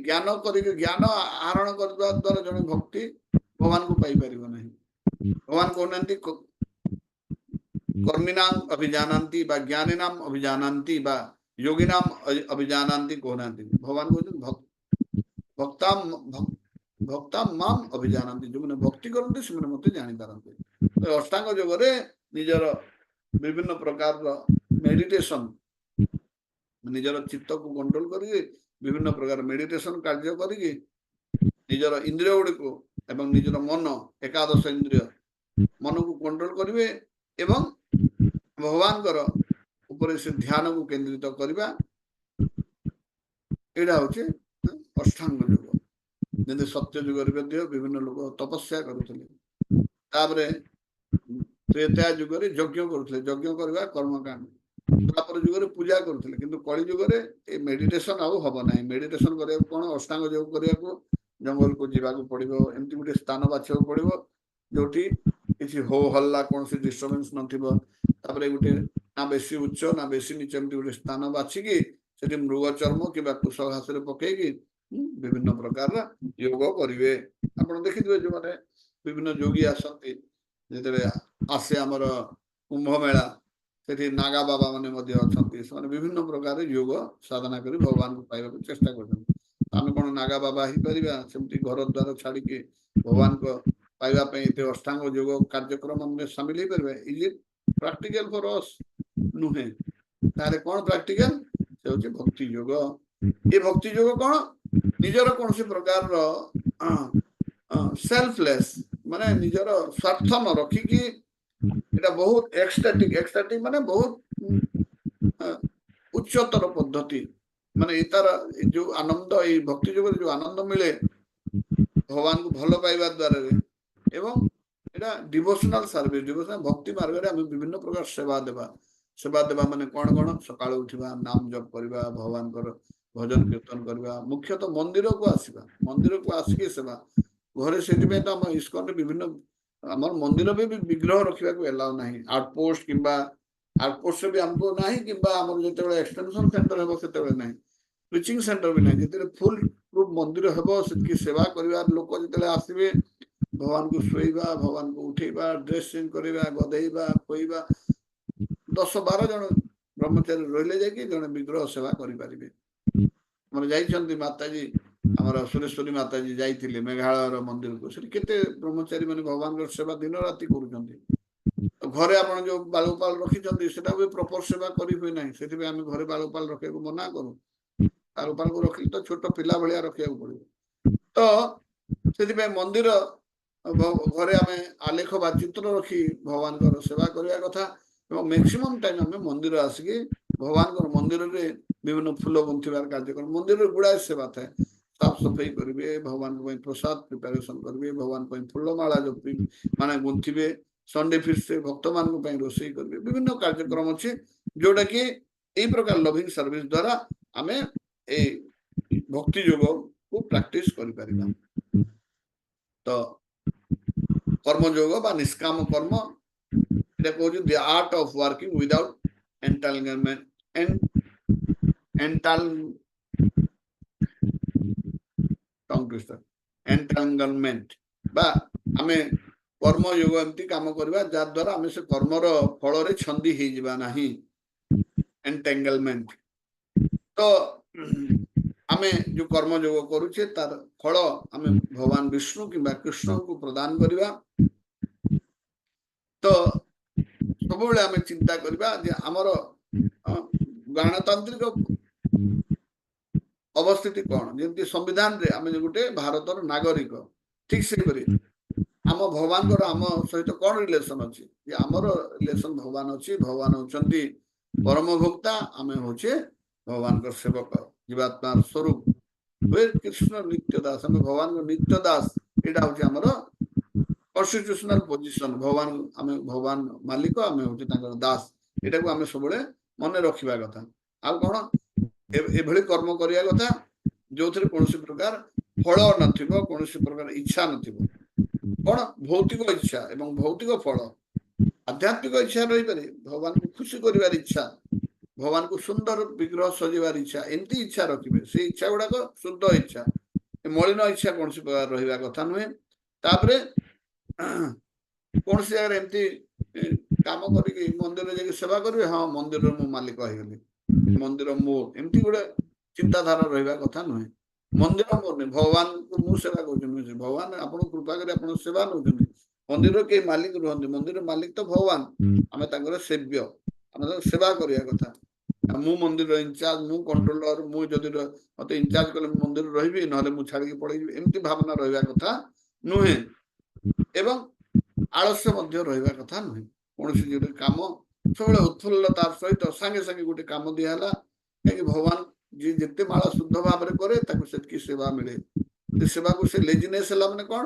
ज्ञान करिके ज्ञान आहरण करबा द्वारा जणे भक्ति भगवान को पाई परिबो नै भगवान कोनंती कर्मिणाम अभिजानन्ति बा ज्ञानिनाम अभिजानन्ति बा योगिनाम अभिजानन्ति कोहनान्ति भगवान को भक्ता माम अभिजानन्ति जो माने भक्ति करन्ति से माने मते जानि पारन्ति तो अष्टांग योग रे निजर विभिन्न प्रकार रो मेडिटेशन निजर चित्त को कंट्रोल करिके विभिन्न प्रकार मेडिटेशन कार्य करिके निजर इंद्रिय गुडी को एवं निजर मन एकादश इंद्रिय मन को कंट्रोल करिवे एवं भगवान कर ऊपर से ध्यान को केंद्रित करबा एडा होचे अष्टांग योग जदि सत्य युग रे ମଧ୍ୟ विभिन्न लोग तपस्या करूथले ताबरे त्रेता युग रे यज्ञ करूथले यज्ञ करबा कर्मकांड द्वापर युग रे पूजा करूथले किंतु कली युग रे ए मेडिटेशन आउ हबो नाही मेडिटेशन करे कोन अष्टांग योग करिया को जंगल को जीवा को पड़िबो एमती गुटे स्थान बाछियो पड़िबो जोठी किसी हो हल्ला कौन से डिस्टर्बेंस नथिबो तापरे गुटे ना बेसी उच्च ना बेसी नीच एमती गुटे स्थान बाछिकी सेठी मृग चर्म किबा कुश घास रे पकेकी विभिन्न प्रकार योग करिवे आपण देखिदिबे जो माने विभिन्न योगी आसंती जेतरे आसे हमर कुंभ मेला सेठी नागा बाबा माने मध्ये अछंती से माने विभिन्न प्रकार योग साधना करी भगवान को पाइबा को चेष्टा करछन आमे कोन नागा बाबा ही परिबा सेमती घर द्वार छाडी के भगवान को पाइबा पे इते अष्टांग योग कार्यक्रम में शामिल ही परबे is it practical for us नुहे तारे कोन प्रैक्टिकल से होचे भक्ति योग ए भक्ति योग कोन निजर कोन से प्रकार रो सेल्फलेस माने निजर स्वार्थ न रखी कि एटा बहुत एक्सटैटिक माने बहुत उच्चतर पद्धति माने इतार जो आनंद ए भक्ति योग जो आनंद मिले भगवान को भलो पाइबा द्वारा रे एवं एटा डिवोशनल सर्विस डिवोशनल भक्ति मार्ग रे हम विभिन्न प्रकार सेवा देबा माने कोन कोन सकाळ उठिबा नाम जप करबा भगवान कर ଭଜନ କୀର୍ତ୍ତନ କରିବା, ମୁଖ୍ୟତଃ ମନ୍ଦିରକୁ ଆସିବା, ମନ୍ଦିରକୁ ଆସିକି ସେବା ଘରେ। ସେଥିପାଇଁ ତ ଆମ ଇସ୍କନରେ ବିଭିନ୍ନ ଆମର ମନ୍ଦିର ବି ବିଗ୍ରହ ରଖିବାକୁ ଏଲାଉ ନାହିଁ, ଆଉଟପୋଷ୍ଟ କିମ୍ବା ଆଉଟପୋଷ୍ଟ ବି ଆମକୁ ନାହିଁ, କିମ୍ବା ଆମର ଯେତେବେଳେ ଏକ୍ସଟେନସନ ସେଣ୍ଟର ହେବ ସେତେବେଳେ ନାହିଁ, ପ୍ରିଚିଂ ସେଣ୍ଟର ବି ନାହିଁ। ଯେତେବେଳେ ଫୁଲ ପ୍ରୁଫ ମନ୍ଦିର ହେବ ସେତିକି ସେବା କରିବାର ଲୋକ ଯେତେବେଳେ ଆସିବେ, ଭଗବାନଙ୍କୁ ଶୋଇବା, ଭଗବାନଙ୍କୁ ଉଠେଇବା, ଡ୍ରେସ ଚେଞ୍ଜ କରିବା, ଗଧେଇବା, ଖୋଇବା, 10-12 ଜଣ ବ୍ରହ୍ମଚାରୀ ରହିଲେ ଯାଇକି ଜଣେ ବିଗ୍ରହ ସେବା କରିପାରିବେ। ଆମର ଯାଇଛନ୍ତି ମାତାଜୀ, ଆମର ସୁରେଶ୍ୱରୀ ମାତାଜୀ ଯାଇଥିଲେ ମେଘାଳୟର ମନ୍ଦିରକୁ, ସେଠି କେତେ ବ୍ରହ୍ମଚାରୀ ମାନେ ଭଗବାନଙ୍କର ସେବା ଦିନ ରାତି କରୁଛନ୍ତି। ଘରେ ଆପଣ ଯୋଉ ବାଳୁପାଳ ରଖିଛନ୍ତି ସେଟା ବି ପ୍ରପର ସେବା କରି ହୁଏ ନାହିଁ, ସେଥିପାଇଁ ଆମେ ଘରେ ବାଳୁପାଳ ରଖିବାକୁ ମନା କରୁ। ବାଳୁପାଳକୁ ରଖିଲେ ତ ଛୋଟ ପିଲା ଭଳିଆ ରଖିବାକୁ ପଡିବ। ତ ସେଥିପାଇଁ ମନ୍ଦିର ଘରେ ଆମେ ଆଲେଖ ବା ଚିତ୍ର ରଖି ଭଗବାନଙ୍କର ସେବା କରିବା କଥା। ଏବଂ ମ୍ୟାକ୍ସିମମ୍ ଟାଇମ ଆମେ ମନ୍ଦିର ଆସିକି ଭଗବାନଙ୍କର ମନ୍ଦିରରେ ବିଭିନ୍ନ ଫୁଲ ଗୁନ୍ଥିବାର କାର୍ଯ୍ୟକ୍ରମ, ମନ୍ଦିରରେ ଗୁଡାଏ ସେବା ଥାଏ। ସାଫ ସଫେଇ କରିବେ, ଭଗବାନଙ୍କ ପାଇଁ ପ୍ରସାଦ ପ୍ରିପାରେସନ କରିବେ, ଭଗବାନଙ୍କ ପାଇଁ ଫୁଲମାଳା ମାନେ ଗୁନ୍ଥିବେ, ସଣ୍ଡେ ଫିଷ୍ଟରେ ଭକ୍ତମାନଙ୍କ ପାଇଁ ରୋଷେଇ କରିବେ, ବିଭିନ୍ନ କାର୍ଯ୍ୟକ୍ରମ ଅଛି ଯୋଉଟା କି ଏଇ ପ୍ରକାର ଲଭିଂ ସର୍ଭିସ ଦ୍ଵାରା ଆମେ ଏଇ ଭକ୍ତି ଯୋଗକୁ ପ୍ରାକ୍ଟିସ କରିପାରିବା। ତ କର୍ମଯୋଗ ବା ନିଷ୍କାମ କର୍ମ, এটা কହୁଛି the art of working without entanglement entanglement বা ଆମେ କର୍ମଯୋଗ ଏମିତି କାମ କରିବା ଯାହା ଦ୍ୱାରା ଆମେ ସେ କର୍ମର ଫଳରେ ଛନ୍ଦି ହେଇଯିବା ନାହିଁ, ଏଣ୍ଟାଙ୍ଗଲମେଣ୍ଟ। ତ ଆମେ ଯୋଉ କର୍ମଯୋଗ କରୁଛେ ତାର ଫଳ ଆମେ ଭଗବାନ ବିଷ୍ଣୁ କିମ୍ବା କୃଷ୍ଣଙ୍କୁ ପ୍ରଦାନ କରିବା। ତ ସବୁବେଳେ ଆମେ ଚିନ୍ତା କରିବା ଯେ ଆମର ଗଣତାନ୍ତ୍ରିକ ଅବସ୍ଥିତି କଣ, ଯେମିତି ସମ୍ବିଧାନରେ ଆମେ ଗୋଟେ ଭାରତର ନାଗରିକ, ଠିକ ସେପରି ଆମ ଭଗବାନଙ୍କର ଆମ ସହିତ କଣ ରିଲେସନ ଅଛି, ଯେ ଆମର ରିଲେସନ ଭଗବାନ ଅଛି। ଭଗବାନ ହଉଛନ୍ତି ପରମ ଭୋକ୍ତା, ଆମେ ହଉଛେ ଭଗବାନଙ୍କର ସେବକ, ଜୀବାତ୍ମାର ସ୍ୱରୂପ। କୃଷ୍ଣ ନିତ୍ୟ ଦାସ, ଆମେ ଭଗବାନଙ୍କ ନିତ୍ୟ ଦାସ, ଏଇଟା ହଉଛି ଆମର କନଷ୍ଟିଟ୍ୟୁସନାଲ ପୋଜିସନ। ଭଗବାନ, ଆମେ ଭଗବାନ ମାଲିକ, ଆମେ ହଉଛି ତାଙ୍କର ଦାସ, ଏଟାକୁ ଆମେ ସବୁବେଳେ ମନେ ରଖିବା କଥା। ଆଉ କଣ, ଏଭଳି କର୍ମ କରିବା କଥା ଯୋଉଥିରେ କୌଣସି ପ୍ରକାର ଫଳ ନଥିବ, କୌଣସି ପ୍ରକାର ଇଚ୍ଛା ନଥିବ। କଣ, ଭୌତିକ ଇଚ୍ଛା ଏବଂ ଭୌତିକ ଫଳ। ଆଧ୍ୟାତ୍ମିକ ଇଚ୍ଛା ରହିପାରେ, ଭଗବାନଙ୍କୁ ଖୁସି କରିବାର ଇଚ୍ଛା, ଭଗବାନଙ୍କୁ ସୁନ୍ଦର ବିଗ୍ରହ ସଜେଇବାର ଇଚ୍ଛା, ଏମିତି ଇଚ୍ଛା ରଖିବେ। ସେଇ ଇଚ୍ଛା ଗୁଡାକ ଶୁଦ୍ଧ ଇଚ୍ଛା, ମଳିନ ଇଚ୍ଛା କୌଣସି ପ୍ରକାର ରହିବା କଥା ନୁହେଁ। ତାପରେ କୌଣସି ଜାଗାରେ ଏମିତି କାମ କରିକି ମନ୍ଦିରରେ ଯାଇକି ସେବା କରିବେ, ହଁ ମନ୍ଦିରର ମୁଁ ମାଲିକ ହେଇଗଲି, ମନ୍ଦିର ମୋ, ଏମିତି ଗୋଟେ ଚିନ୍ତାଧାରା ରହିବା କଥା ନୁହେଁ। ମନ୍ଦିର ମୋର ନୁହେଁ, ଭଗବାନଙ୍କୁ ମୁଁ ସେବା କରୁଛି ନୁହେଁ, ଭଗବାନ ଆପଣଙ୍କୁ କୃପା କରି ଆପଣଙ୍କ ସେବା ନଉଛନ୍ତି। ମନ୍ଦିରର କେହି ମାଲିକ ରୁହନ୍ତି, ମନ୍ଦିରର ମାଲିକ ତ ଭଗବାନ, ଆମେ ତାଙ୍କର ସେବ୍ୟ, ଆମେ ତାଙ୍କ ସେବା କରିବା କଥା। ମୁଁ ମନ୍ଦିର ଇନଚାର୍ଜ, ମୁଁ କଣ୍ଟ୍ରୋଲର, ମୁଁ ଯଦି ମତେ ଇନଚାର୍ଜ କଲେ ମୁଁ ମନ୍ଦିର ରହିବି, ନହେଲେ ମୁଁ ଛାଡିକି ପଳେଇବି, ଏମିତି ଭାବନା ରହିବା କଥା ନୁହେଁ। ଏବଂ ଆଳସ୍ୟ ମଧ୍ୟ ରହିବା କଥା ନୁହେଁ। କୌଣସି ଗୋଟେ କାମ ସବୁବେଳେ ଉତ୍ଫୁଲ୍ଲତାର ସହିତ ସାଙ୍ଗେ ସାଙ୍ଗେ ଗୋଟେ କାମ ଦିଆହେଲା, କାହିଁକି ଭଗବାନ ଯିଏ ଯେତେ ମାଳ ଶୁଦ୍ଧ ଭାବରେ କରେ ତାକୁ ସେତିକି ସେବା ମିଳେ। ସେ ସେବାକୁ ସେ ଲେଜିନେସ୍ ହେଲା ମାନେ କଣ,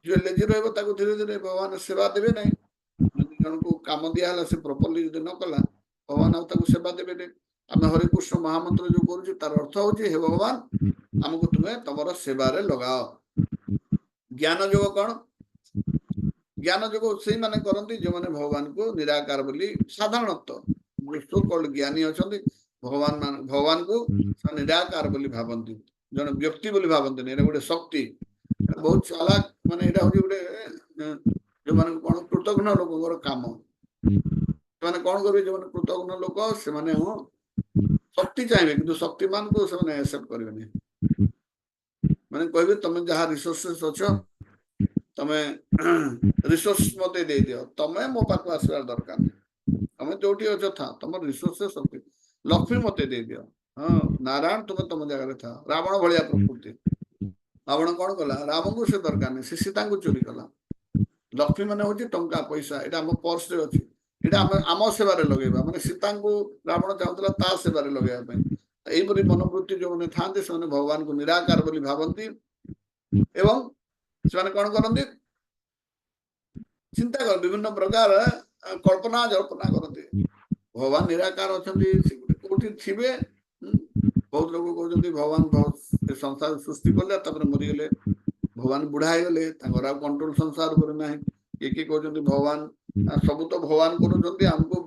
ଯିଏ ଲେଜି ରହିବ ତାକୁ ଧୀରେ ଧୀରେ ଭଗବାନ ସେବା ଦେବେ ନାହିଁ। ଯଦି ଜଣକୁ କାମ ଦିଆହେଲା ସେ ପ୍ରପରଲି ଯଦି ନ କଲା, ଭଗବାନ ଆଉ ତାକୁ ସେବା ଦେବେନି। ଆମେ ହରିକୃଷ୍ଣ ମହାମନ୍ତ୍ର ଯୋଉ କରୁଛୁ ତାର ଅର୍ଥ ହଉଛି, ହେ ଭଗବାନ ଆମକୁ ତୁମେ ତମର ସେବାରେ ଲଗାଅ। ଜ୍ଞାନ ଯୋଗ କଣ, ଜ୍ଞାନ ଯୋଗ ସେଇମାନେ କରନ୍ତି ଯୋଉମାନେ ଭଗବାନଙ୍କୁ ନିରାକାର ବୋଲି, ସାଧାରଣତଃ ଜ୍ଞାନୀ ଅଛନ୍ତି, ଭଗବାନଙ୍କୁ ନିରାକାର ବୋଲି ଭାବନ୍ତି, ଜଣେ ବ୍ୟକ୍ତି ବୋଲି ଭାବନ୍ତିନି, ଏଇଟା ଗୋଟେ ଶକ୍ତି, ବହୁତ ଚାଲାକ। ମାନେ ଏଇଟା ହଉଛି ଗୋଟେ ଯୋଉମାନଙ୍କୁ କଣ, କୃତଘ୍ନ ଲୋକଙ୍କର କାମ। ସେମାନେ କଣ କରିବେ, ଯୋଉମାନେ କୃତଘ୍ନ ଲୋକ ସେମାନେ ଶକ୍ତି ଚାହିଁବେ, କିନ୍ତୁ ଶକ୍ତିମାନଙ୍କୁ ସେମାନେ ଆକ୍ସେପ୍ଟ କରିବେନି। ମାନେ କହିବେ ତମେ ଯାହା ରିସୋର୍ସେସ୍ ଅଛ, ତମେ ରିସୋର୍ସ ମତେ ଦେଇଦିଅ, ତମେ ମୋ ପାଖକୁ ଆସିବାର ଦରକାର ନାହିଁ। ତମେ ଯୋଉଠି ଅଛ ଥା, ତମର ରିସୋର୍ସେସ୍ ଅଛି, ଲକ୍ଷ୍ମୀ ମତେ ଦେଇଦିଅ। ହଁ ନାରାୟଣ ତୁମେ ତମ ଜାଗାରେ ଥା। ରାବଣ ଭଳିଆ ପ୍ରକୃତି, ରାବଣ କଣ କଲା, ରାମଙ୍କୁ ସେ ଦରକାର ନାହିଁ, ସେ ସୀତାଙ୍କୁ ଚୋରି କଲା। ଲକ୍ଷ୍ମୀ ମାନେ ହଉଛି ଟଙ୍କା ପଇସା, ଏଇଟା ଆମ ପର୍ସରେ ଅଛି, ଏଇଟା ଆମେ ଆମ ସେବାରେ ଲଗେଇବା। ମାନେ ସୀତାଙ୍କୁ ରାବଣ ଚାହୁଁଥିଲା ତା ସେବାରେ ଲଗେଇବା ପାଇଁ। ଏଇପରି ମନୋବୃତ୍ତି ଯୋଉମାନେ ଥାଆନ୍ତି ସେମାନେ ଭଗବାନଙ୍କୁ ନିରାକାର ବୋଲି ଭାବନ୍ତି ଏବଂ ସେମାନେ କଣ କରନ୍ତି, ଚିନ୍ତା କର, ବିଭିନ୍ନ ପ୍ରକାର କଳ୍ପନା ଜଳ୍ପନା କରନ୍ତି। ଭଗବାନ ନିରାକାର ଅଛନ୍ତି, ସେ କୋଉଠି ଥିବେ, बहुत लोग कहते भगवान संसार सृष्टि कले मरीगले भगवान बुढ़ा गले कंट्रोल संसार पर ना किए कहते भगवान सब तो भगवान करमको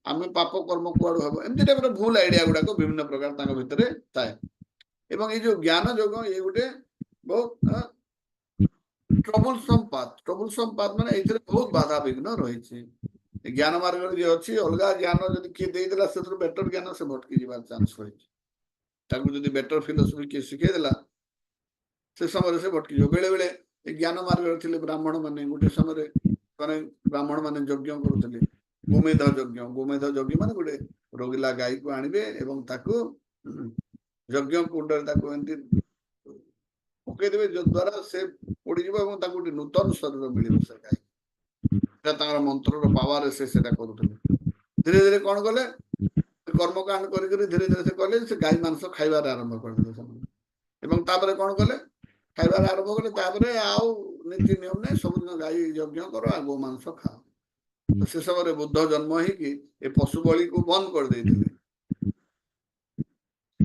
आम पाप कर्म कुआड़ हम एमती टाइप भूल आइडिया गुड़ाक विभिन्न प्रकार भितर थाए ये जो ज्ञान जोग ये गोटे बहुत ट्रबुलसम पाथ माने एथिरे बहुत बाधा विघ्न रही ज्ञान मार्ग जे अच्छी अलग ज्ञान जब किए देदेला से बेटर ज्ञान से भटकी जावार चांस रही बेटर फिलोसफी किए शिखेदेला से समय से भटकी बेले बेले ज्ञान मार्ग थे ब्राह्मण माने गोटे समय माने ब्राह्मण माने यज्ञ करुले गोमेध यज्ञ माने गोटे रोगिला गाई को आणबे एवं ताको यज्ञ कुंड पकईदेवे द्वारा से पड़ गोटे नूतन शरीर मिल से गाई मंत्र पावर से करुले धीरे धीरे कौन कले कर्मकांड कर धीरे धीरे से कले से गाई मांस खाइबार आरंभ करदे कौन कले खाइबार आरंभ कले आउ नीति नियम नहीं सब दिन गाई यज्ञ कर गो मांस खाओ तो से समय बुद्ध जन्म हो पशु बलि को बंद कर दे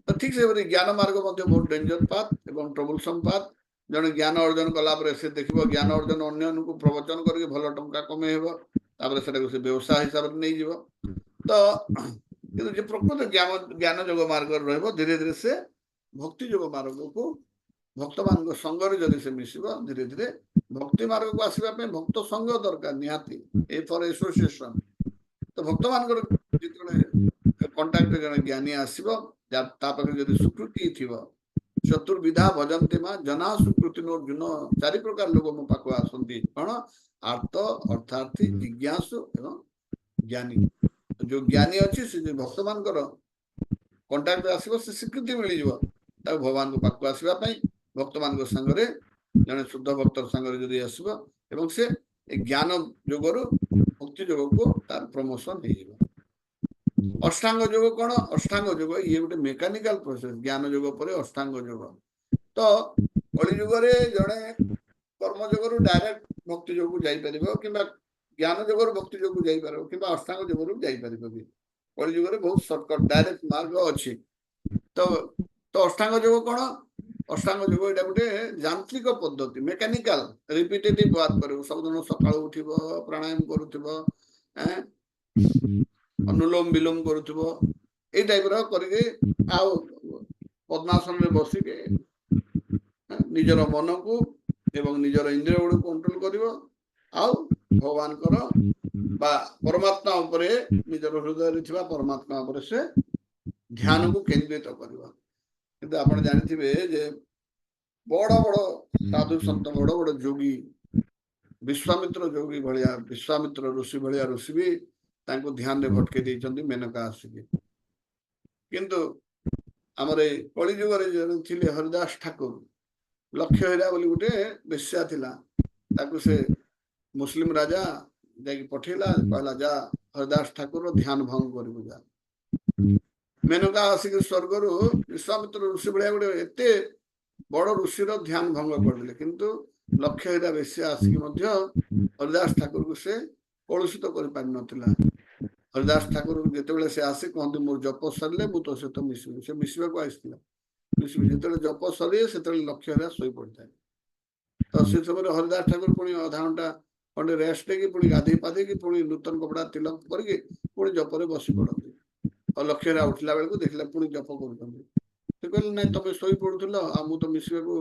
तो ठीक से ज्ञान मार्ग बहुत डेंजर पाथ एवं ट्रबुलसम पाथ जन ज्ञान अर्जन कला से देख ज्ञान अर्जन अन्य को प्रवचन करके भल टंका कमेब से व्यवसाय हिसाब से नहीं जीव तो कि प्रकृत ज्ञान जोग मार्ग धीरे धीरे से भक्ति जोग मार्ग को भक्त मान संगर जदि से मिसिब धीरे धीरे भक्ति मार्ग को आसवाई भक्त संग दरकार निहाती ए फॉर एसोसिएशन तो भक्त मान कंटाक्ट जन ज्ञानी आसो जदि स्वीकृति थी चतुर्विधा भजन्ते मां जना सुकृति जुन चारि प्रकार लोग मो पाख आसती कौन आर्त अर्थार्थी जिज्ञासु एवं ज्ञानी जो ज्ञानी अच्छी से भक्त मान कंटाक्ट आसो से स्वीकृति मिल जाए भगवान को पाख आसवाई भक्त मान संगे जड़े शुद्ध भक्त संगे जदि आसो से ज्ञान जोगर भक्ति जोग को तार प्रमोशन हो अष्टांग जोग कौन अष्टांग जोग ये गोटे मेकानिकल प्रोसेस ज्ञान जोग पर अष्टांग जोग तो कलि जुग जड़े कर्म जोग डायरेक्ट भक्ति जोग जापर कि ज्ञान जोग भक्ति जोग जापर कि अष्टांग जोग जापर भी कलि जुग बहुत सर्टकट डायरेक्ट मार्ग अच्छी तो अष्टांग जोग कौन अष्टांग जोग यहाँ गोटे यांत्रिक पद्धति मेकानिकल रिपिटेटिव वर्क कर सब दिन सकाल उठ प्राणायाम करुव अनुलोम विलोम करुव ये टाइप पद्मासन में बसिके निजर मन को एवं निजर इंद्रिय गुड़ कंट्रोल कर भगवान परमात्मा निजर हृदय थी परमात्मा से ध्यान को केंद्रित कर जानी जे बड़ बड़ साधु सन्त बड़ बड़ जोगी विश्वामित्र जोगी भाया विश्वामित्र ऋषि भाया ऋषि भी ध्यान में भटके देइचंदी मेनका आसिके किंतु आमर कलि जुग थे हरिदास ठाकुर लक्ष्य हीरा बोली गोटे बेश्या थिला ताकू से मुस्लिम राजा जाकि पठेला कहला जा हरिदास ठाकुर ध्यान भंग कर जा मेनका आसिक स्वर्ग विश्वामित्र ऋषि भाया गोटे एते बड़ ऋषि ध्यान भंग करदे किंतु लक्ष्य हीरा बेश्या आसिक हरिदास ठाकुर को से कलुषित कर पारि नथिला हरिदास ठाकुर जिते से आसे कहते मोर जप सरले मु तो सहित मिसबी से मिसवा को आसला मिसबी जिते जप सर से लक्ष्य हीरा शोई पड़ता है तो से समय हरिदास ठाकुर पुणी अधा घंटा खंडे रेस्ट लेकिन पुणी गाधे पाधे कि पुणी नूतन कपड़ा तिलक करके पुणी जपरे बसी पड़ती और लक्ष्य हीरा उठला बेलू देखला पुणी जप कर कहले ना तुम शोई पड़ुल मु तो मिसवा को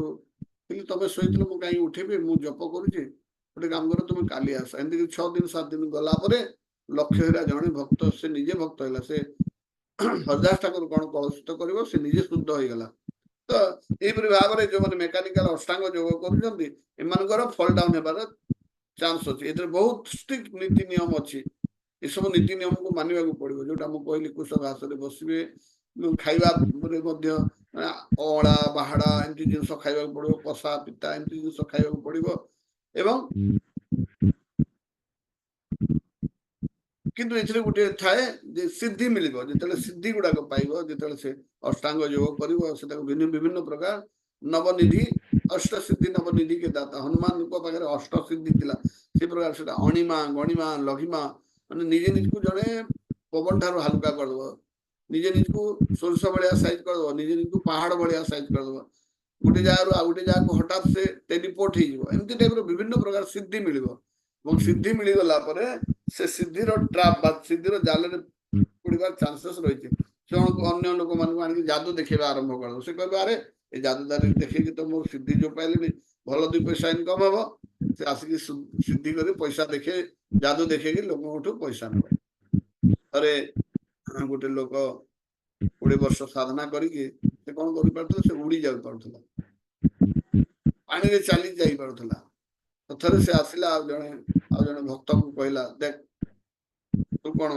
तुम शोई कहीं उठेबी मु जप करुचे गोटे काम कर तुम काली आस एमती 6 दिन 7 दिन गला लक्ष्य हीरा जड़े भक्त से निजे भक्त है से हरिदास ठाकुर कौन कलुषित कर से निजे शुद्ध हो गला तो यहपरी भाव में जो मैंने मेकानिकल अष्टांग जोग कर फॉल डाउन होबार चांस अच्छे ये बहुत स्ट्रिक्ट नीति नियम अच्छी ये सब नीति नियम को मानवा पड़ो जोटा मुझे कहली कुश घास बसवे खाइबा अला बाहाड़ा एमती जिन खाइबा पड़ो कषा पिता एमती जिन खाइबा पड़ो एवं किंतु ये गोटे थाए सिद्धि मिल जो सिद्धि गुड़ाक पाइब जो से अष्टांग योग कर विभिन्न प्रकार नवनिधि अष्ट सिद्धि नवनिधि के दाता हनुमान पाखे अष्ट सिद्धि थी से प्रकार से अणिमा गणिमा लघिमा मैंने निजे निज को जड़े पवन ठार हालुका करदेव ନିଜେ ନିଜକୁ ସୋରିଷ ଭଳିଆ ସାଇଜ କରିଦବ, ନିଜେ ନିଜକୁ ପାହାଡ ଭଳିଆ ସାଇଜ କରିଦବ, ଗୋଟେ ଜାଗାରୁ ଆଉ ଗୋଟେ ଜାଗାକୁ ହଠାତ୍ ସେ ଟେଲିପୋର୍ଟ ହେଇଯିବ, ଏମିତି ଟାଇପର ବିଭିନ୍ନ ପ୍ରକାର ସିଦ୍ଧି ମିଳିବ। ଏବଂ ସିଦ୍ଧି ମିଳିଗଲା ପରେ ସେ ସିଦ୍ଧିର ଟ୍ରାପ୍ ବା ସିଦ୍ଧିର ଜାଲରେ ପଡିବାର ଚାନ୍ସେସ୍ ରହିଛି। ସେ ଅନ୍ୟ ଲୋକମାନଙ୍କୁ ଆଣିକି ଯାଦୁ ଦେଖେଇବା ଆରମ୍ଭ କରିଦବ। ସେ କହିବ ଆରେ ଏ ଯାଦୁଦାରୀ ଦେଖେଇକି ତ ମୋର ସିଦ୍ଧି ଯୋଉ ପାଇଲିଣି, ଭଲ 2 ପଇସା ଇନକମ୍ ହବ। ସେ ଆସିକି ସିଦ୍ଧି କରି ପଇସା ଦେଖେଇ, ଯାଦୁ ଦେଖେଇକି ଲୋକଙ୍କଠୁ ପଇସା ନେବ। ଥରେ ଗୋଟେ ଲୋକ 20 ବର୍ଷ ସାଧନା କରିକି ସେ କଣ କରିପାରୁଥିଲା, ସେ ଉଡି ଯାଇ ପାରୁଥିଲା, ପାଣିରେ ଚାଲି ଯାଇ ପାରୁଥିଲା। ଥରେ ସେ ଆସିଲା ଆଉ ଜଣେ ଭକ୍ତକୁ କହିଲା, ଦେଖ ତୁ କଣ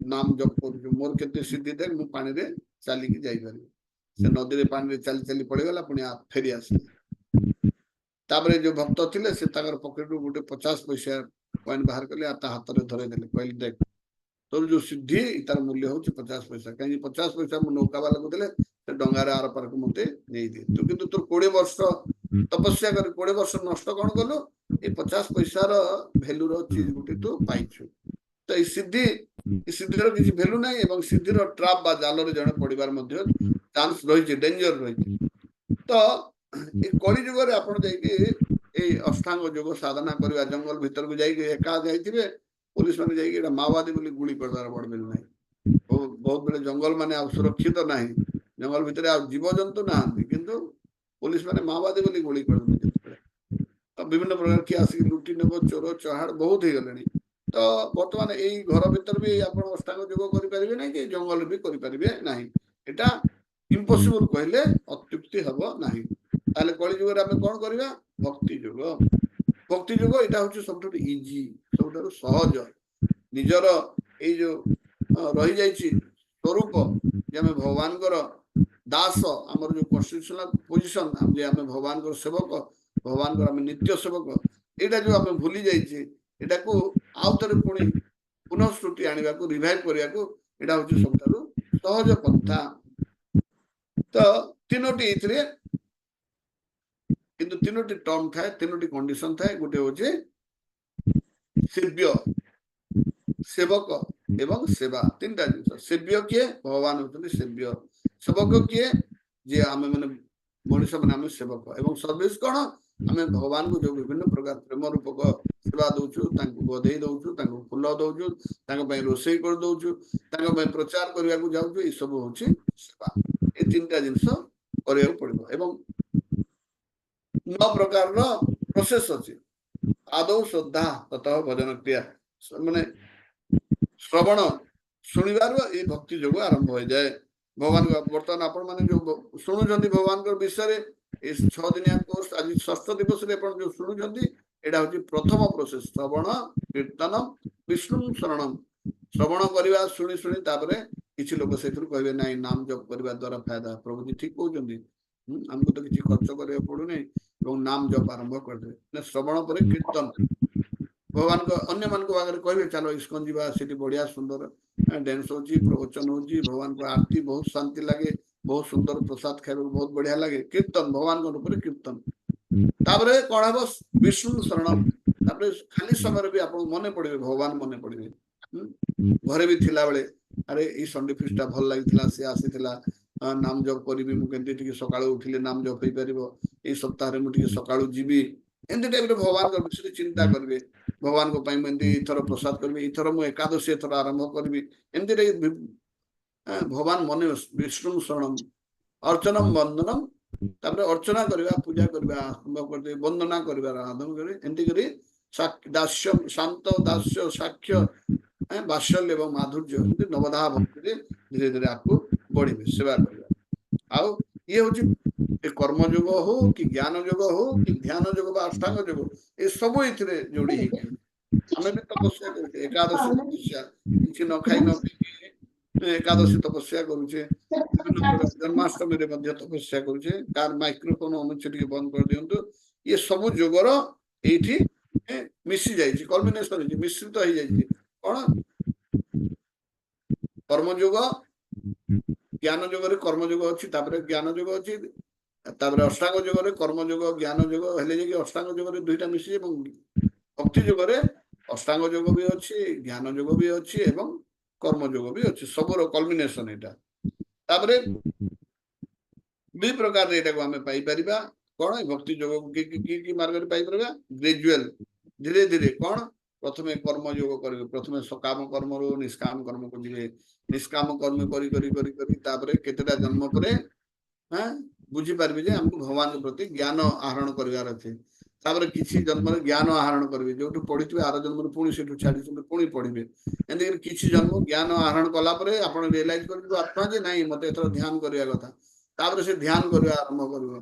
ନାମ ଜପ କରୁଛୁ, ମୋର କେତେ ସିଦ୍ଧି ଦେଖ, ମୁଁ ପାଣିରେ ଚାଲିକି ଯାଇପାରିବି। ସେ ନଦୀରେ ପାଣିରେ ଚାଲି ଚାଲି ପଳେଇଗଲା, ପୁଣି ଫେରି ଆସିଲା। ତାପରେ ଯୋଉ ଭକ୍ତ ଥିଲେ ସେ ତାଙ୍କର ପକେଟରୁ ଗୋଟେ 50 ପଇସା କଏନ ବାହାର କଲେ, ଆଉ ତା ହାତରେ ଧରେଇ ଦେଲେ, କହିଲେ ଦେଖ ତୋର ଯୋଉ ସିଦ୍ଧି ତାର ମୂଲ୍ୟ ହଉଛି 50 ପଇସା, କାହିଁକି 50 ପଇସା ମୁଁ ନୌକା ବାଲାକୁ ଦେଲେ ସେ ଡଙ୍ଗାରେ ଆର ପାରକୁ ମତେ ନେଇଦିଏ, ତୁ କିନ୍ତୁ ତୋର 20 ବର୍ଷ ତପସ୍ୟା କରି 20 ବର୍ଷ ନଷ୍ଟ କଣ କଲୁ, ଏଇ 50 ପଇସାର ଭ୍ୟାଲୁର ଚିଜ ଗୋଟେ ତୁ ପାଇଛୁ। ତ ଏଇ ସିଦ୍ଧିର କିଛି ଭ୍ୟାଲୁ ନାହିଁ, ଏବଂ ସିଦ୍ଧିର ଟ୍ରାପ୍ ବା ଜାଲରେ ଜଣେ ପଡିବାର ମଧ୍ୟ ଚାନ୍ସ ରହିଛି, ଡେଞ୍ଜର ରହିଛି। ତ ଏଇ କଳି ଯୁଗରେ ଆପଣ ଯାଇକି ଏଇ ଅଷ୍ଟାଙ୍ଗ ଯୋଗ ସାଧନା କରିବା, ଜଙ୍ଗଲ ଭିତରକୁ ଯାଇକି ଏକା ଯାଇଥିବେ, ପୋଲିସ ମାନେ ଯାଇକି ଏଇଟା ମାଓବାଦୀ ବୋଲି ଗୁଳି କରିଦେବାର ବଡ ମିଳୁ ନାହିଁ। ବହୁତ ବେଳେ ଜଙ୍ଗଲ ମାନେ ଆଉ ସୁରକ୍ଷିତ ନାହିଁ, ଜଙ୍ଗଲ ଭିତରେ ଆଉ ଜୀବଜନ୍ତୁ ନାହାନ୍ତି, କିନ୍ତୁ ପୋଲିସ ମାନେ ମାଓବାଦୀ ବୋଲି ଗୁଳି କରିଦେବେ ଯେତେବେଳେ। ତ ବିଭିନ୍ନ ପ୍ରକାର କିଏ ଆସିକି ଲୁଟି ନେବ, ଚୋର ଚହାଡ ବହୁତ ହେଇଗଲେଣି। ତ ବର୍ତ୍ତମାନ ଏଇ ଘର ଭିତରେ ବି ଆପଣ ଅଷ୍ଟାଙ୍ଗ ଯୋଗ କରିପାରିବେ ନାହିଁ, କି ଜଙ୍ଗଲ ବି କରିପାରିବେ ନାହିଁ। ଏଟା ଇମ୍ପସିବଲ କହିଲେ ଅତ୍ୟୁକ୍ତି ହବ ନାହିଁ। ତାହେଲେ କଳି ଯୁଗରେ ଆମେ କଣ କରିବା, ଭକ୍ତି ଯୋଗ। ଭକ୍ତି ଯୋଗ ଏଇଟା ହଉଛି ସବୁଠାରୁ ଇଜି, ସବୁଠାରୁ ସହଜ। ନିଜର ଏଇ ଯୋଉ ରହିଯାଇଛି ସ୍ୱରୂପ, ଯେ ଆମେ ଭଗବାନଙ୍କର ଦାସ, ଆମର ଯୋଉ କନଷ୍ଟିଟ୍ୟୁସନାଲ ପୋଜିସନ, ଯେ ଆମେ ଭଗବାନଙ୍କର ସେବକ, ଭଗବାନଙ୍କର ଆମେ ନିତ୍ୟ ସେବକ, ଏଇଟା ଯୋଉ ଆମେ ଭୁଲି ଯାଇଛେ, ଏଟାକୁ ଆଉ ଥରେ ପୁଣି ପୁନଃସ୍ମୃତି ଆଣିବାକୁ, ରିଭାଇଭ କରିବାକୁ ଏଇଟା ହଉଛି ସବୁଠାରୁ ସହଜ ପନ୍ଥା। ତ 3ଟି ଏଥିରେ କିନ୍ତୁ 3ଟି ଟର୍ମ ଥାଏ, 3ଟି କଣ୍ଡିସନ ଥାଏ। ଗୋଟେ ହଉଛି ସେବ୍ୟ, ସେବକ ଏବଂ ସେବା, 3ଟା ଜିନିଷ। ସେବ୍ୟ କିଏ, ଭଗବାନ ହଉଛନ୍ତି ସେବ୍ୟ। ସେବକ କିଏ, ଯେ ଆମେ ମାନେ ମଣିଷ ମାନେ ଆମେ ସେବକ। ଏବଂ ସର୍ଭିସ କଣ, ଆମେ ଭଗବାନଙ୍କୁ ଯୋଉ ବିଭିନ୍ନ ପ୍ରକାର ପ୍ରେମ ରୂପକ ସେବା ଦଉଛୁ, ତାଙ୍କୁ ବଧେଇ ଦଉଛୁ, ତାଙ୍କୁ ଫୁଲ ଦଉଛୁ, ତାଙ୍କ ପାଇଁ ରୋଷେଇ କରିଦଉଛୁ, ତାଙ୍କ ପାଇଁ ପ୍ରଚାର କରିବାକୁ ଯାଉଛୁ, ଏ ସବୁ ହଉଛି ସେବା। ଏ 3ଟା ଜିନିଷ କରିବାକୁ ପଡିବ। ଏବଂ 9 ପ୍ରକାରର ପ୍ରୋସେସ ଅଛି। ଆଦୌ ଶ୍ରଦ୍ଧା, ତତଃ ଭଜନ କ୍ରିୟା, ମାନେ ଶ୍ରବଣ ଶୁଣିବାରୁ ଏଇ ଭକ୍ତି ଯୋଗ ଆରମ୍ଭ ହୋଇଯାଏ। ଭଗବାନ ବର୍ତ୍ତମାନ ଆପଣ ମାନେ ଯୋଉ ଶୁଣୁଛନ୍ତି ଭଗବାନଙ୍କ ବିଷୟରେ, ଏଇ 6 ଦିନିଆ କୋର୍ସ, ଆଜି 6ଠ ଦିବସରେ ଆପଣ ଯୋଉ ଶୁଣୁଛନ୍ତି, ଏଇଟା ହଉଛି ପ୍ରଥମ ପ୍ରୋସେସ। ଶ୍ରବଣ କୀର୍ତ୍ତନ ବିଷ୍ଣୁ ଶରଣମ। ଶ୍ରବଣ କରିବା, ଶୁଣି ଶୁଣି ତାପରେ କିଛି ଲୋକ ସେଥିରୁ କହିବେ ନାଇଁ ନାମ ଜପ କରିବା ଦ୍ଵାରା ଫାଇଦା, ପ୍ରଭୁଜୀ ଠିକ କହୁଛନ୍ତି, ଆମକୁ ତ କିଛି ଖର୍ଚ୍ଚ କରିବାକୁ ପଡୁନି, ଏବଂ ନାମ ଜପ ଆରମ୍ଭ କରିଦେବେ। ଶ୍ରବଣ ପରେ କୀର୍ତ୍ତନ, ଭଗବାନଙ୍କ ଅନ୍ୟମାନଙ୍କ ଆଗରେ କହିବେ ଚାଲ ଇସ୍କନ ଯିବା, ସେଠି ବଢିଆ ସୁନ୍ଦର ଡ୍ୟାନ୍ସ ହଉଛି, ପ୍ରବଚନ ହଉଛି, ଭଗବାନଙ୍କ ଆରତି ବହୁତ ଶାନ୍ତି ଲାଗେ, ବହୁତ ସୁନ୍ଦର ପ୍ରସାଦ ଖାଇବାକୁ ବହୁତ ବଢିଆ ଲାଗେ। କୀର୍ତ୍ତନ, ଭଗବାନଙ୍କ ଉପରେ କୀର୍ତ୍ତନ। ତାପରେ କଣ ହବ, ବିଷ୍ଣୁ ଶରଣମ। ତାପରେ ଖାଲି ସମୟରେ ବି ଆପଣଙ୍କୁ ମନେ ପଡିବେ, ଭଗବାନ ମନେ ପଡିବେ। ଘରେ ବି ଥିଲାବେଳେ, ଆରେ ଏଇ ସଣ୍ଡେ ଫିଷ୍ଟ ଟା ଭଲ ଲାଗିଥିଲା, ସେ ଆସିଥିଲା, ନାମ ଜପ କରିବି, ମୁଁ କେମିତି ଟିକେ ସକାଳୁ ଉଠିଲେ ନାମ ଜପ ହେଇପାରିବ, ଏଇ ସପ୍ତାହରେ ମୁଁ ଟିକେ ସକାଳୁ ଯିବି, ଏମିତି ଟାଇପର ଭଗବାନଙ୍କ ବିଷୟରେ ଚିନ୍ତା କରିବେ। ଭଗବାନଙ୍କ ପାଇଁ ମୁଁ ଏମିତି ଏଥର ପ୍ରସାଦ କରିବି, ଏଥର ମୁଁ ଏକାଦଶୀ ଏଥର ଆରମ୍ଭ କରିବି, ଏମିତି ଭଗବାନ ମନେ, ବିଷ୍ଣୁ ଶରଣମ। ଅର୍ଚ୍ଚନମ ବନ୍ଦନମ, ତାପରେ ଅର୍ଚ୍ଚନା କରିବା, ପୂଜା କରିବା ଆରମ୍ଭ କରିଦେବେ, ବନ୍ଦନା କରିବା ଆରମ୍ଭ କରିବେ। ଏମିତି କରି ଦାସ୍ୟ, ଶାନ୍ତ ଦାସ୍ୟ, ସାକ୍ଷ୍ୟ, ବାତ୍ସଲ୍ୟ ଏବଂ ମାଧୁର୍ଯ୍ୟ, ଏମିତି ନବଦାହ ଭକ୍ତିରେ ଧୀରେ ଧୀରେ ଆଗକୁ ବଢିବେ, ସେବା କରିବା। ଆଉ ଇଏ ହଉଛି ଏ କର୍ମଯୋଗ ହଉ, କି ଜ୍ଞାନ ଯୋଗ ହଉ, କି ଧ୍ୟାନ ଯୋଗ ବା ଅଷ୍ଟାଙ୍ଗ ଯୋଗ, ଏ ସବୁ ଏଥିରେ ଯୋଡି ହେଇକି ଆମେ ବି ତପସ୍ୟା କରୁଛେ, ଏକାଦଶୀ ତପସ୍ୟା, କିଛି ନ ଖାଇ ନ ପିଇକି ଏକାଦଶୀ ତପସ୍ୟା କରୁଛେ, ବିଭିନ୍ନ ପ୍ରକାର ଜନ୍ମାଷ୍ଟମୀରେ ମଧ୍ୟ ତପସ୍ୟା କରୁଛେ। କାର ମାଇକ୍ରୋଫୋନ ଅନୁଚ୍ଛେ ଟିକେ ବନ୍ଦ କରିଦିଅନ୍ତୁ। ଇଏ ସବୁ ଯୋଗର ଏଇଠି ମିଶି ଯାଇଛି, କଲ୍ମିନେସନ ହେଇଛି, ମିଶ୍ରିତ ହେଇଯାଇଛି। କଣ, କର୍ମଯୋଗ, ଜ୍ଞାନ ଯୋଗରେ କର୍ମଯୋଗ ଅଛି, ତାପରେ ଜ୍ଞାନ ଯୋଗ ଅଛି, ତାପରେ ଅଷ୍ଟାଙ୍ଗ ଯୋଗରେ କର୍ମଯୋଗ ଜ୍ଞାନ ଯୋଗ ହେଲେ ଯାଇକି ଅଷ୍ଟାଙ୍ଗ ଯୋଗରେ 2ଟା ମିଶିଛି। ଏବଂ ଭକ୍ତି ଯୋଗରେ ଅଷ୍ଟାଙ୍ଗ ଯୋଗ ବି ଅଛି, ଜ୍ଞାନ ଯୋଗ ବି ଅଛି, ଏବଂ କର୍ମଯୋଗ ବି ଅଛି, ସବୁର କଲ୍ମିନେସନ ଏଇଟା। तापरे दुई प्रकार रे एटाको आमे पाई परिबा कोन भक्ति योग की मार्ग रे पाई परिबा ग्रेजुअल धीरे धीरे कोन प्रथमे कर्म योग करिवे प्रथमे सकाम कर्म रो निष्काम कर्म को जिवे निष्काम कर्म करी करी करी करी तापरे केतेटा जन्म परे हां बुझी पारबे जे हमको भगवान के प्रति ज्ञान आहरण करिवार अछि तापरे किछि जन्म रे ज्ञान आहरण करिवे जोटु पढितबे आर जन्म रे पुणी सेटु छाडी सुन पुणी पढिबे एंदे किछि जन्म ज्ञान आहरण कला परे आपण रियलाइज करबो आत्मा जे नाही मते एतर ध्यान करिया कथा तापरे से ध्यान करिया आरंभ करबो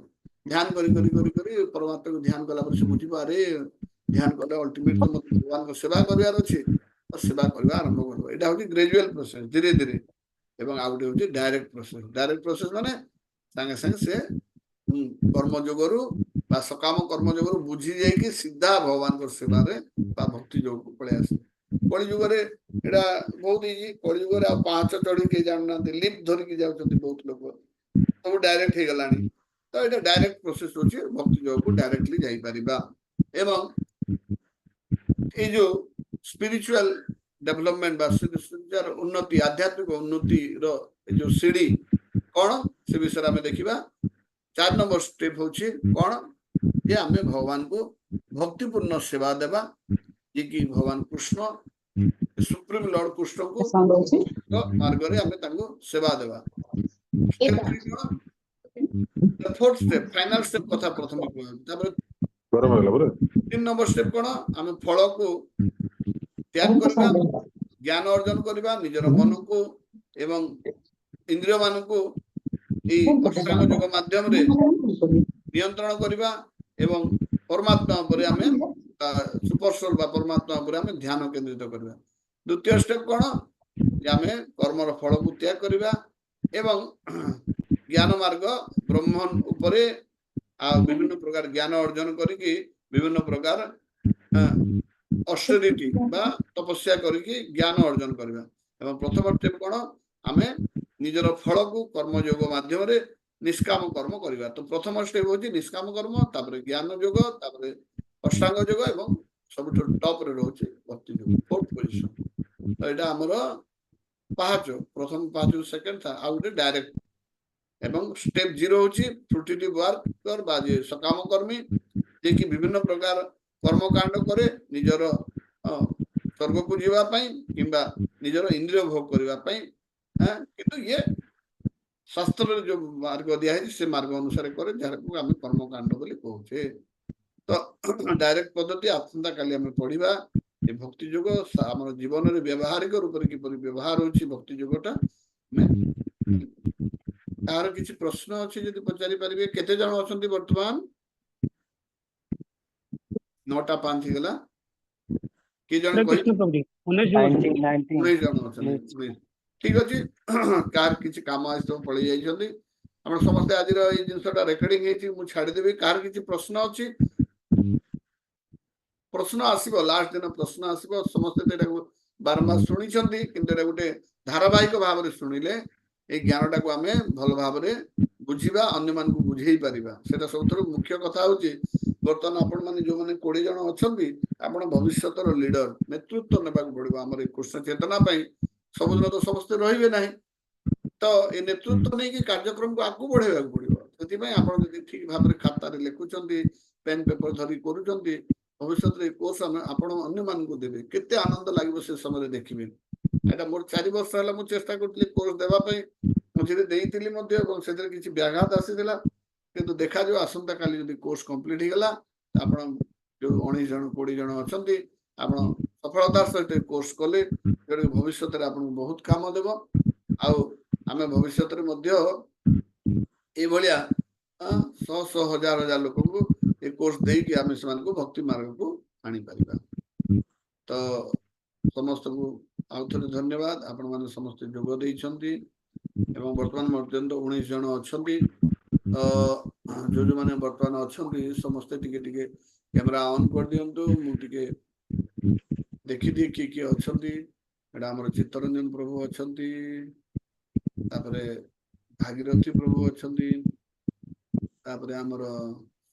ध्यान करी करी करी करी परमात्मा को ध्यान कला पर से बुझिबो अरे ध्यान कले अल्टीमेट तो मते भगवान को सेवा करियार अछि और सेवा करबा आरंभ करबो एटा होची ग्रेजुअल प्रोसेस धीरे धीरे एवं आउटे होची डायरेक्ट प्रोसेस माने संगे संगे से कर्म जोगरु बा सकाम कर्म जोगरु बुझी जाय कि सीधा भगवान को सेवा रे बा भक्ति जोग को पळे आसे कଳି युग रे एटा बहुत इजी कଳି युग रे आ पांच चढ़ी के जानना लिफ्ट धरि के जाउछथि बहुत लोग सब डायरेक्ट हे गलानी तो एटा डायरेक्ट प्रोसेस होची भक्ति जोग को डायरेक्टली जाई परिबा एवं ए जो स्पिरिचुअल डेवलपमेंट बा स्पिरिचुअल उन्नति आध्यात्मिक उन्नति रो जो सीढ़ी कोन से विषय में देखिबा 4 नंबर स्टेप होची कोन जे हमें भगवान को भक्तिपूर्ण सेवा देबा जे कि भगवान कृष्ण सुप्रीम लॉर्ड कृष्ण को मार्ग रे हमें तांको सेवा देबा the fourth step final step कथा प्रथम तापर 3 नंबर स्टेप कोन हमें फल को त्याग करबा ज्ञान अर्जन करबा निजर मन को एवं इंद्रिय मान को ए अष्टांग योग माध्यम रे नियंत्रण करबा एवं परमात्मा पर हमें सुपरसोल बा परमात्मा पर हमें ध्यान केंद्रित करबा द्वितीय स्टेप कोन जे हमें कर्म रो फल को त्याग करबा एवं ज्ञान मार्ग ब्रह्मन उपरे आ विभिन्न प्रकार ज्ञान अर्जन करिकि विभिन्न प्रकार ऑस्टेरिटी बा तपस्या करिकि ज्ञान अर्जन करबा एवं प्रथम स्टेप कोन हमें निजर फल को कर्म योग माध्यम रे निष्काम कर्म करबा तो प्रथम स्टेप होची निष्काम कर्म तापर ज्ञान योग तापर अष्टांग योग एवं सब टॉप रे रहउची भक्ति योग फोर्थ पोजीशन तो एटा हमरो पांच प्रथम पांच सेकंड था आउट डायरेक्ट एवं स्टेप 0 होची फ्रूटिटिव वर्क कर बाजे सकाम कर्मी जे कि विभिन्न प्रकार कर्म कांड करे निजर स्वर्ग को जीवा पई किंबा निजर इंद्रिय भोग करबा पई किंतु ये शास्त्र जो मार्ग दिया है से मार्ग अनुसार करे जहां को हम कर्म कांड बोली कहूचे तो डायरेक्ट पद्धति आसंता काली हम पढिबा ए भक्ति योग हमर जीवन रे व्यवहारिक रूप रे कि व्यवहार होची भक्ति योगटा तार किछि प्रश्न अछि जदि पचारि परिबे केते जण अछंती वर्तमान 9टा 5 गेला कि जण कहि 19 जण अछंती ठीक अछि कार किछि काम आइस तो पळि जाई छथि हम समस्त आज रो ए जिंसटा रेकॉर्डिंग हेछि मु छाडी देबे कार किछि प्रश्न अछि प्रश्न आसीबो लास्ट दिन प्रश्न आसीबो समस्त एटा बारंबार सुनि छथि किंतु एटा गुटे धारावाहिक भाव रे सुनिले ए ज्ञानटा को हमें भल भाव रे बुझिबा अन्य मान को बुझेई परिबा सेटा सबथरो मुख्य कथा होची वर्तमान आपण माने जो माने 20 जण अछंती आपण भविष्यतर लीडर नेतृत्व नेबा पड़िबा हमर कृष्ण चेतना पई सब दिन तो समस्त रहिबे नाही तो ए नेतृत्व नै कि कार्यक्रम को आगु बढ़ेबा पड़िबो सेति पई आपण जदि ठीक भाव रे खाता रे लेखुचंती पेन पेपर धरि करूचंती भविष्यत रे कोर्स आपण अन्य मान को देबे केते आनंद लागिबो से समय देखिबे एटा मोर 4 वर्ष हला मु चेष्टा करतली कोर्स देबा पई मुझे देइतिली मध्ये और सेतिर किछि व्याघात आसीदिला किंतु देखा जो आसंता काली जदि कोर्स कंप्लीट हे गेला आपण जो 19 जण 20 जण अछंती आपण सफलतार सहित कोर्स कले जेडे भविष्यत रे आपण बहुत काम देबो आ हमें भविष्यत रे मध्ये ए भलिया 100 हजार हजार लोक को ए कोर्स देई कि हमें समान को भक्ति मार्ग को आनी परिबा तो समस्त को आउथरे धन्यवाद आपण माने समस्त जोग देई छंती एवं वर्तमान पर्यंत 19 जण अछंती जो जो माने वर्तमान अछंती समस्त टिके टिके कैमरा ऑन कर दियंतु मु टिके देखि दे की अछंती एडा हमर चित्तरंजन प्रभु अछंती तापरे भागीरथी प्रभु अछंती तापरे हमर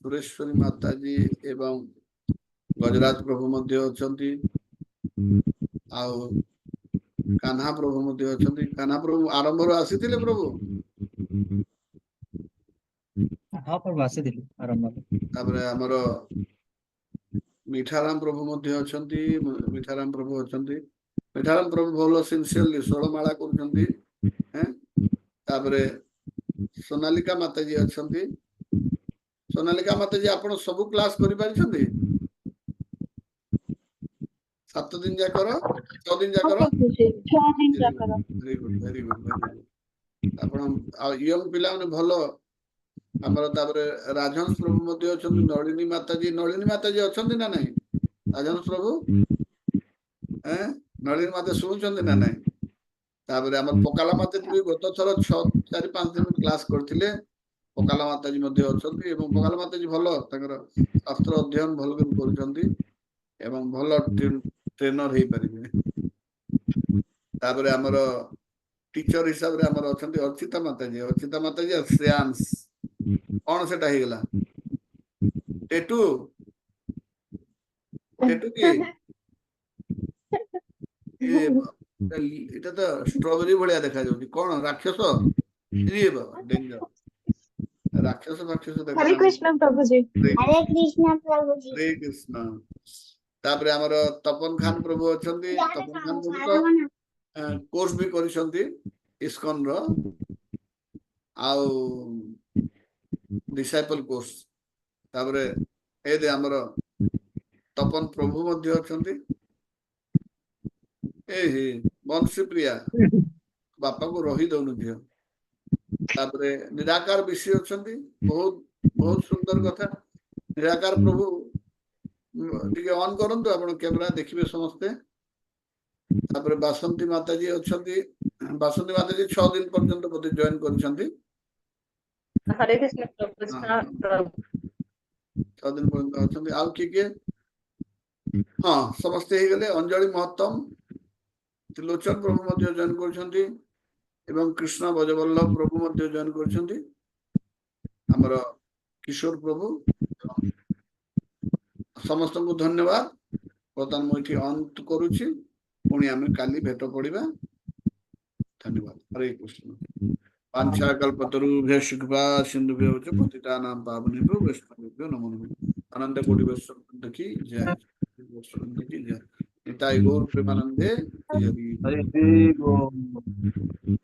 सुरेश्वरी माता जी एवं गजराज प्रभु मध्य अछंती आ कान्हा प्रभु मध्य अछंती कान्हा प्रभु आरंभ रो आसीथिले प्रभु ହଁ ପ୍ରଭୁ ଆସିଥିଲି ଆରମ୍ଭରେ। ତାପରେ ଆମର ମିଠାରାମ ପ୍ରଭୁ ମଧ୍ୟ ଅଛନ୍ତି। ମିଠାରାମ ପ୍ରଭୁ ଅଛନ୍ତି। ମିଠାରାମ ପ୍ରଭୁ ଭଲ ସିନସିୟରଲି ଷୋଳମାଳା କରୁଛନ୍ତି। ତାପରେ ସୋନାଲିକା ମାତାଜୀ ଅଛନ୍ତି। ସୋନାଲିକା ମାତାଜୀ ଆପଣ ସବୁ କ୍ଲାସ କରିପାରିଛନ୍ତି? 7 ଦିନ ଯାକର 6 ଦିନ ଯାକର? Very good very good very good. ଆପଣ ଆଉ ୟଙ୍ଗ ପିଲାମାନେ ଭଲ। ଆମର ତାପରେ ରାଜହଂସ ପ୍ରଭୁ ମଧ୍ୟ ଅଛନ୍ତି। ନଳିନୀ ମାତାଜୀ ଅଛନ୍ତି ନା ନାଇଁ? ରାଜହଂସ ପ୍ରଭୁ ନଳିନୀ ମାତା ଶୁଣୁଛନ୍ତି ନା ନାଇଁ? ତାପରେ ଆମର ପକାଲା ମାତାଜୀ ବି ଗତ ଥର 4-5 ଦିନ କ୍ଲାସ କରିଥିଲେ। ପକାଲା ମାତାଜୀ ମଧ୍ୟ ଅଛନ୍ତି ଏବଂ ପକାଲା ମାତାଜୀ ଭଲ ତାଙ୍କର ଶାସ୍ତ୍ର ଅଧ୍ୟୟନ ଭଲ କରି କରୁଛନ୍ତି ଏବଂ ଭଲ ଟ୍ରେନର ହେଇପାରିବେ। ତାପରେ ଆମର ଟିଚର ହିସାବରେ ଆମର ଅଛନ୍ତି ଅର୍ଚିତା ମାତାଜୀ ଆଉ ଶ୍ରେୟାଂଶ। କଣ ସେଟା ହେଇଗଲା? ଟେଟୁ କି ଏଇଟା ତ ଷ୍ଟ୍ରବେରୀ ଭଳିଆ ଦେଖାଯାଉଛି। କଣ ରାକ୍ଷସ? ଇଏ ବାବା ଡେଞ୍ଜର। ରାକ୍ଷସ हरे कृष्ण प्रभु जी। ହରେ कृष्ण प्रभु जी। କୃଷ୍ଣ। ତାପରେ ଆମର ତପନ ଖାନ ପ୍ରଭୁ ଅଛନ୍ତି। ତପନ ଖାନ ପ୍ରଭୁ ତ କୋର୍ସ ବି କରିଛନ୍ତି ଇସ୍କନ ର ଆଉ ଡିସାଇପଲ କୋର୍ସ। ତାପରେ ଏ ଆମର ତପନ ପ୍ରଭୁ ମଧ୍ୟ ଅଛନ୍ତି। ବଂଶୀ ପ୍ରିୟା ବାପାକୁ ରହି ଦଉନି ଝିଅ। ତାପରେ ନିରାକାର ବିଷୟ ଅଛନ୍ତି। ବହୁତ ବହୁତ ସୁନ୍ଦର କଥା। ନିରାକାର ପ୍ରଭୁ ଟିକେ ଅନ୍ କରନ୍ତୁ ଆପଣ କ୍ୟାମେରା ଦେଖିବେ ସମସ୍ତେ। ତାପରେ ବାସନ୍ତୀ ମାତାଜୀ ଅଛନ୍ତି। ବାସନ୍ତୀ ମାତାଜୀ 6 ଦିନ ପର୍ଯ୍ୟନ୍ତ ବୋଧେ ଜଏନ କରିଛନ୍ତି। हरे कृष्ण प्रभु। ହଁ, कृष्ण प्रभु। 6 ଦିନ ପର୍ଯ୍ୟନ୍ତ ଅଛନ୍ତି। ଆଉ କିଏ? ହଁ ସମସ୍ତେ ହେଇଗଲେ। ଅଞ୍ଜଳି ମହତ୍ତମ ତ୍ରିଲୋଚନ ପ୍ରଭୁ ମଧ୍ୟ ଜଏନ କରିଛନ୍ତି ଏବଂ କୃଷ୍ଣ ବଜବଲ୍ଲଭ ପ୍ରଭୁ ମଧ୍ୟ ଜଏନ କରିଛନ୍ତି। ଆମର କିଶୋର ପ୍ରଭୁ ସମସ୍ତଙ୍କୁ ଧନ୍ୟବାଦ। ବର୍ତ୍ତମାନ ମୁଁ ଏଠି ଅନ୍ତ କରୁଛି। ପୁଣି ଆମେ କାଲି ଭେଟ ପଡିବା। ଧନ୍ୟବାଦ। ହରେ କୃଷ୍ଣ। पांचाकल्पतरुभ्यः शुक्ला सिंधुभ्यो च पतितानां पावनेभ्यो वैष्णवेभ्यो नमो नमः। अनंत कोटि वैष्णव की जय। वैष्णव की जय। निताई गौर प्रेमानंदे हरि। हरि बोल।